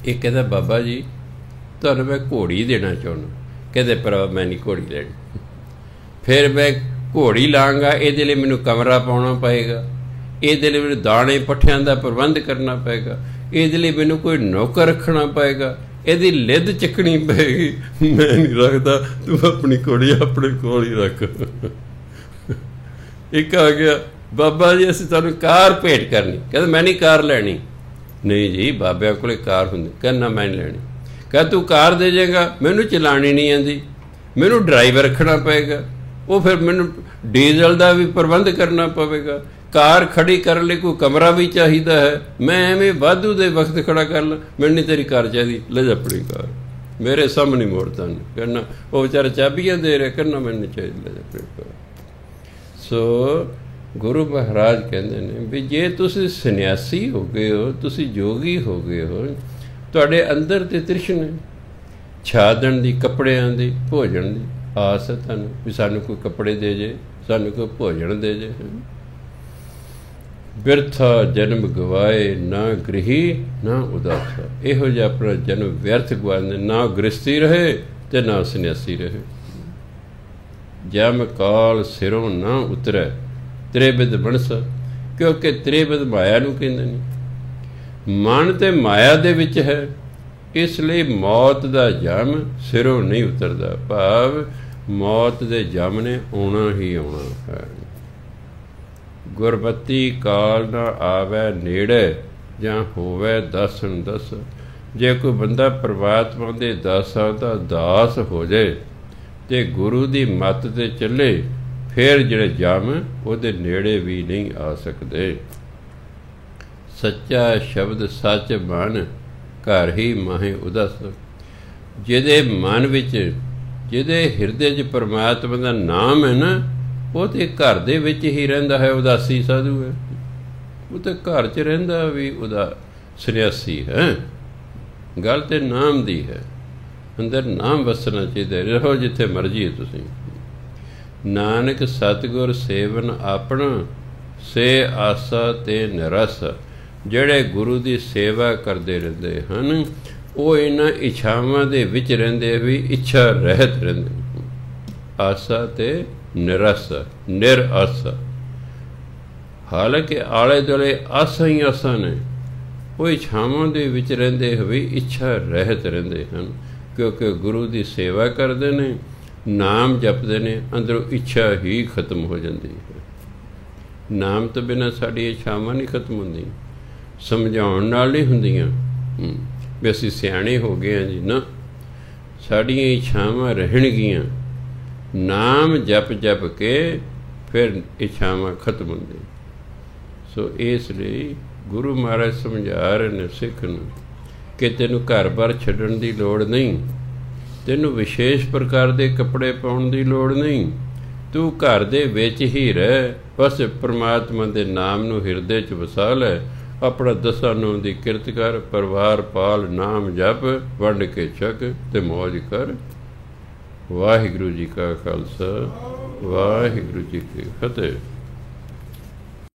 ਇਹ ਕਹਿੰਦਾ ਬਾਬਾ ਜੀ ਤੁਹਾਨੂੰ ਮੈਂ ਘੋੜੀ ਦੇਣਾ ਚਾਹੁੰਦਾ। ਕਹਿੰਦੇ ਪਰ ਮੈਂ ਨਹੀਂ ਘੋੜੀ ਲੈਣੀ। ਫਿਰ ਮੈਂ ਘੋੜੀ ਲਾਂਗਾ, ਇਹਦੇ ਲਈ ਮੈਨੂੰ ਕਮਰਾ ਪਾਉਣਾ ਪਏਗਾ, ਇਹਦੇ ਲਈ ਮੈਨੂੰ ਦਾਣੇ ਪੱਠਿਆਂ ਦਾ ਪ੍ਰਬੰਧ ਕਰਨਾ ਪਏਗਾ, ਇਹਦੇ ਲਈ ਮੈਨੂੰ ਕੋਈ ਨੌਕਰ ਰੱਖਣਾ ਪਏਗਾ, ਇਹਦੀ ਲਿੱਦ ਚੱਕਣੀ ਪਏਗੀ। ਮੈਂ ਨਹੀਂ ਰੱਖਦਾ, ਤੂੰ ਆਪਣੀ ਘੋੜੀ ਆਪਣੇ ਕੋਲ ਹੀ ਰੱਖ। ਇੱਕ ਆ ਗਿਆ, ਬਾਬਾ ਜੀ ਅਸੀਂ ਤੁਹਾਨੂੰ ਕਾਰ ਭੇਟ ਕਰਨੀ। ਕਹਿੰਦਾ ਮੈਂ ਨਹੀਂ ਕਾਰ ਲੈਣੀ। ਨਹੀਂ ਜੀ ਬਾਬਿਆਂ ਕੋਲ ਕਾਰ ਹੁੰਦੀ। ਕਹਿੰਦਾ ਮੈਂ ਨਹੀਂ ਲੈਣੀ। ਕਹਿੰਦਾ ਤੂੰ ਕਾਰ ਦੇ ਜਾਏਗਾ, ਮੈਨੂੰ ਚਲਾਉਣੀ ਨਹੀਂ ਆਉਂਦੀ, ਮੈਨੂੰ ਡਰਾਈਵਰ ਰੱਖਣਾ ਪਏਗਾ, ਉਹ ਫਿਰ ਮੈਨੂੰ ਡੀਜ਼ਲ ਦਾ ਵੀ ਪ੍ਰਬੰਧ ਕਰਨਾ ਪਵੇਗਾ, ਕਾਰ ਖੜੀ ਕਰਨ ਲਈ ਕੋਈ ਕਮਰਾ ਵੀ ਚਾਹੀਦਾ ਹੈ, ਮੈਂ ਐਵੇਂ ਵਾਧੂ ਦੇ ਵਕਤ ਖੜਾ ਕਰ ਲਾਂ। ਮੈਨੂੰ ਨਹੀਂ ਤੇਰੀ ਕਾਰ ਚਾਹੀਦੀ, ਲੈ ਜਾ ਆਪਣੀ ਕਾਰ, ਮੇਰੇ ਸਾਹਮਣੇ ਮੋੜ ਤਨ। ਕਹਿੰਦਾ ਉਹ ਵਿਚਾਰਾ ਚਾਬੀਆਂ ਦੇ ਰਿਹਾ, ਕਹਿੰਦਾ ਮੈਨੂੰ ਨਹੀਂ ਚਾਹੀਦੀ, ਲੈ ਜਾ ਆਪਣੀ ਕਾਰ। ਸੋ ਗੁਰੂ ਮਹਾਰਾਜ ਕਹਿੰਦੇ ਨੇ ਵੀ ਜੇ ਤੁਸੀਂ ਸੰਨਿਆਸੀ ਹੋ ਗਏ ਹੋ, ਤੁਸੀਂ ਜੋਗੀ ਹੋ ਗਏ ਹੋ, ਤੁਹਾਡੇ ਅੰਦਰ ਤੇ ਤ੍ਰਿਸ਼ਨ ਹੈ, ਛਾਦਣ ਦੀ, ਕੱਪੜਿਆਂ ਦੀ, ਭੋਜਨ ਦੀ ਆਸ ਹੈ ਤੁਹਾਨੂੰ, ਵੀ ਸਾਨੂੰ ਕੋਈ ਕੱਪੜੇ ਦੇ ਜੇ, ਸਾਨੂੰ ਕੋਈ ਭੋਜਨ ਦੇ ਜੇ। ਬਿਰਥਾ ਜਨਮ ਗਵਾਏ, ਨਾ ਗ੍ਰਹੀ ਨਾ ਉਦਾਸਾ। ਇਹੋ ਜਿਹਾ ਆਪਣਾ ਜਨਮ ਵਿਅਰਥ ਗਵਾਉਂਦੇ, ਨਾ ਗ੍ਰਸਤੀ ਰਹੇ ਅਤੇ ਨਾ ਸੰਨਿਆਸੀ ਰਹੇ। ਜਮ ਕਾਲ ਸਿਰੋਂ ਨਾ ਉਤਰੈ, ਤ੍ਰਿਬਿਦ ਬਣਸ, ਕਿਉਂਕਿ ਤ੍ਰਿਬਿਦ ਮਾਇਆ ਨੂੰ ਕਹਿੰਦੇ ਨੇ। ਮਨ ਤੇ ਮਾਇਆ ਦੇ ਵਿੱਚ ਹੈ, ਇਸ ਲਈ ਮੌਤ ਦਾ ਜਮ ਸਿਰੋਂ ਨਹੀਂ ਉਤਰਦਾ। ਭਾਵ ਮੌਤ ਦੇ ਜਮ ਨੇ ਆਉਣਾ ਹੀ ਆਉਣਾ ਹੈ। ਗੁਰਬਤੀ ਕਾਲ ਨਾ ਆਵੈ ਨੇੜੇ, ਜਾਂ ਹੋਵੇ ਦਸਨ ਦਸ। ਜੇ ਕੋਈ ਬੰਦਾ ਪਰਮਾਤਮਾ ਦੇ ਦਾਸਾਂ ਦਾ ਦਾਸ ਹੋ ਜਾਏ ਅਤੇ ਗੁਰੂ ਦੀ ਮੱਤ 'ਤੇ ਚੱਲੇ, ਫਿਰ ਜਿਹੜੇ ਜਮ ਉਹਦੇ ਨੇੜੇ ਵੀ ਨਹੀਂ ਆ ਸਕਦੇ। ਸੱਚਾ ਸ਼ਬਦ ਸੱਚ ਮਨ, ਘਰ ਹੀ ਮਾਹੇ ਉਦਸ। ਜਿਹਦੇ ਮਨ ਵਿੱਚ, ਜਿਹਦੇ ਹਿਰਦੇ 'ਚ ਪਰਮਾਤਮਾ ਦਾ ਨਾਮ ਹੈ ਨਾ, ਉਹ ਤੇ ਘਰ ਦੇ ਵਿੱਚ ਹੀ ਰਹਿੰਦਾ ਹੈ। ਉਦਾਸੀ ਸਾਧੂ ਹੈ, ਉਹ ਤੇ ਘਰ 'ਚ ਰਹਿੰਦਾ ਵੀ ਉਹਦਾ ਸੰਨਿਆਸੀ ਹੈ। ਗੱਲ ਤੇ ਨਾਮ ਦੀ ਹੈ, ਅੰਦਰ ਨਾਮ ਵਸਣਾ ਚਾਹੀਦਾ। ਰਹੋ ਜਿੱਥੇ ਮਰਜ਼ੀ ਤੁਸੀਂ। ਨਾਨਕ ਸਤਿਗੁਰ ਸੇਵਨ ਆਪਣਾ, ਸੇ ਆਸਾ ਤੇ ਨਿਰਸ। ਜਿਹੜੇ ਗੁਰੂ ਦੀ ਸੇਵਾ ਕਰਦੇ ਰਹਿੰਦੇ ਹਨ, ਉਹ ਇਹਨਾਂ ਇੱਛਾਵਾਂ ਦੇ ਵਿੱਚ ਰਹਿੰਦੇ ਵੀ ਇੱਛਾ ਰਹਿਤ ਰਹਿੰਦੇ। ਆਸਾ ਤੇ ਨਿਰਸ, ਨਿਰਆਸ। ਹਾਲਾਂਕਿ ਆਲੇ ਦੁਆਲੇ ਆਸਾਂ ਹੀ ਆਸਾਂ ਨੇ, ਉਹ ਇੱਛਾਵਾਂ ਦੇ ਵਿੱਚ ਰਹਿੰਦੇ ਹੋਏ ਇੱਛਾ ਰਹਿਤ ਰਹਿੰਦੇ ਹਨ, ਕਿਉਂਕਿ ਗੁਰੂ ਦੀ ਸੇਵਾ ਕਰਦੇ ਨੇ, ਨਾਮ ਜਪਦੇ ਨੇ, ਅੰਦਰੋਂ ਇੱਛਾ ਹੀ ਖਤਮ ਹੋ ਜਾਂਦੀ ਹੈ। ਨਾਮ ਤੋਂ ਬਿਨਾਂ ਸਾਡੀ ਇੱਛਾਵਾਂ ਨਹੀਂ ਖਤਮ ਹੁੰਦੀਆਂ, ਸਮਝਾਉਣ ਨਾਲ ਨਹੀਂ ਹੁੰਦੀਆਂ ਵੀ ਅਸੀਂ ਸਿਆਣੇ ਹੋ ਗਏ ਹਾਂ ਜੀ, ਨਾ। ਸਾਡੀਆਂ ਇੱਛਾਵਾਂ ਰਹਿਣਗੀਆਂ, ਨਾਮ ਜਪ ਜਪ ਕੇ ਫਿਰ ਇੱਛਾਵਾਂ ਖਤਮ ਹੁੰਦੀਆਂ। ਸੋ ਇਸ ਲਈ ਗੁਰੂ ਮਹਾਰਾਜ ਸਮਝਾ ਰਹੇ ਨੇ ਸਿੱਖ ਨੂੰ ਕਿ ਤੈਨੂੰ ਘਰ-ਬਾਰ ਛੱਡਣ ਦੀ ਲੋੜ ਨਹੀਂ, ਤੈਨੂੰ ਵਿਸ਼ੇਸ਼ ਪ੍ਰਕਾਰ ਦੇ ਕੱਪੜੇ ਪਾਉਣ ਦੀ ਲੋੜ ਨਹੀਂ, ਤੂੰ ਘਰ ਦੇ ਵਿੱਚ ਹੀ ਰਹਿ, ਬਸ ਪਰਮਾਤਮਾ ਦੇ ਨਾਮ ਨੂੰ ਹਿਰਦੇ 'ਚ ਵਸਾ ਲੈ, ਆਪਣਾ ਦਸਾਂ ਨੌਂ ਦੀ ਕਿਰਤ ਕਰ, ਪਰਿਵਾਰ ਪਾਲ, ਨਾਮ ਜਪ, ਵੰਡ ਕੇ ਛਕ ਤੇ ਮੌਜ ਕਰ। ਵਾਹਿਗੁਰੂ ਜੀ ਕਾ ਖਾਲਸਾ, ਵਾਹਿਗੁਰੂ ਜੀ ਕੀ ਫਤਿਹ।